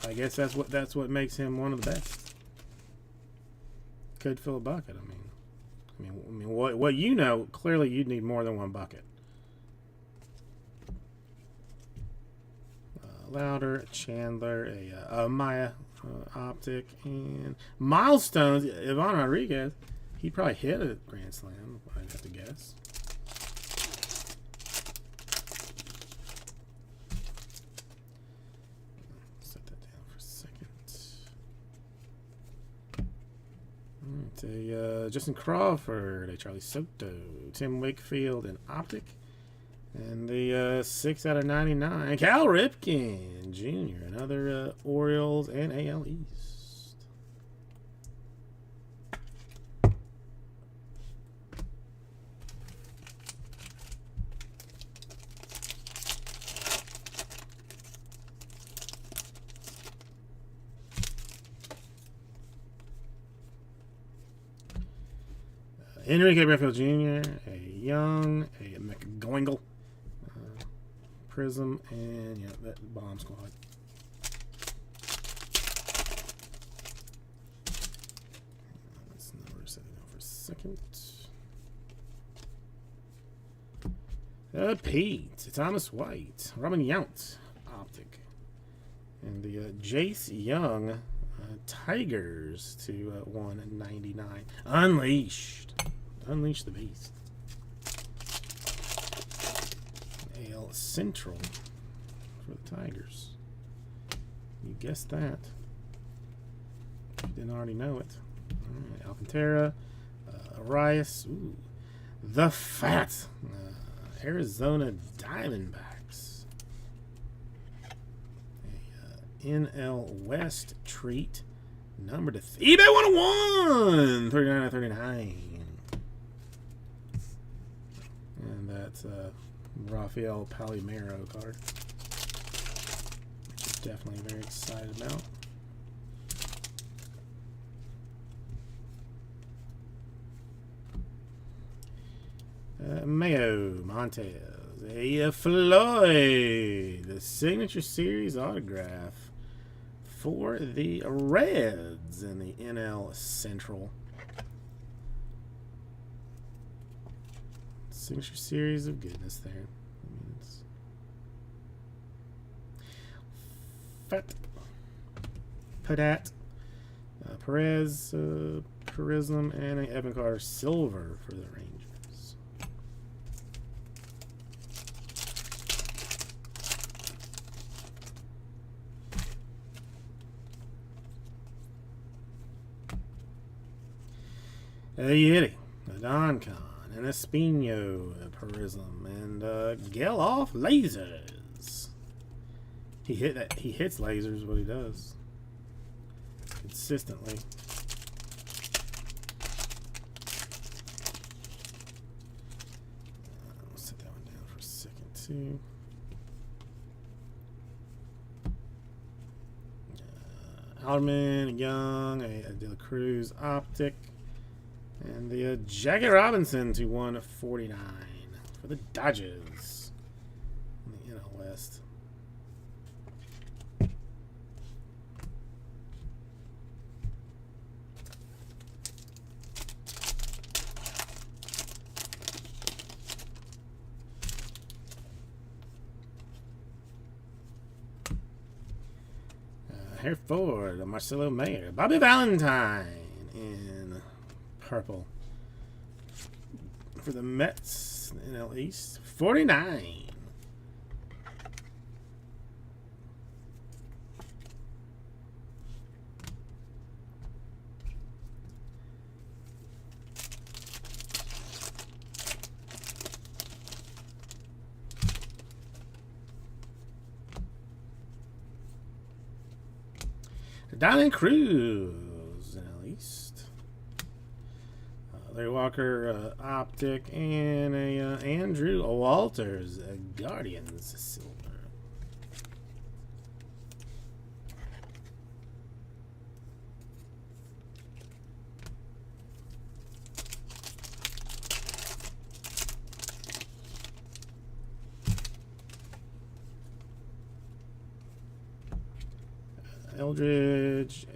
B: I guess that's what makes him one of the best. Could fill a bucket, I mean, what you know, clearly you'd need more than one bucket. Louder, Chandler, a Maya optic, and Milestones, Ivan Rodriguez. He'd probably hit a Grand Slam, I'd have to guess. Justin Crawford, a Charlie Soto, Tim Wakefield, an optic, and the 6 out of 99, Cal Ripken Jr., another Orioles and AL East. Enrique Redfield Jr., a Young, a McGoingle, Prism, and yeah, that Bomb Squad. Let's number set it down for a second. Pete, Thomas White, Robin Yount, optic, and the Jace Young, Tigers to 199. Unleashed. Unleash the beast. AL Central for the Tigers. You guessed that. If you didn't already know it. All right, Alcantara, Arias, the Fat, Arizona Diamondbacks. NL West treat. Number to eBay 101! 39 out of 39. And that's Rafael Palmeiro card. Which is definitely very excited about. Mayo Montez. A Floyd. The Signature Series autograph for the Reds in the NL Central. Signature Series of goodness there. I mean, it's Fat Padat, Perez, Prism, and an Evan Carter Silver for the Rangers. A Yeti, a Don Con, and a Espino, a Prism, and Geloff Lasers. He hits lasers, what he does consistently. I'll set that one down for a second too. Alderman, Young, a De La Cruz Optic. And the Jackie Robinson to 149 for the Dodgers in the NL West. Hereford, Marcelo Mayer, Bobby Valentine in purple for the Mets, NL East, 49. Diamond Cruz, NL East. Larry Walker, Optic, and a Andrew Walters, Guardians Silver. Eldridge,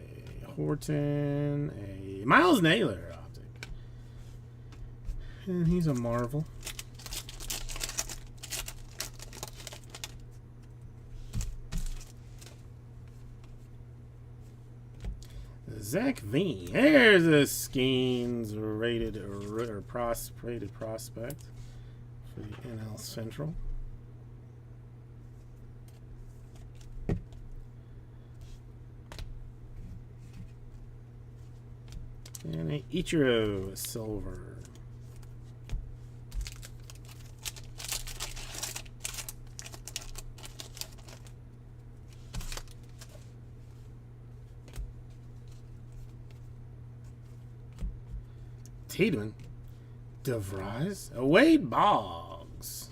B: a Horton, a Miles Naylor Optic. And he's a Marvel. Zach Veen. There's a Skeens rated or rated prospect for the NL Central. And a Ichiro Silver. Tiedemann. DeVries. Wade Boggs.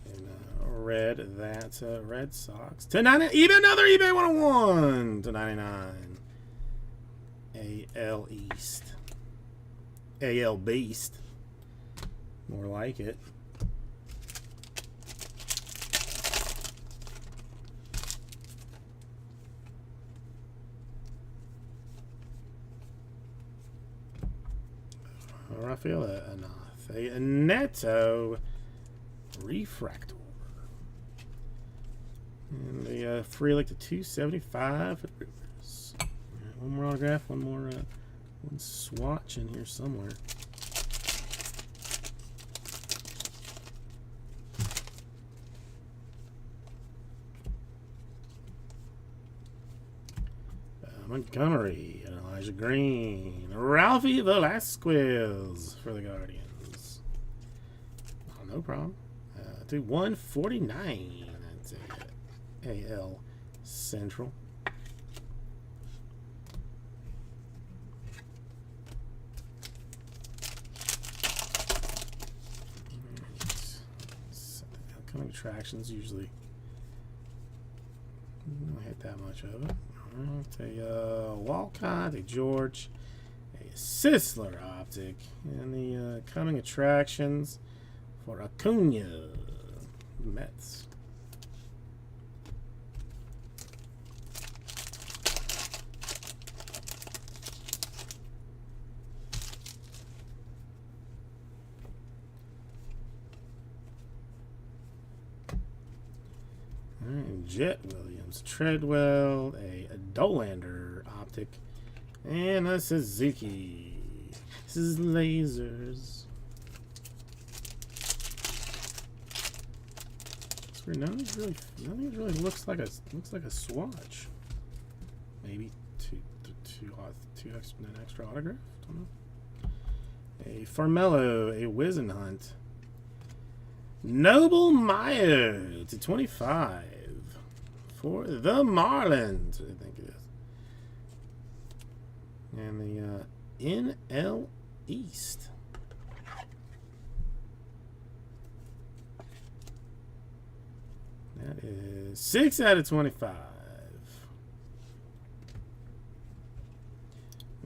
B: And red, that's Red Sox. To 99. Even another eBay 101 to 99. AL East. AL Beast. More like it. Rafael Anath. A Neto Refractor. And the Frelick to 275 for the Rivers. One more autograph, one more one swatch in here somewhere. Montgomery, Elijah Green, Ralphie Velasquez for the Guardians. Oh, no problem. To 149. That's a AL Central. Upcoming attractions usually don't hit that much of it. Alright, a Walcott, a George, a Sisler optic, and the coming attractions for Acuna Mets. Alright, Jet Williams, Treadwell, a Dolander optic, and a Suzuki. This is lasers. It's weird. None of these really looks like a swatch. Maybe an extra autograph. Don't know. A Farmello, a Wizenhunt. Noble Meyer /25 for the Marlins, I think it is. And the NL East. That is 6 out of 25.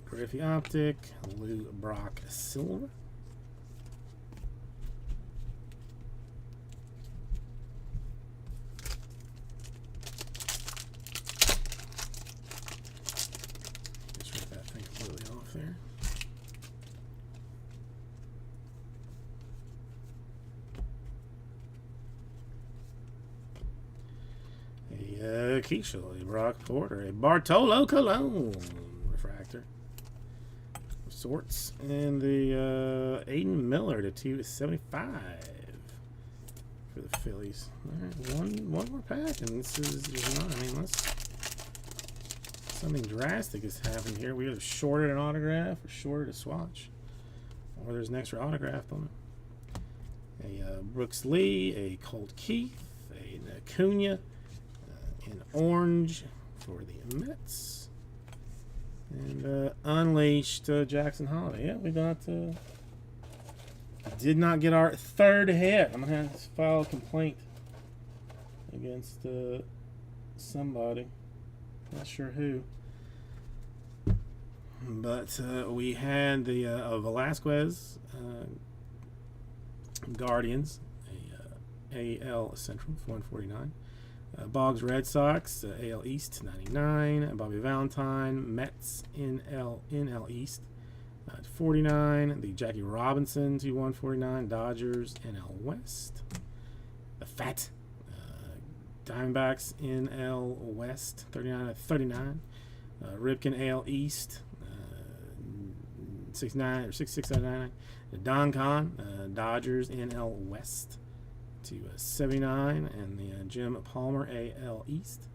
B: Griffey Optic, Lou Brock Silver. There. A Keishel, a Brock Porter, a Bartolo Colon refractor of sorts, and the Aiden Miller /275 for the Phillies. All right, one more pack, and this is not. I mean, unless something drastic has happened here. We either shorted an autograph or shorted a swatch, or there's an extra autograph on it. A Brooks Lee, a Colt Keith, a Acuna in orange for the Mets, and Unleashed Jackson Holiday. Yeah, we got. Did not get our third hit. I'm gonna have to file a complaint against somebody. Not sure who. But we had the Velasquez Guardians, AL Central, 149. Boggs Red Sox, AL East, 99. Bobby Valentine, Mets, NL East, 49. The Jackie Robinson, 149. Dodgers, NL West. The Fat Diamondbacks, NL West, 39 of 39. Ripken, AL East, 69 or 66 out of 99. Don Kahn, Dodgers, NL West, /79, and the Jim Palmer, AL East,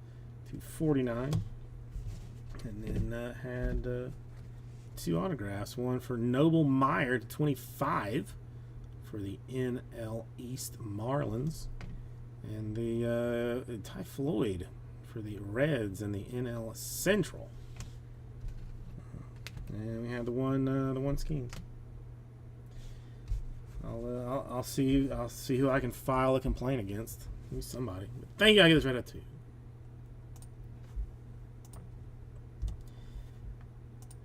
B: /49. And then had two autographs, one for Noble Meyer /25 for the NL East Marlins, and the Ty Floyd for the Reds and the NL Central. And we have the one scheme. I'll see who I can file a complaint against. Maybe somebody. But thank you. I get this right up to you.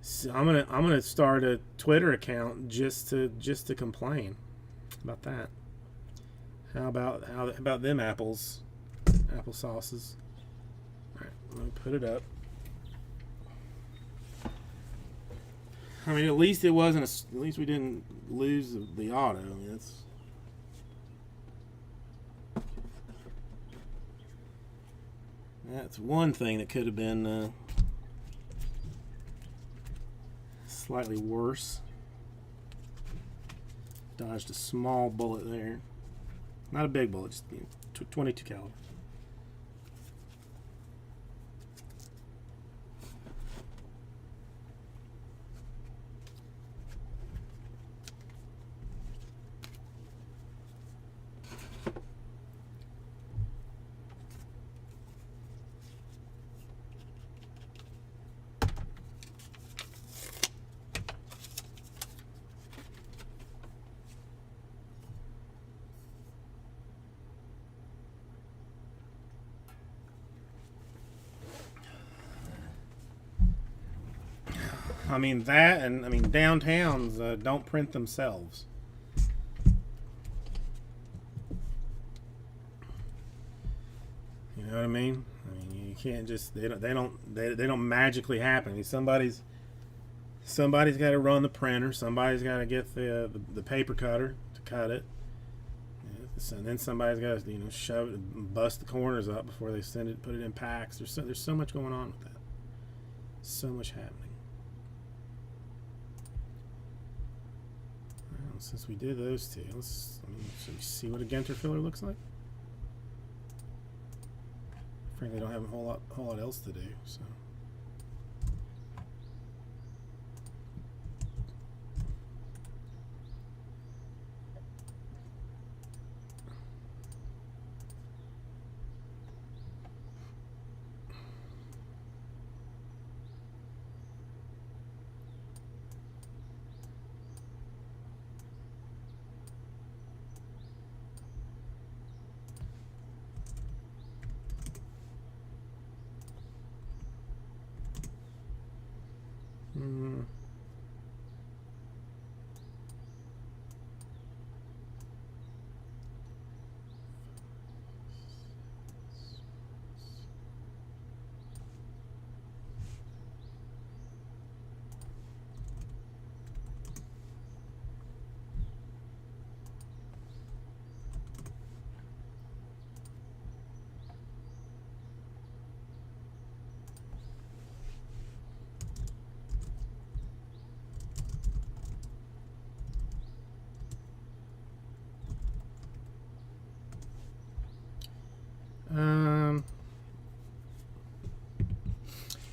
B: So I'm gonna start a Twitter account just to complain about that. How about them apple sauces? All right, let me put it up. I mean, at least it wasn't. At least we didn't lose the auto. I mean, that's one thing that could have been slightly worse. Dodged a small bullet there. Not a big bullet, just 22 caliber. I mean that, and I mean downtowns don't print themselves. You know what I mean? I mean you can't just they don't magically happen. I mean, somebody's got to run the printer. Somebody's got to get the paper cutter to cut it. And then somebody's got to shove it, bust the corners up before they send it, put it in packs. There's so much going on with that. So much happening. Well, since we did those two, let's see what a Ginter filler looks like. Frankly, I don't have a whole lot else to do. So.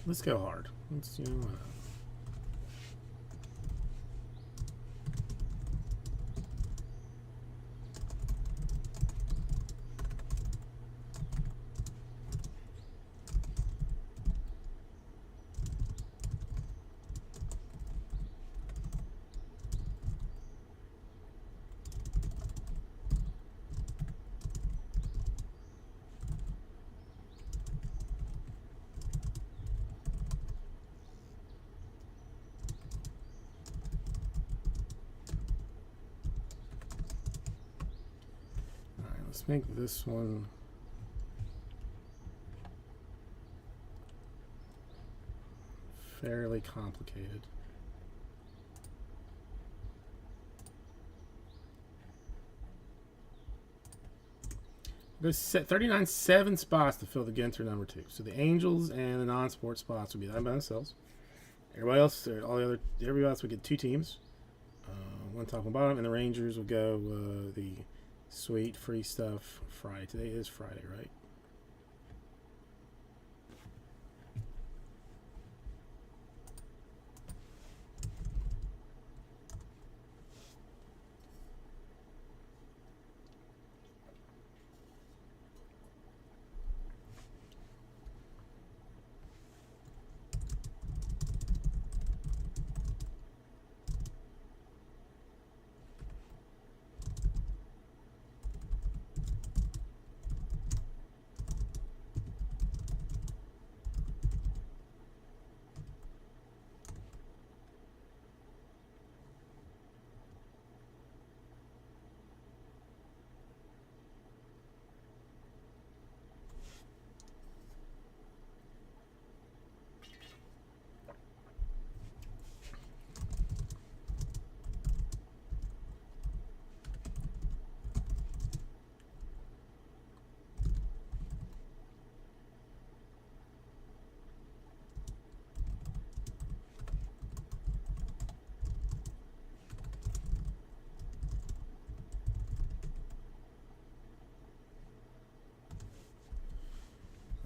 B: Let's go hard. Let's Let's make this one fairly complicated. There's 39 spots to fill the Ginter number 2. So the Angels and the non-sport spots would be that by themselves. Everybody else, everybody else would get 2 teams, one top and bottom, and the Rangers would go the sweet free stuff Friday. Today is Friday, right?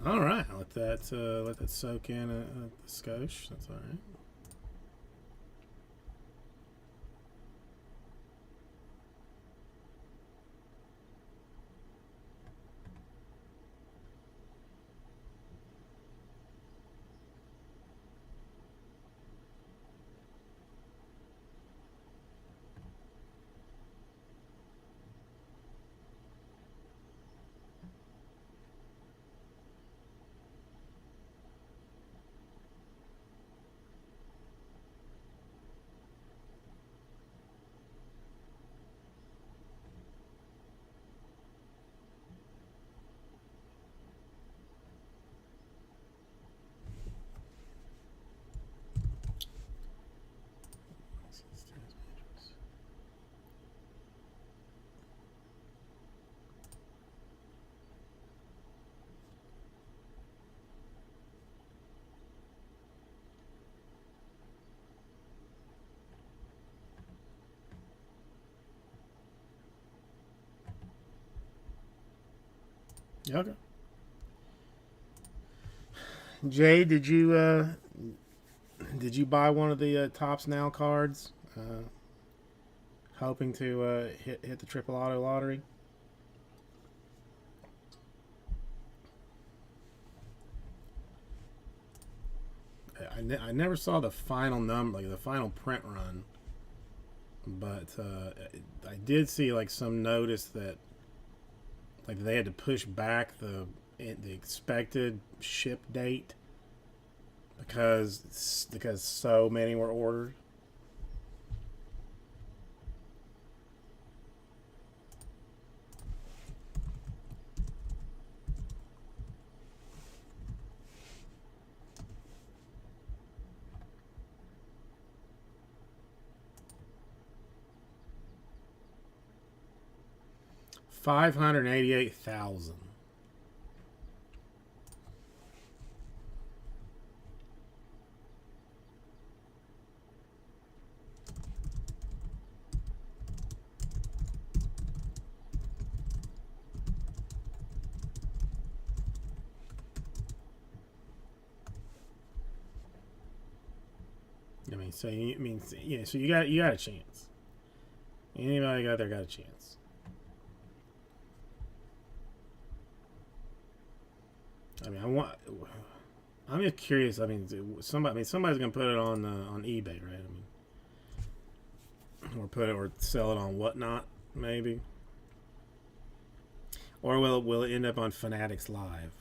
B: All right, let that soak in a skosh. That's all right. Okay. Jay, did you buy one of the Tops Now cards, hoping to hit the triple auto lottery? I never saw the final number, like the final print run, but I did see like some notice that like they had to push back the expected ship date because so many were ordered. $588,000. I mean, so so you got a chance. Anybody got there got a chance. I mean, I'm just curious. I mean, somebody's gonna put it on eBay, right? I mean, or sell it on Whatnot, maybe. Or will it end up on Fanatics Live?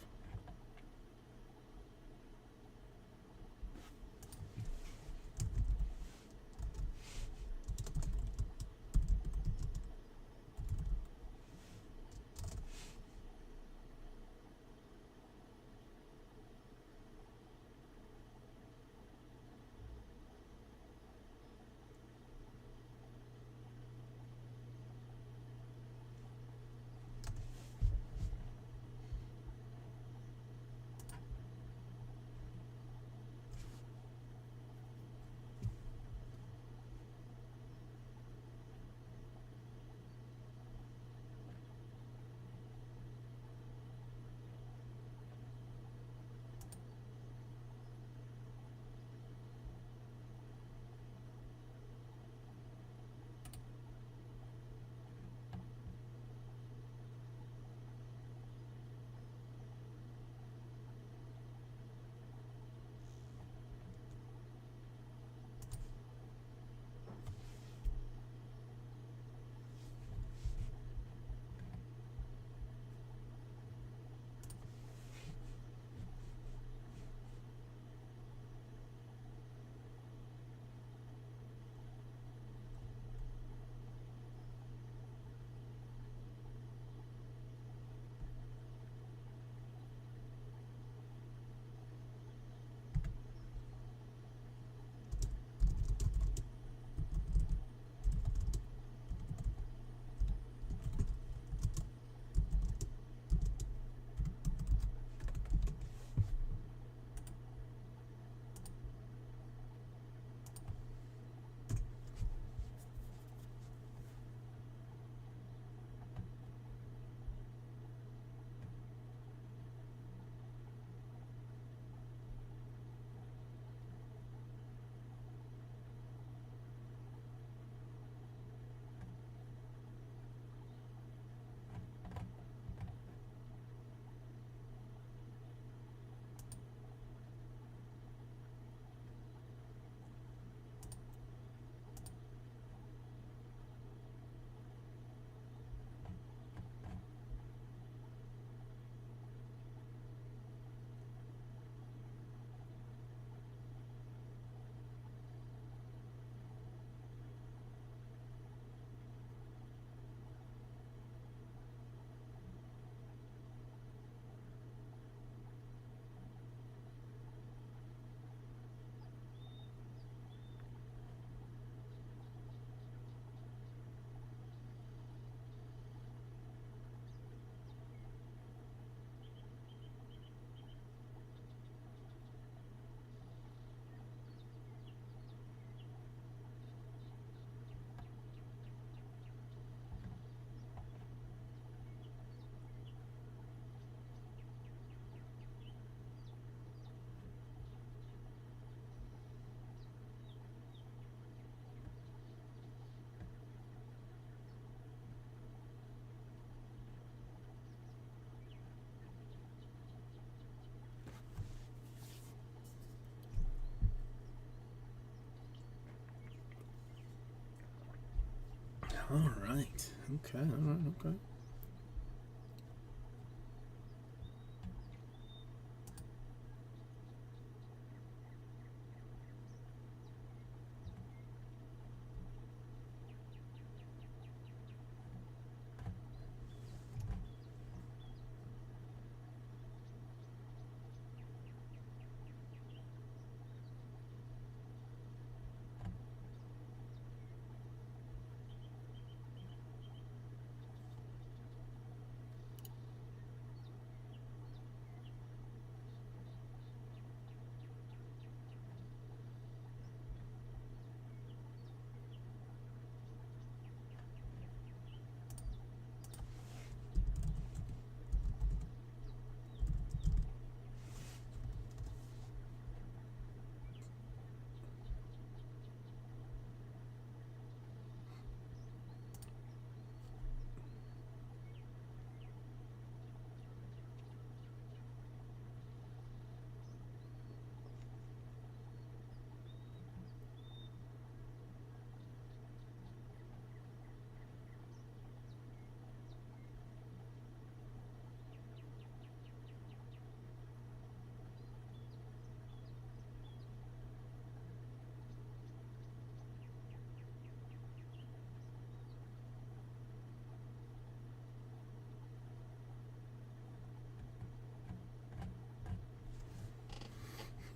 B: All right. Okay. All right. Okay.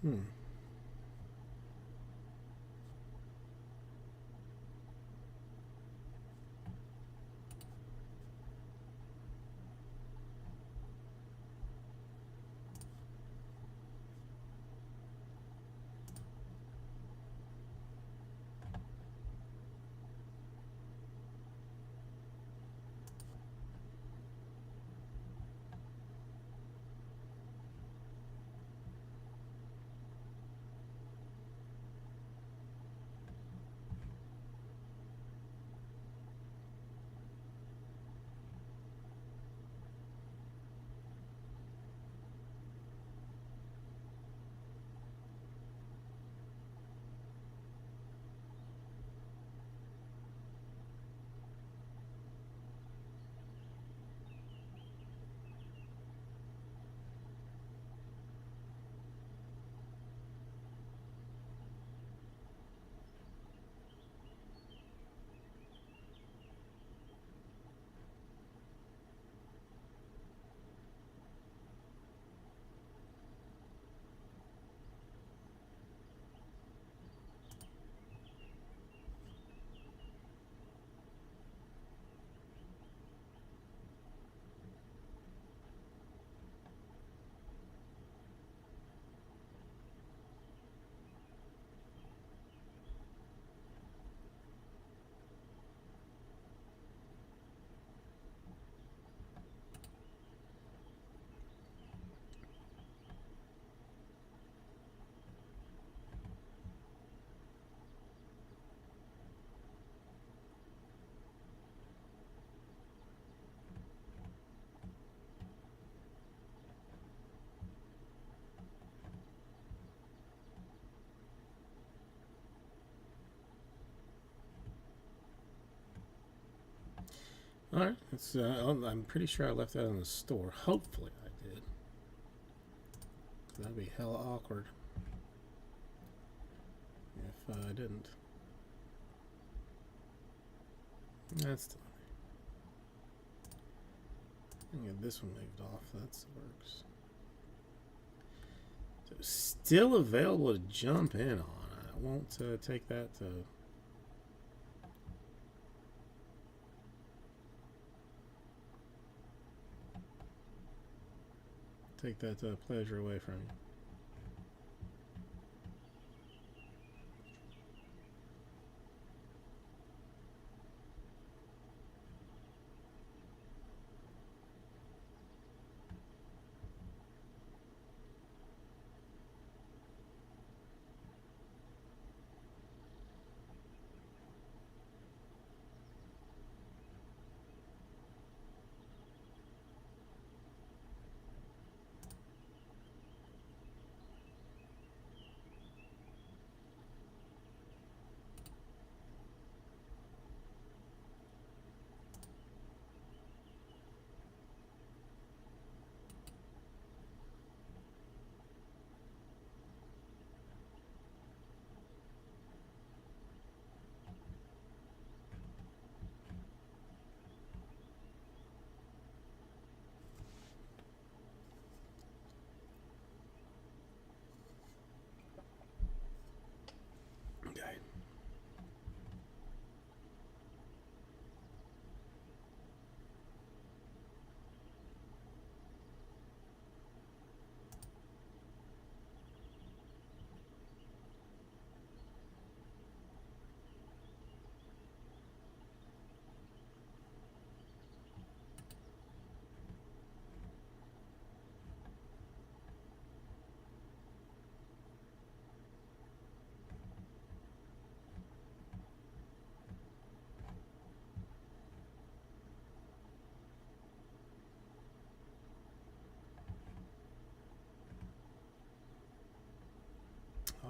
B: Hmm. All right. It's, I'm pretty sure I left that in the store. Hopefully I did. That'd be hella awkward if I didn't. That's still there. I can get this one moved off. That works. So still available to jump in on. I won't take that to. Take that pleasure away from you.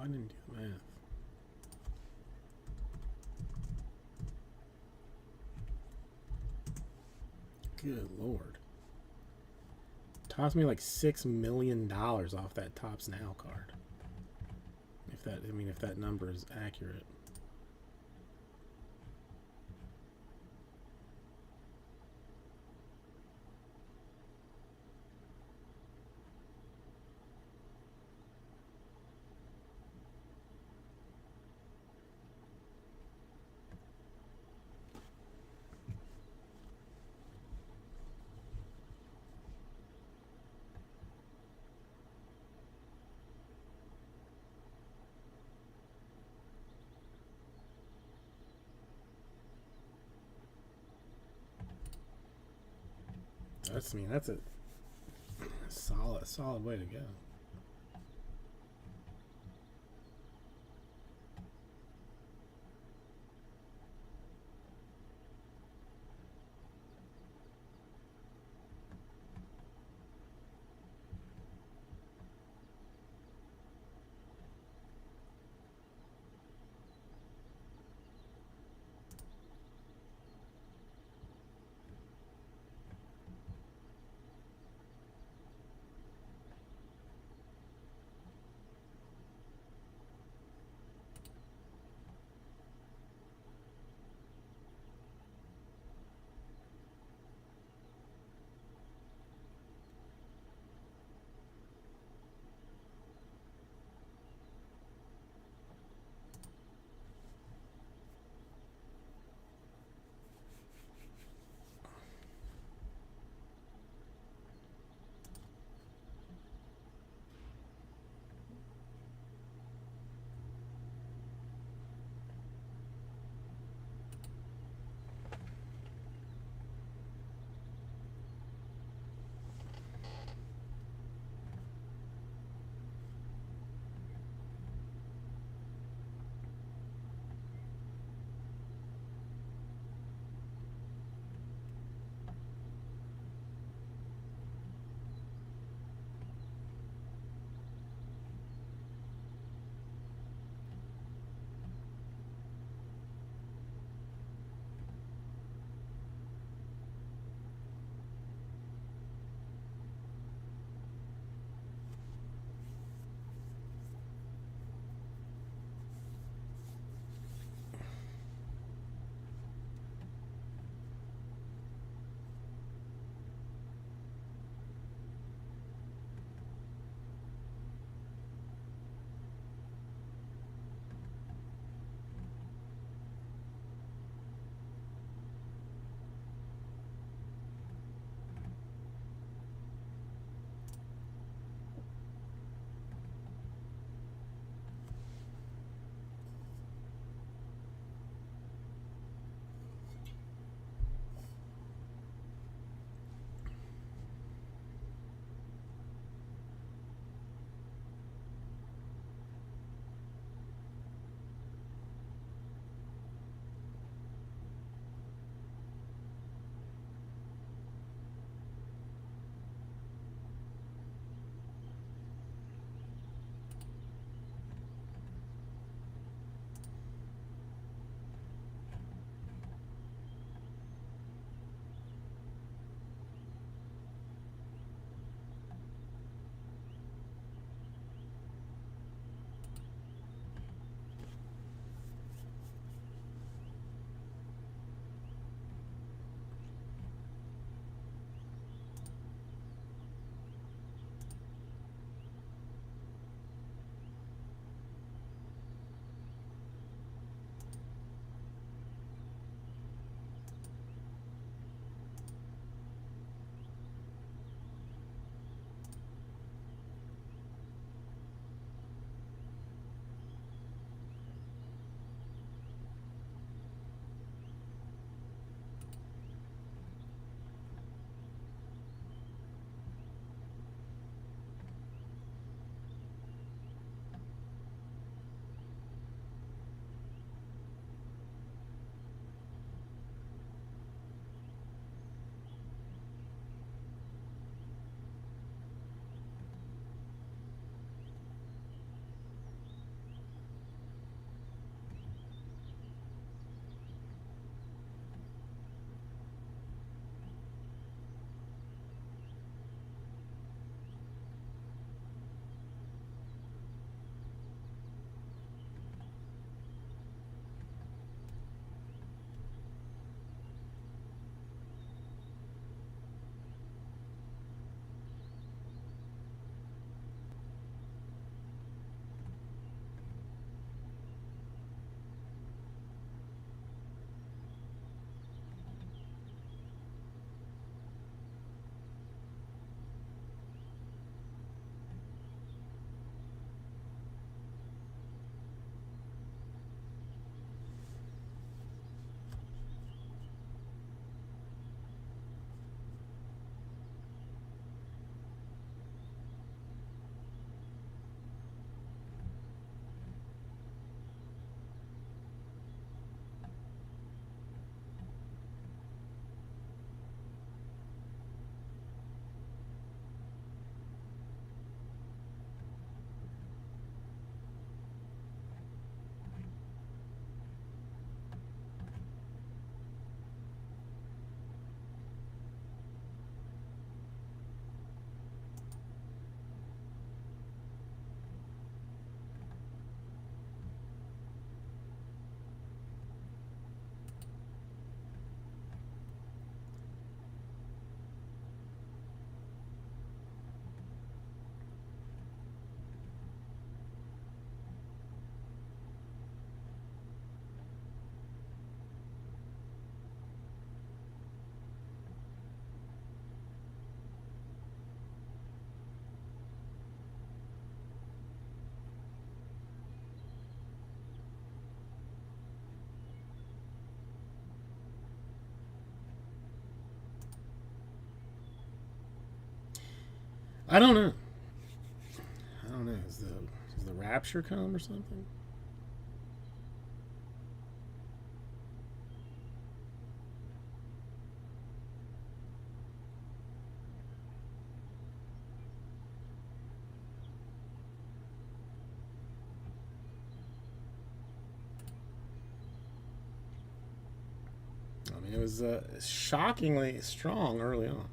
B: I didn't do the math. Good lord. Tossed me like $6 million off that Tops Now card. If that, I mean, if that number is accurate. That's, I mean, that's a solid way to go. I don't know. I don't know. Does the rapture come or something? I mean, it was shockingly strong early on.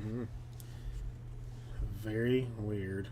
B: Mm, very weird.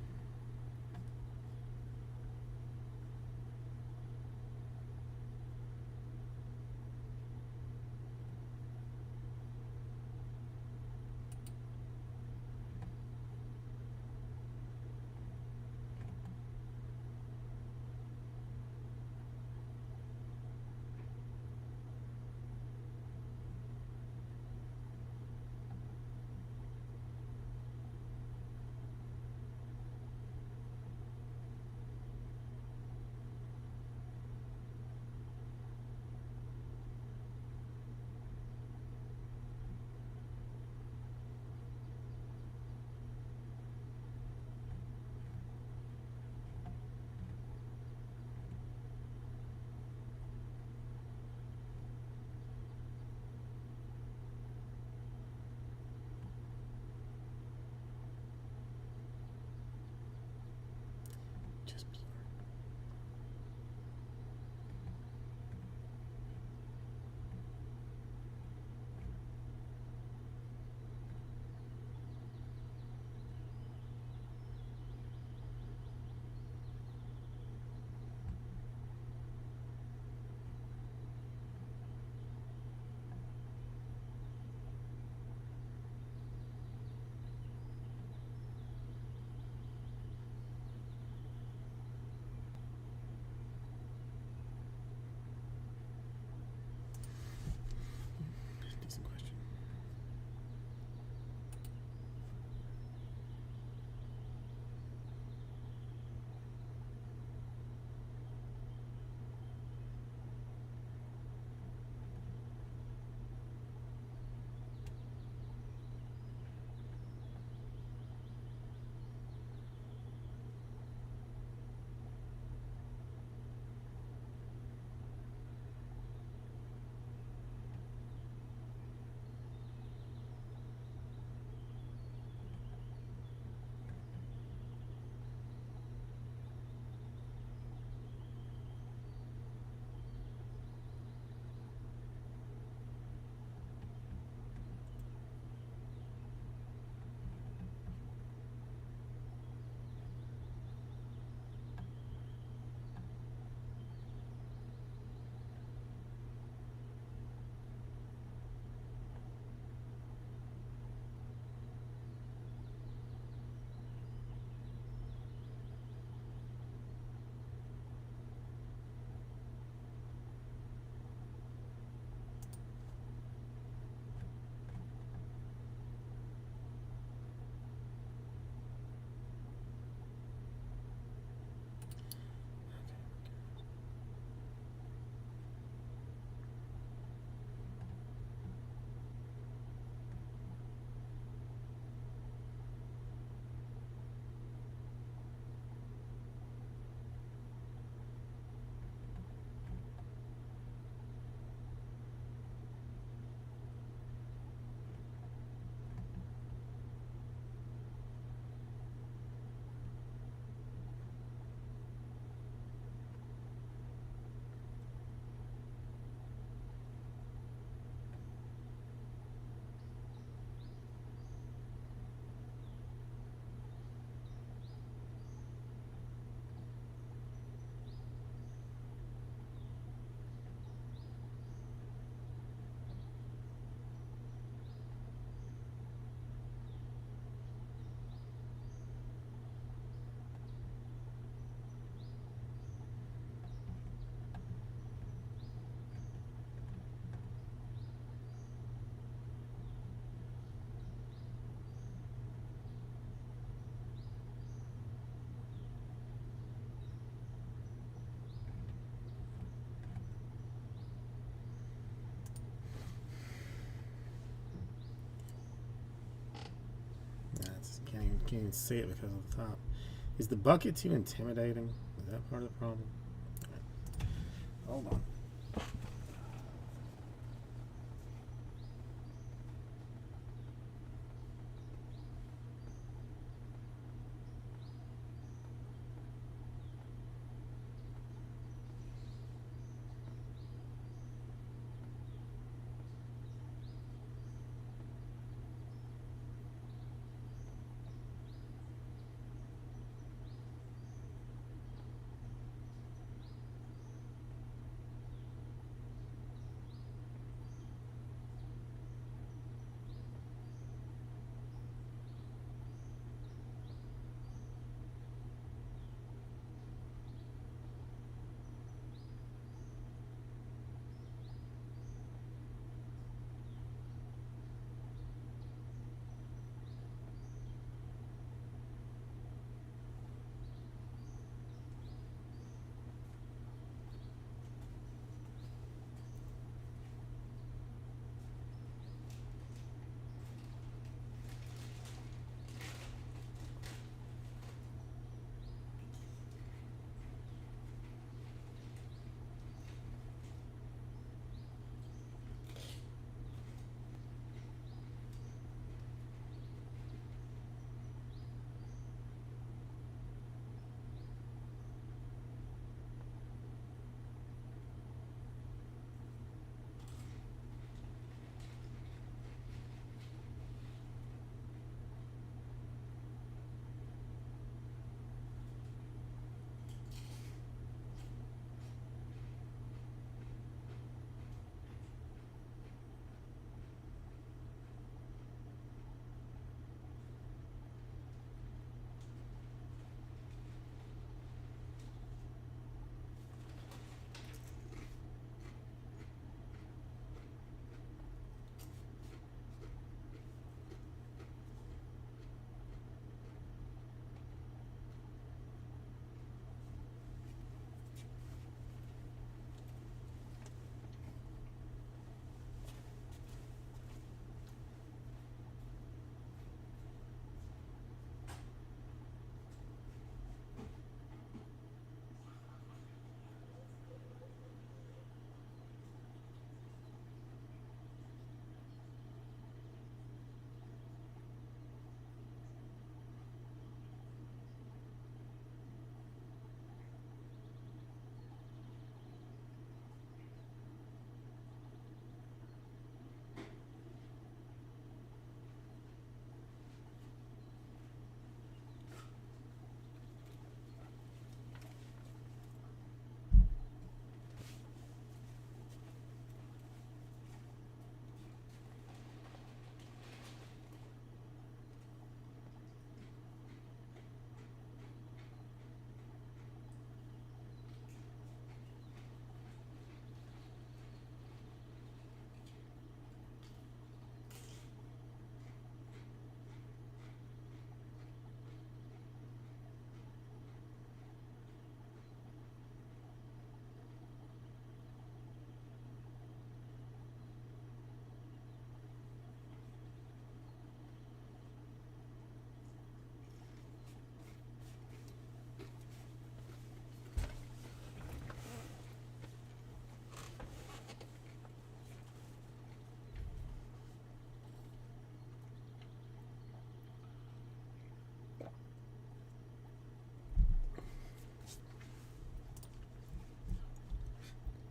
B: Can't even see it because of the top. Is the bucket too intimidating? Is that part of the problem? Right. Hold on.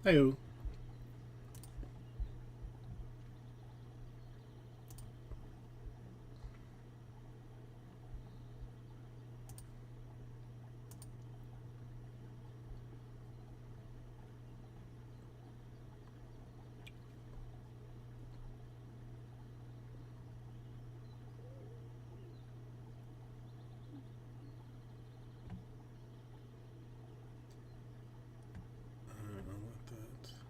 B: Hey-o. Alright, I'll let that.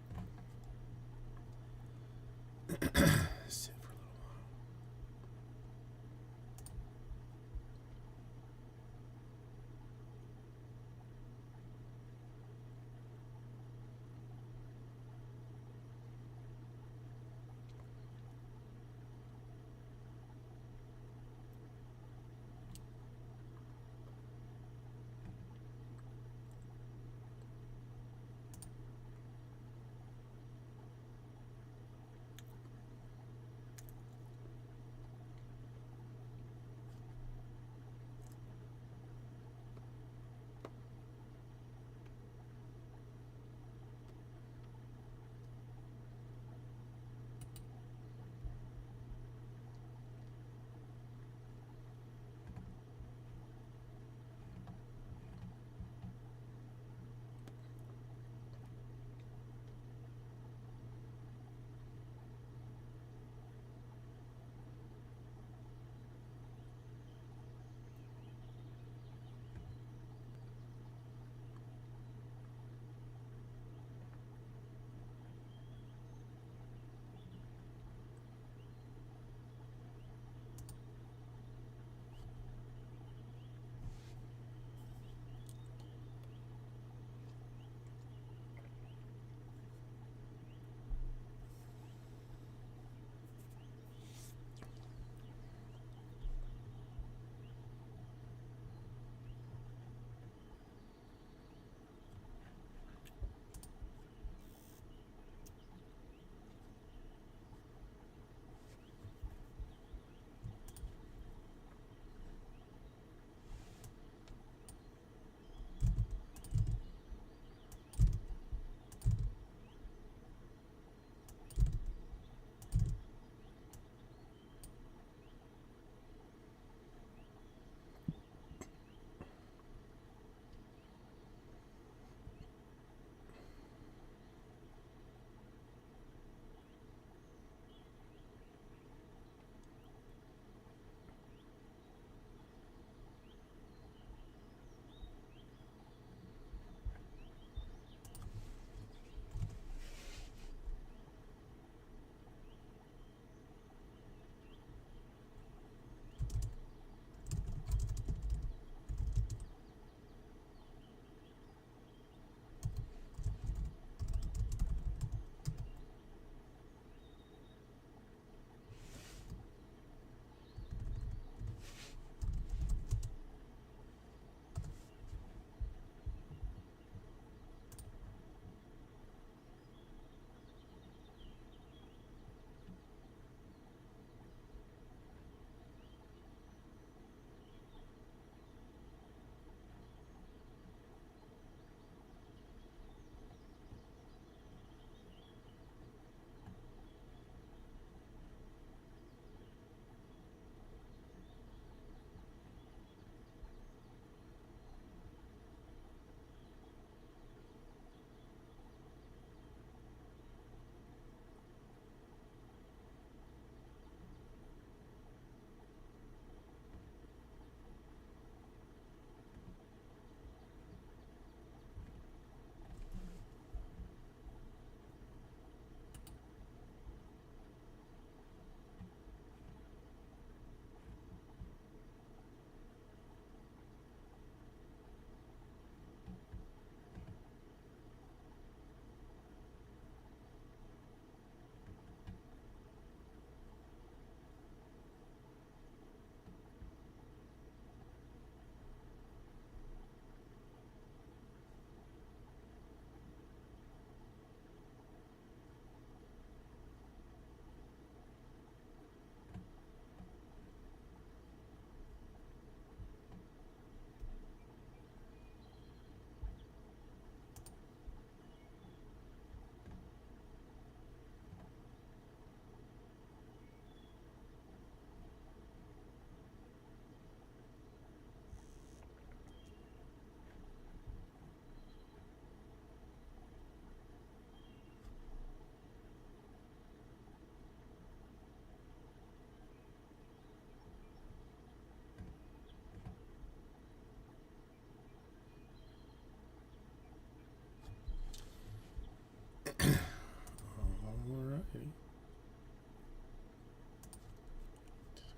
B: Did he?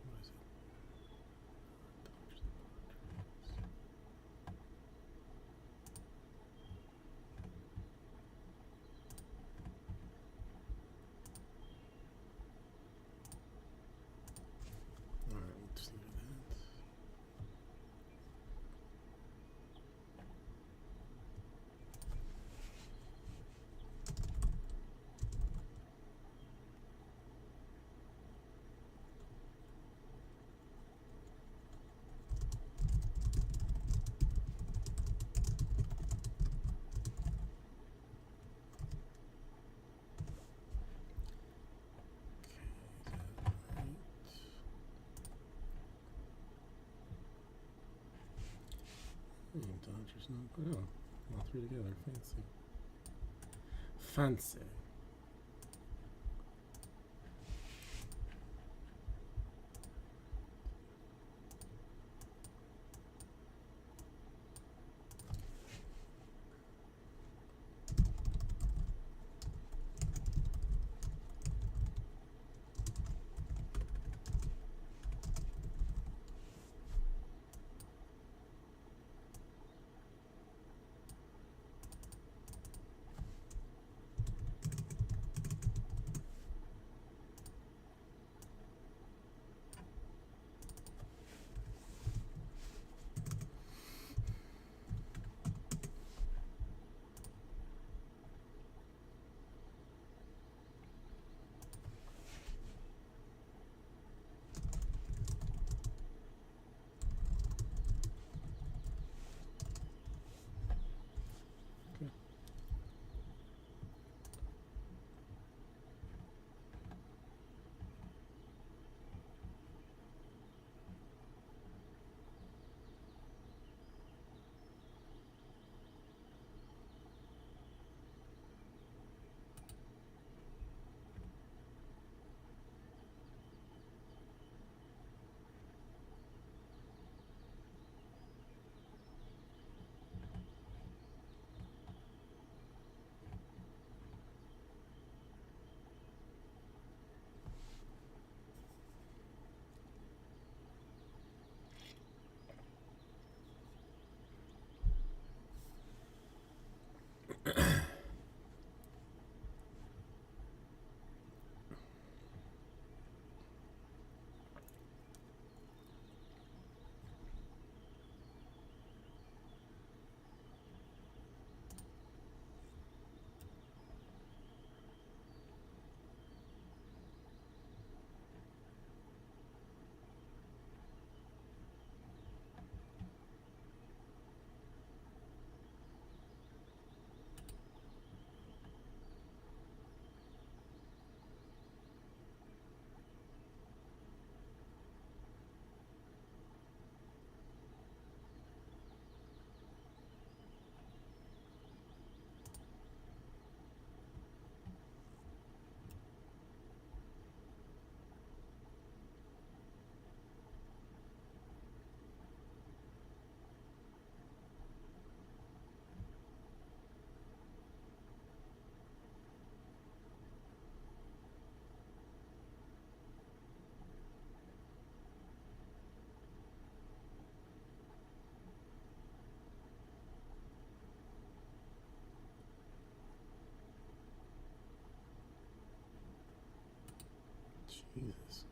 B: What is it? All right, we'll just leave it at that. Dodgers not. Oh, all three together. Fancy. Fancy. Jesus.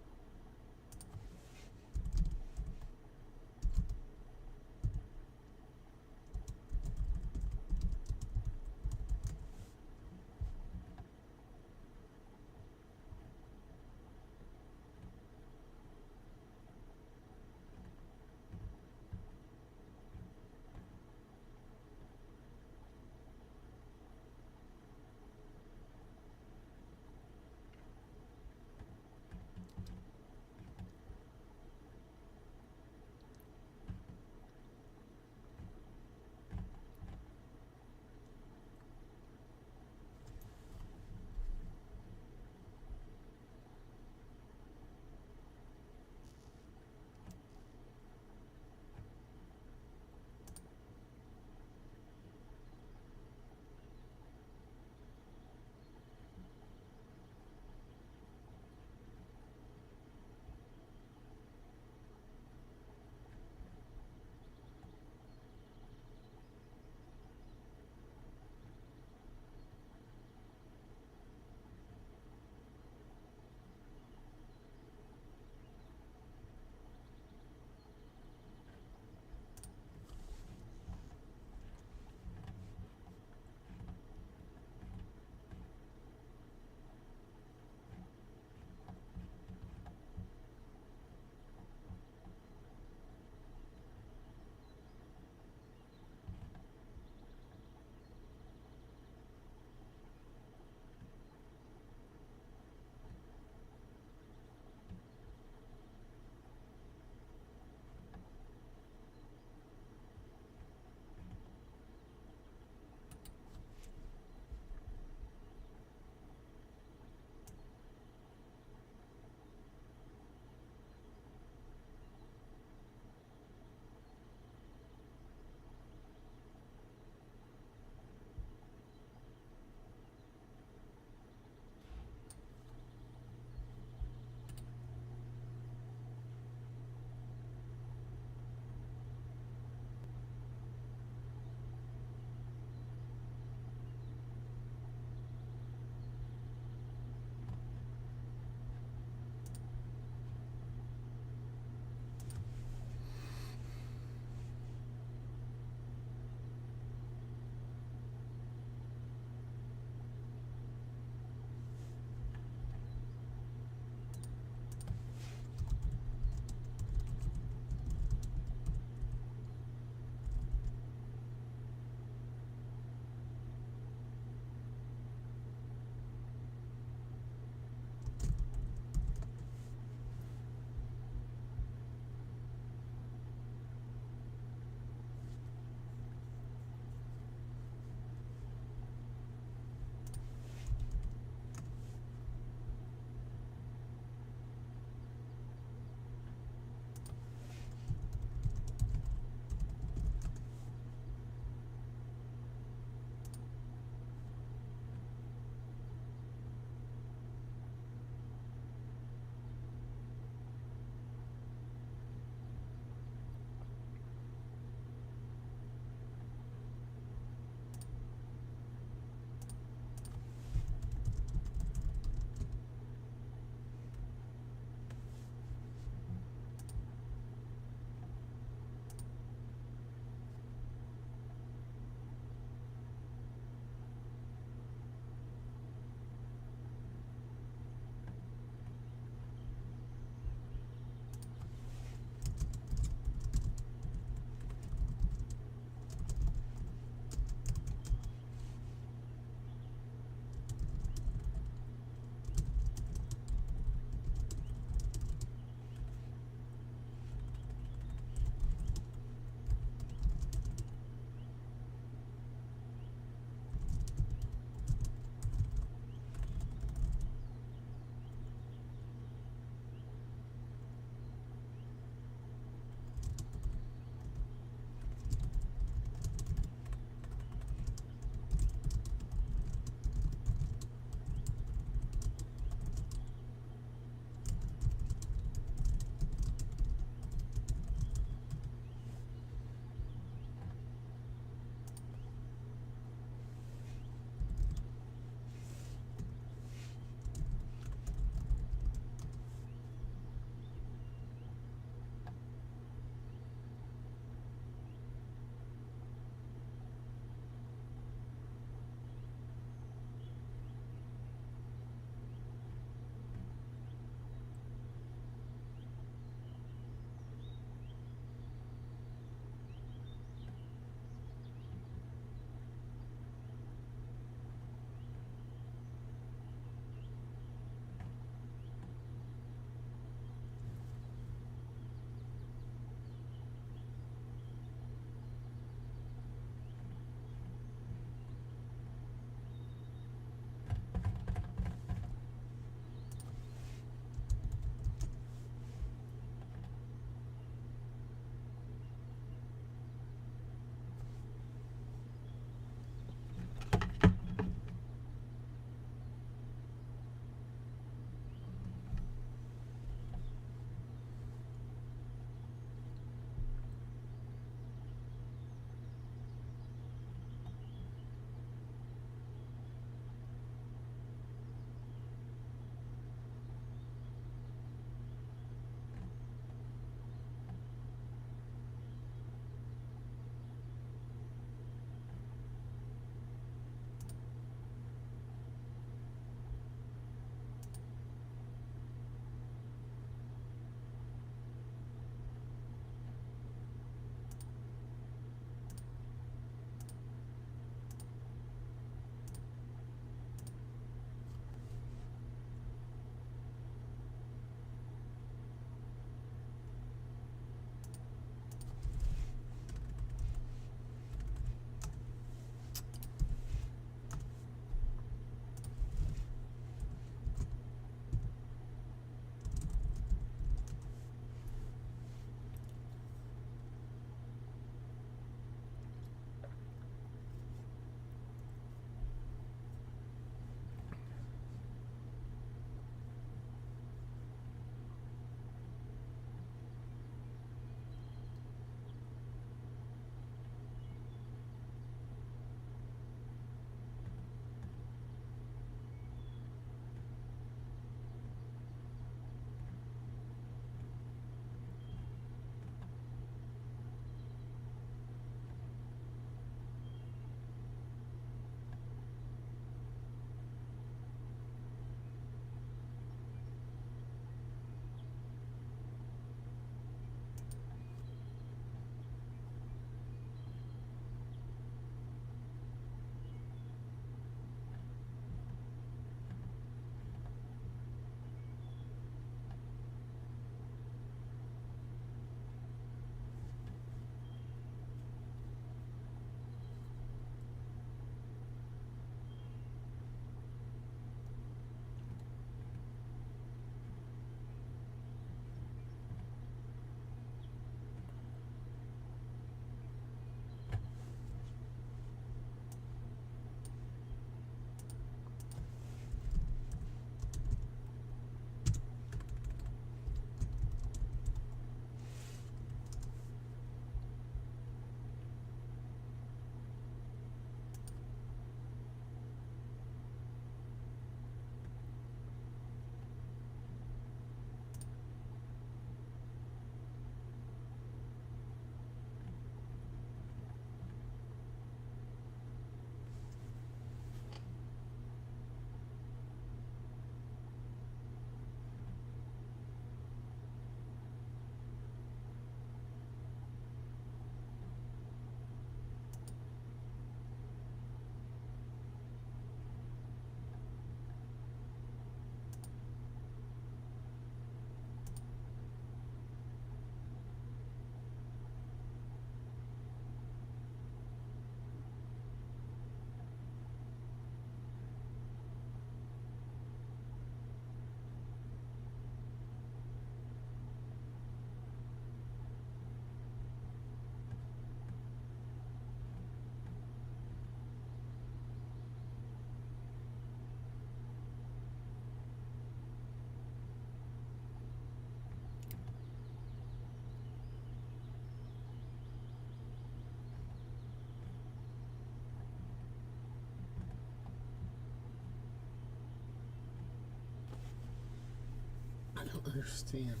B: understand.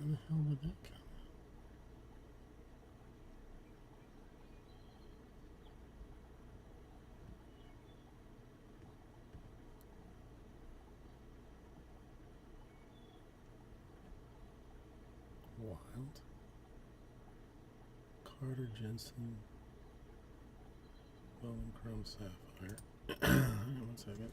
B: Where the hell did that come? Wild. Carter Jensen. Bowman Chrome Sapphire. Hang on 1 second.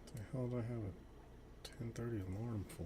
B: What the hell do I have a 10:30 alarm for?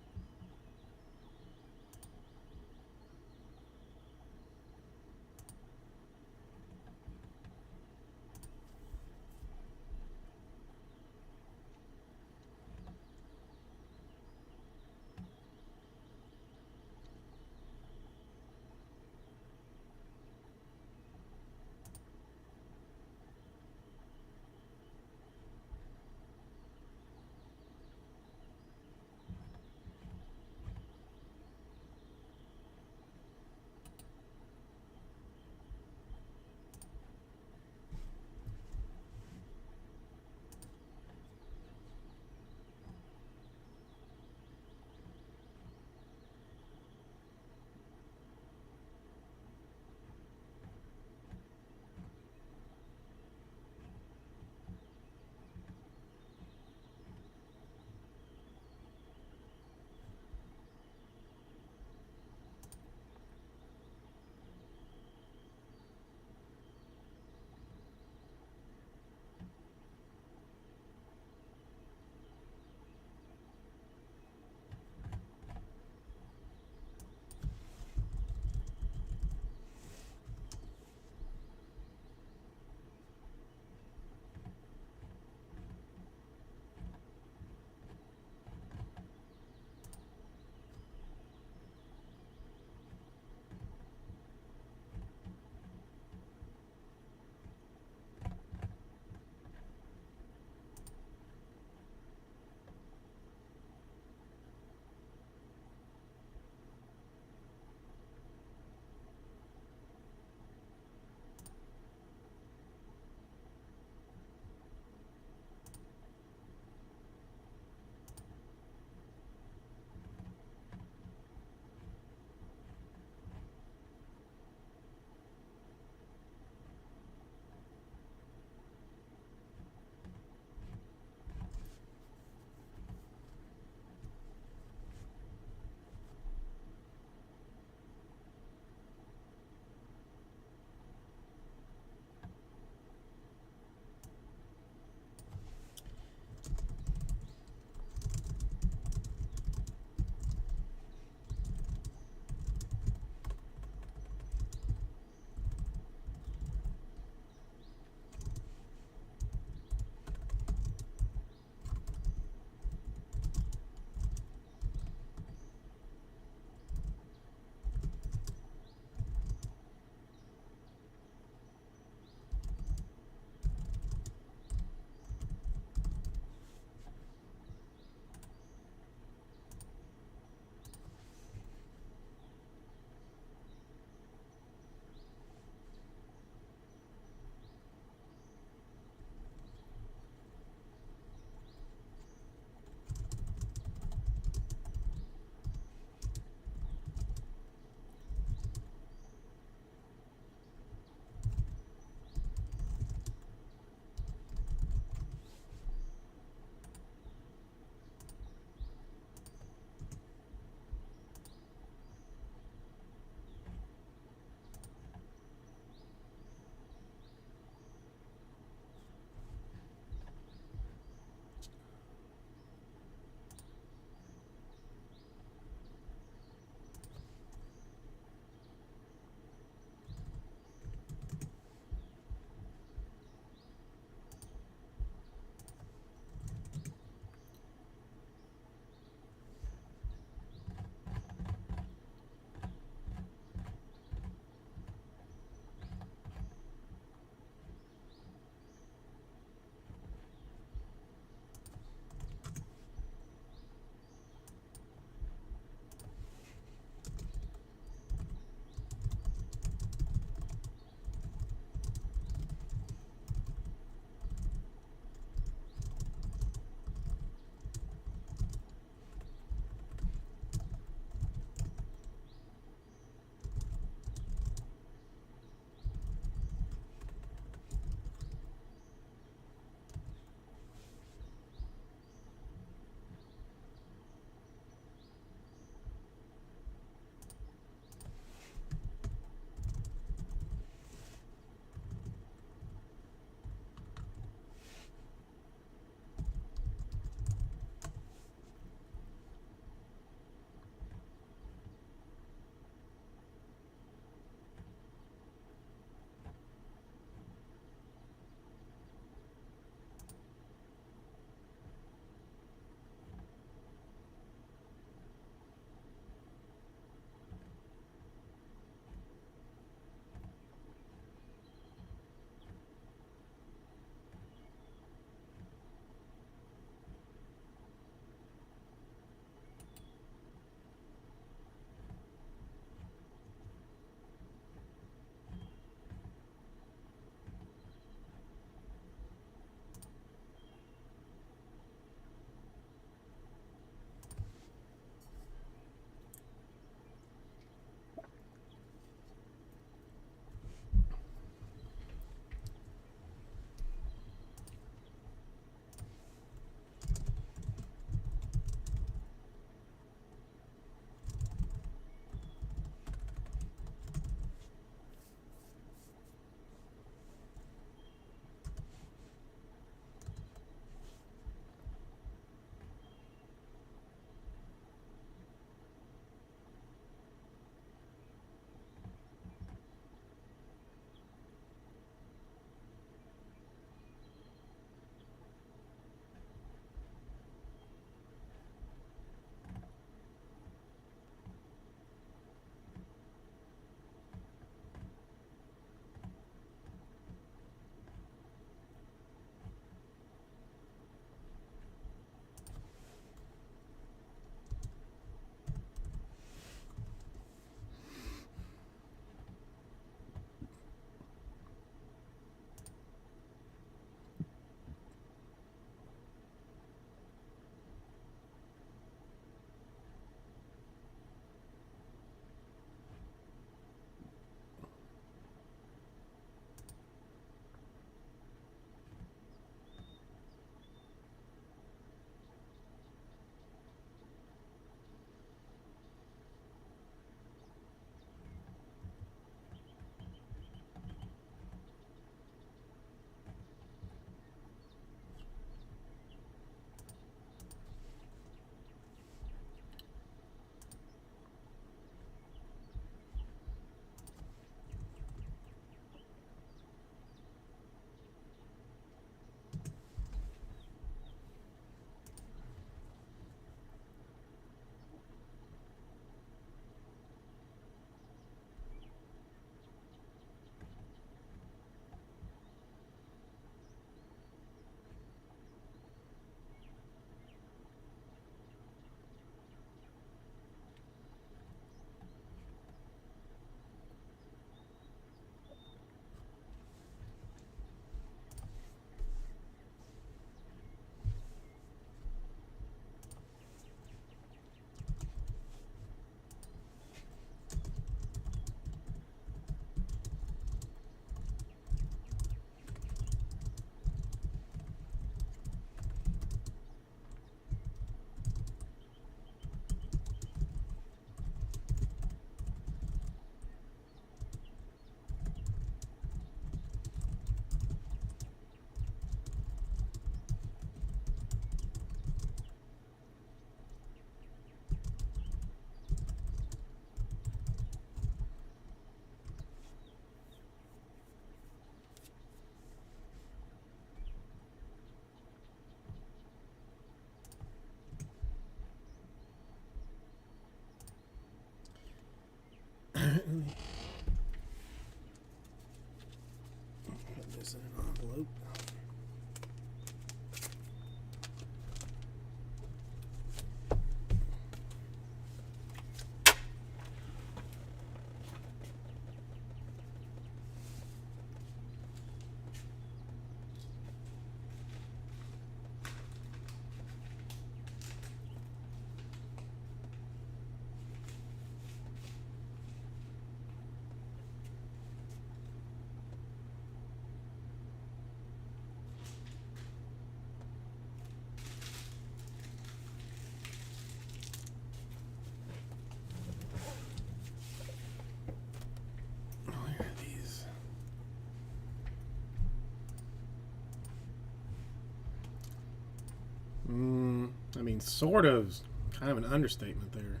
B: I mean, sort of, kind of an understatement there,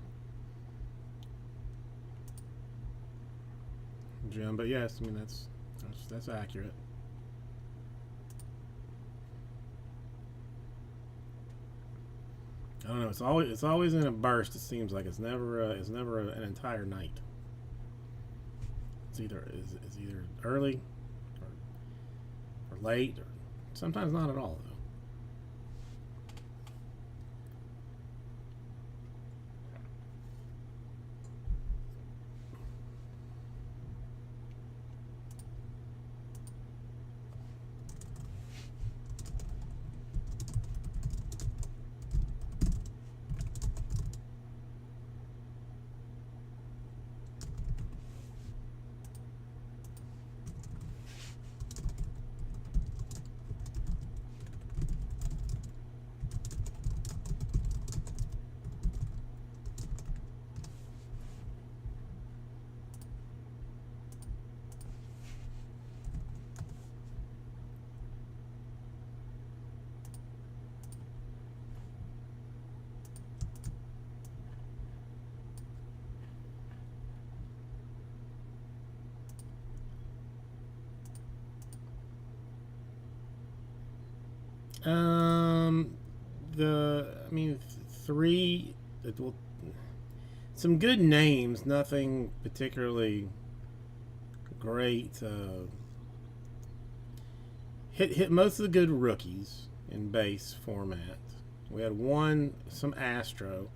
B: Jim. But yes, I mean that's accurate. I don't know. It's always in a burst. It seems like it's never an entire night. It's either early or late, or sometimes not at all though. Um, I mean, three. Well, some good names. Nothing particularly great. Hit most of the good rookies in base format. We had some Astro,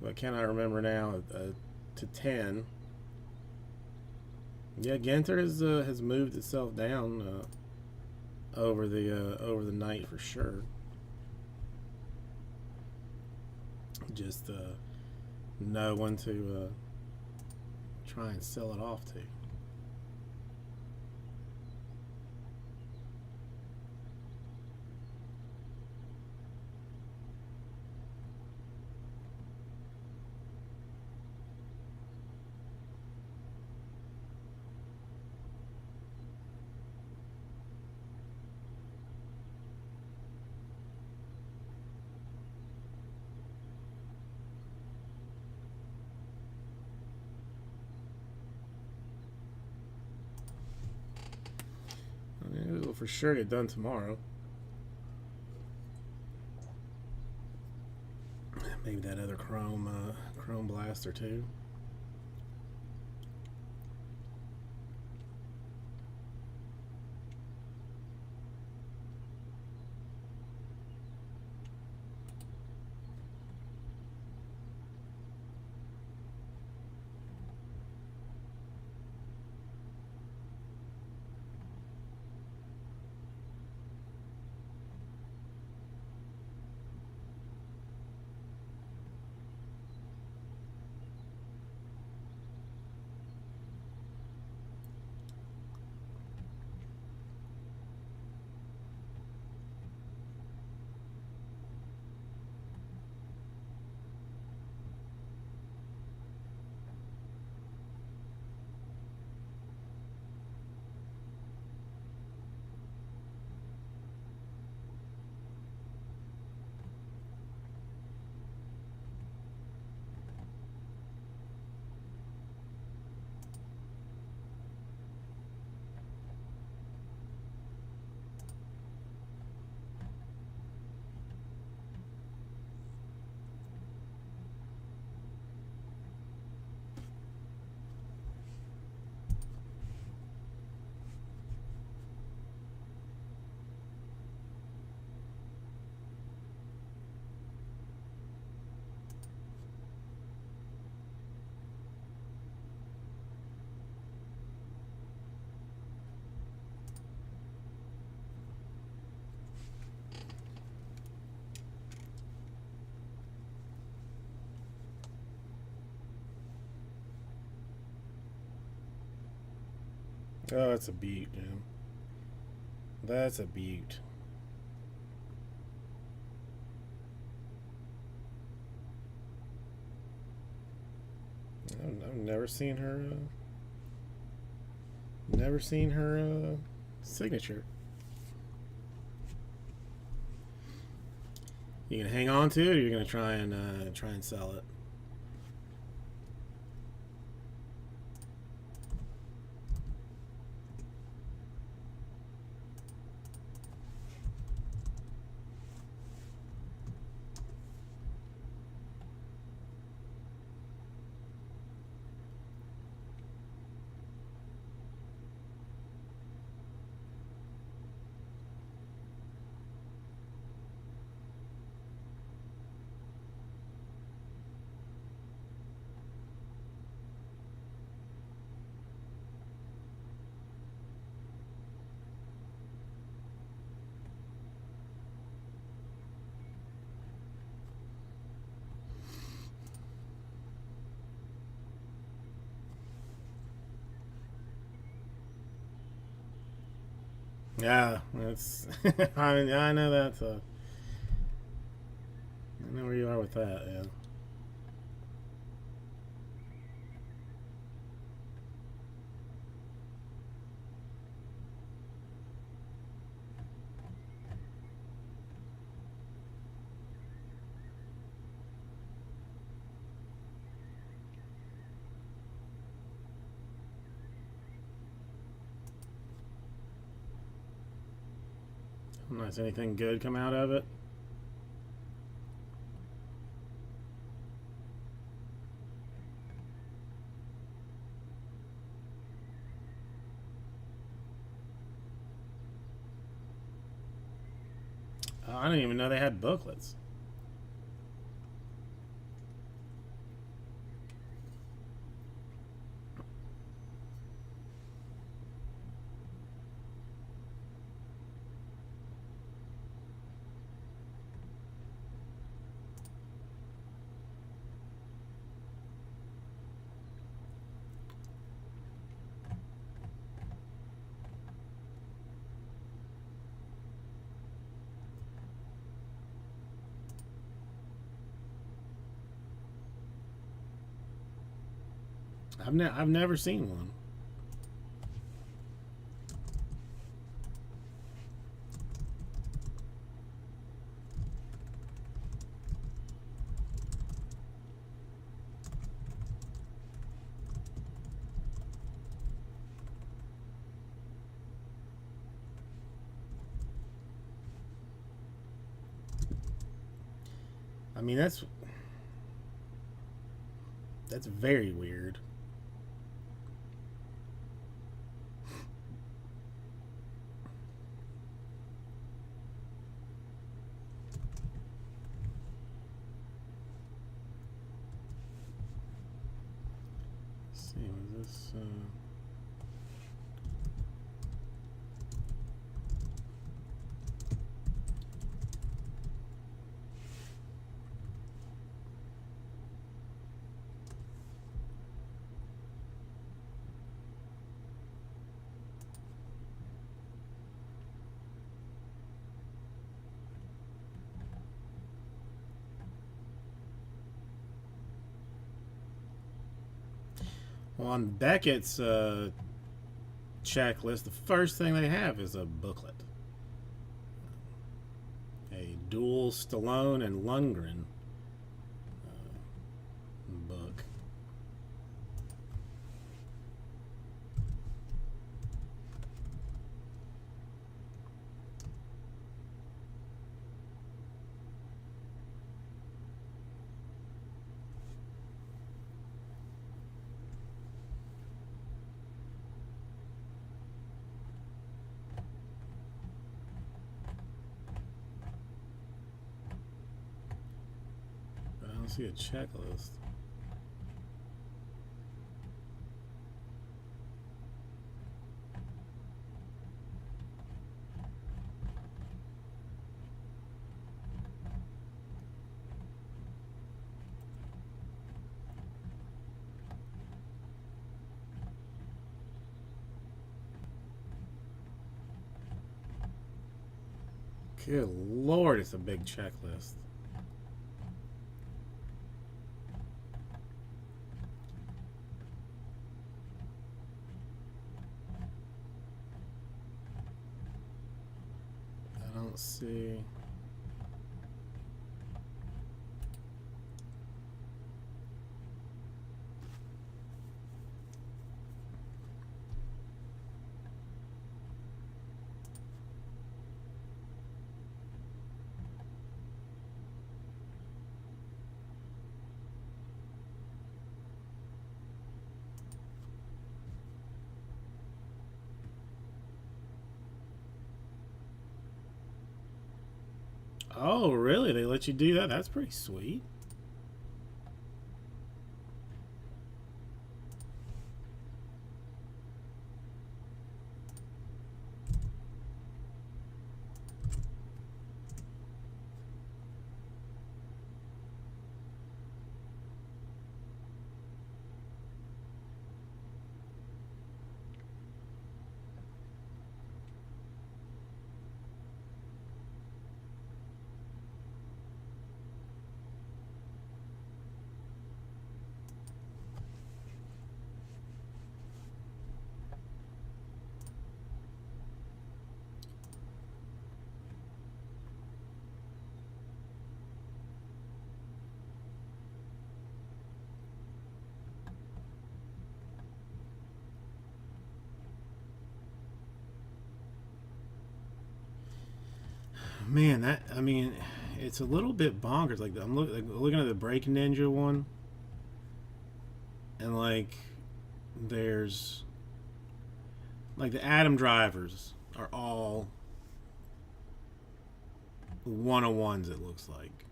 B: who I cannot remember now, to 10. Yeah, Genter has moved itself down over the night for sure. Just no one to try and sell it off to. It will for sure get done tomorrow. Maybe that other Chrome Blaster too. Oh, that's a beaut, Jim. That's a beaut. I've never seen her. Never seen her signature. You gonna hang on to it, or you're gonna try and sell it? Yeah, that's. I mean, I know that's a. I know where you are with that. Yeah. Unless anything good come out of it. I didn't even know they had booklets. I've never seen one. I mean, that's very weird. Let's see, was this? Well, on Beckett's checklist, the first thing they have is a booklet, a dual Stallone and Lundgren book. But I don't see a checklist. Good Lord, it's a big checklist. I don't see. Oh, really? They let you do that? That's pretty sweet. Man, that I mean, it's a little bit bonkers. Like looking at the Break Ninja one, and like there's like the Atom drivers are all 101s. It looks like,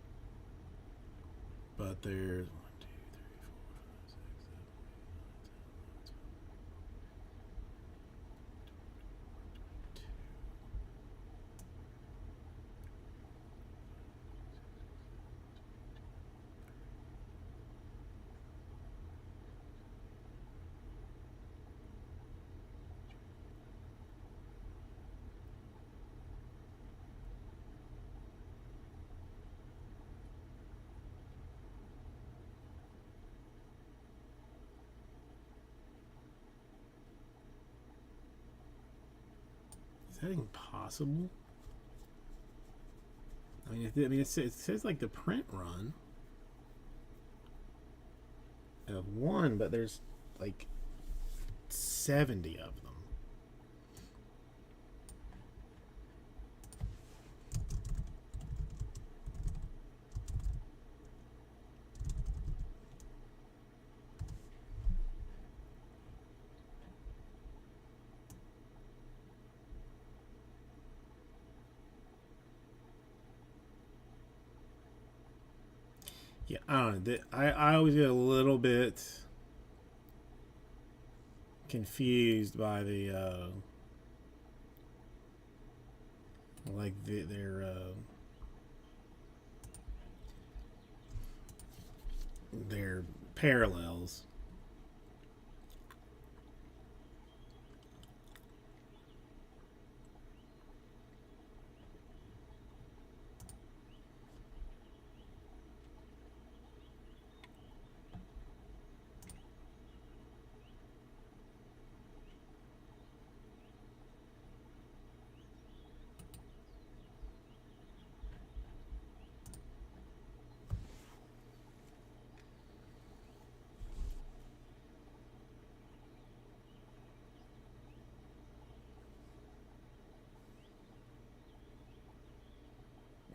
B: but there's one, two, three, four, five, six, seven, 8, 9, 10, 11, 12. Is that even possible? It says like the print run of one, but there's like 70 of them. Yeah, I don't know. I always get a little bit confused by the their parallels.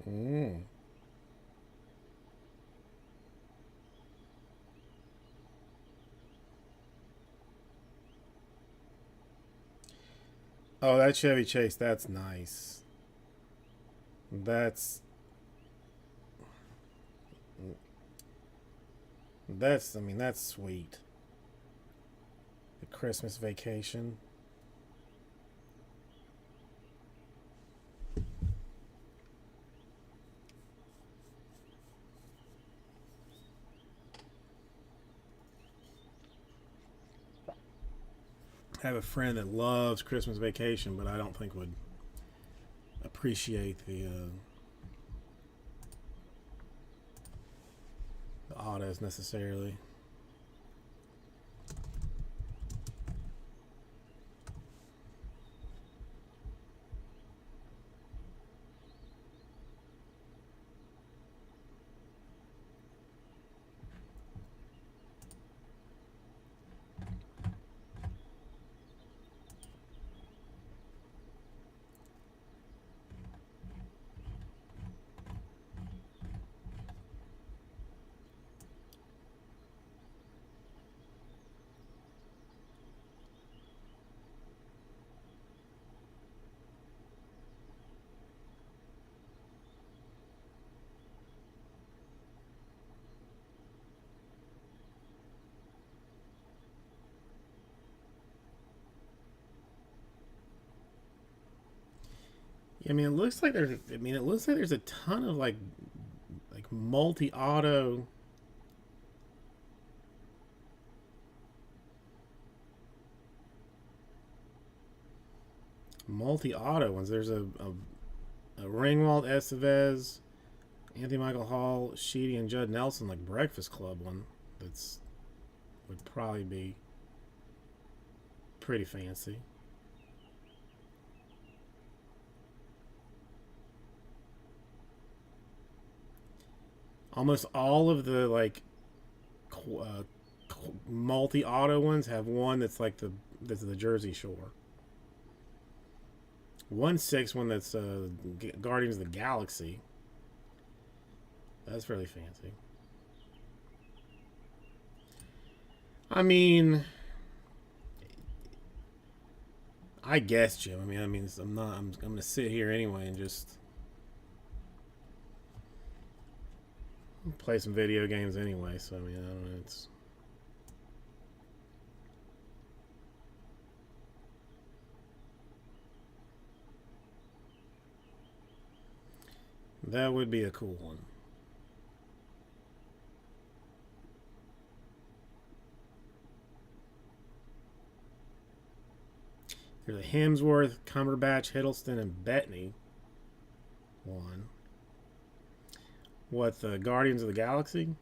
B: Mm. Oh, that Chevy Chase, that's nice. That's I mean, that's sweet. The Christmas Vacation. I have a friend that loves Christmas Vacation, but I don't think would appreciate the autos necessarily. I mean, it looks like there's. I mean, it looks like there's a ton of like multi-auto. Multi-auto ones. There's a Ringwald Estevez, Anthony Michael Hall, Sheedy, and Judd Nelson like Breakfast Club one. That's would probably be pretty fancy. Almost all of the like multi-auto ones have one that's like the Jersey Shore. 1/6 one that's Guardians of the Galaxy. That's really fancy. I mean, I guess, Jim. I mean, I'm not. I'm gonna sit here anyway and just play some video games anyway. So I mean, I don't know. It's that would be a cool one. There's a Hemsworth, Cumberbatch, Hiddleston, and Bettany one. What, the Guardians of the Galaxy?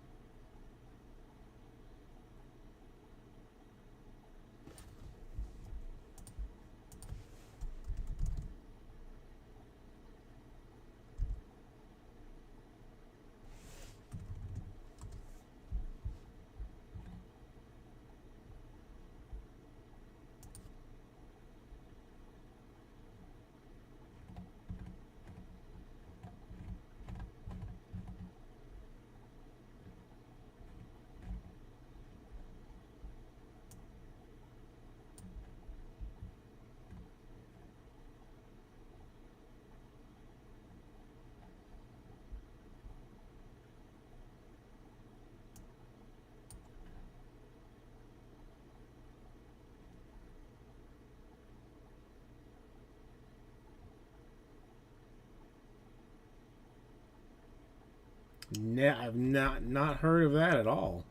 B: I've not heard of that at all.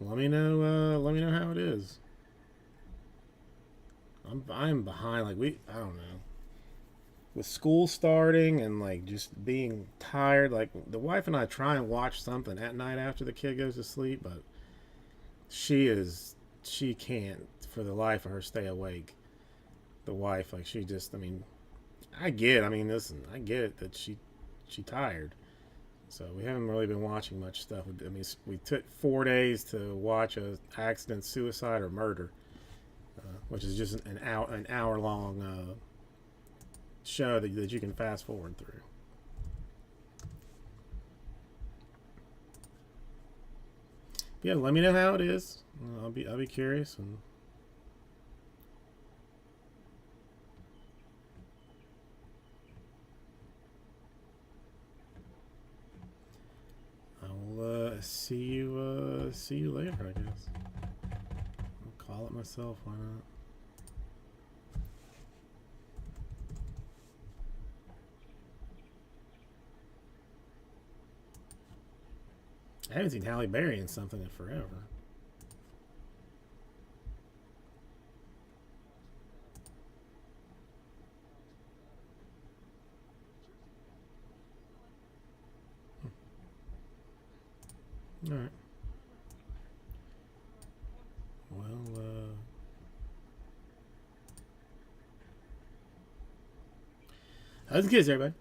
B: Let me know. Let me know how it is. I'm behind. Like I don't know. With school starting and like just being tired. Like the wife and I try and watch something at night after the kid goes to sleep, but she can't for the life of her stay awake. The wife, like she just. I mean, I get. I mean, listen, I get it that she tired. So we haven't really been watching much stuff. I mean, we took 4 days to watch a accident, suicide, or murder, which is just an hour long show that you can fast forward through. Yeah, let me know how it is. I'll be curious and. I'll see you later, I guess. I'll call it myself, why not? I haven't seen Halle Berry in something in forever. All right. Well, how's the kids, everybody?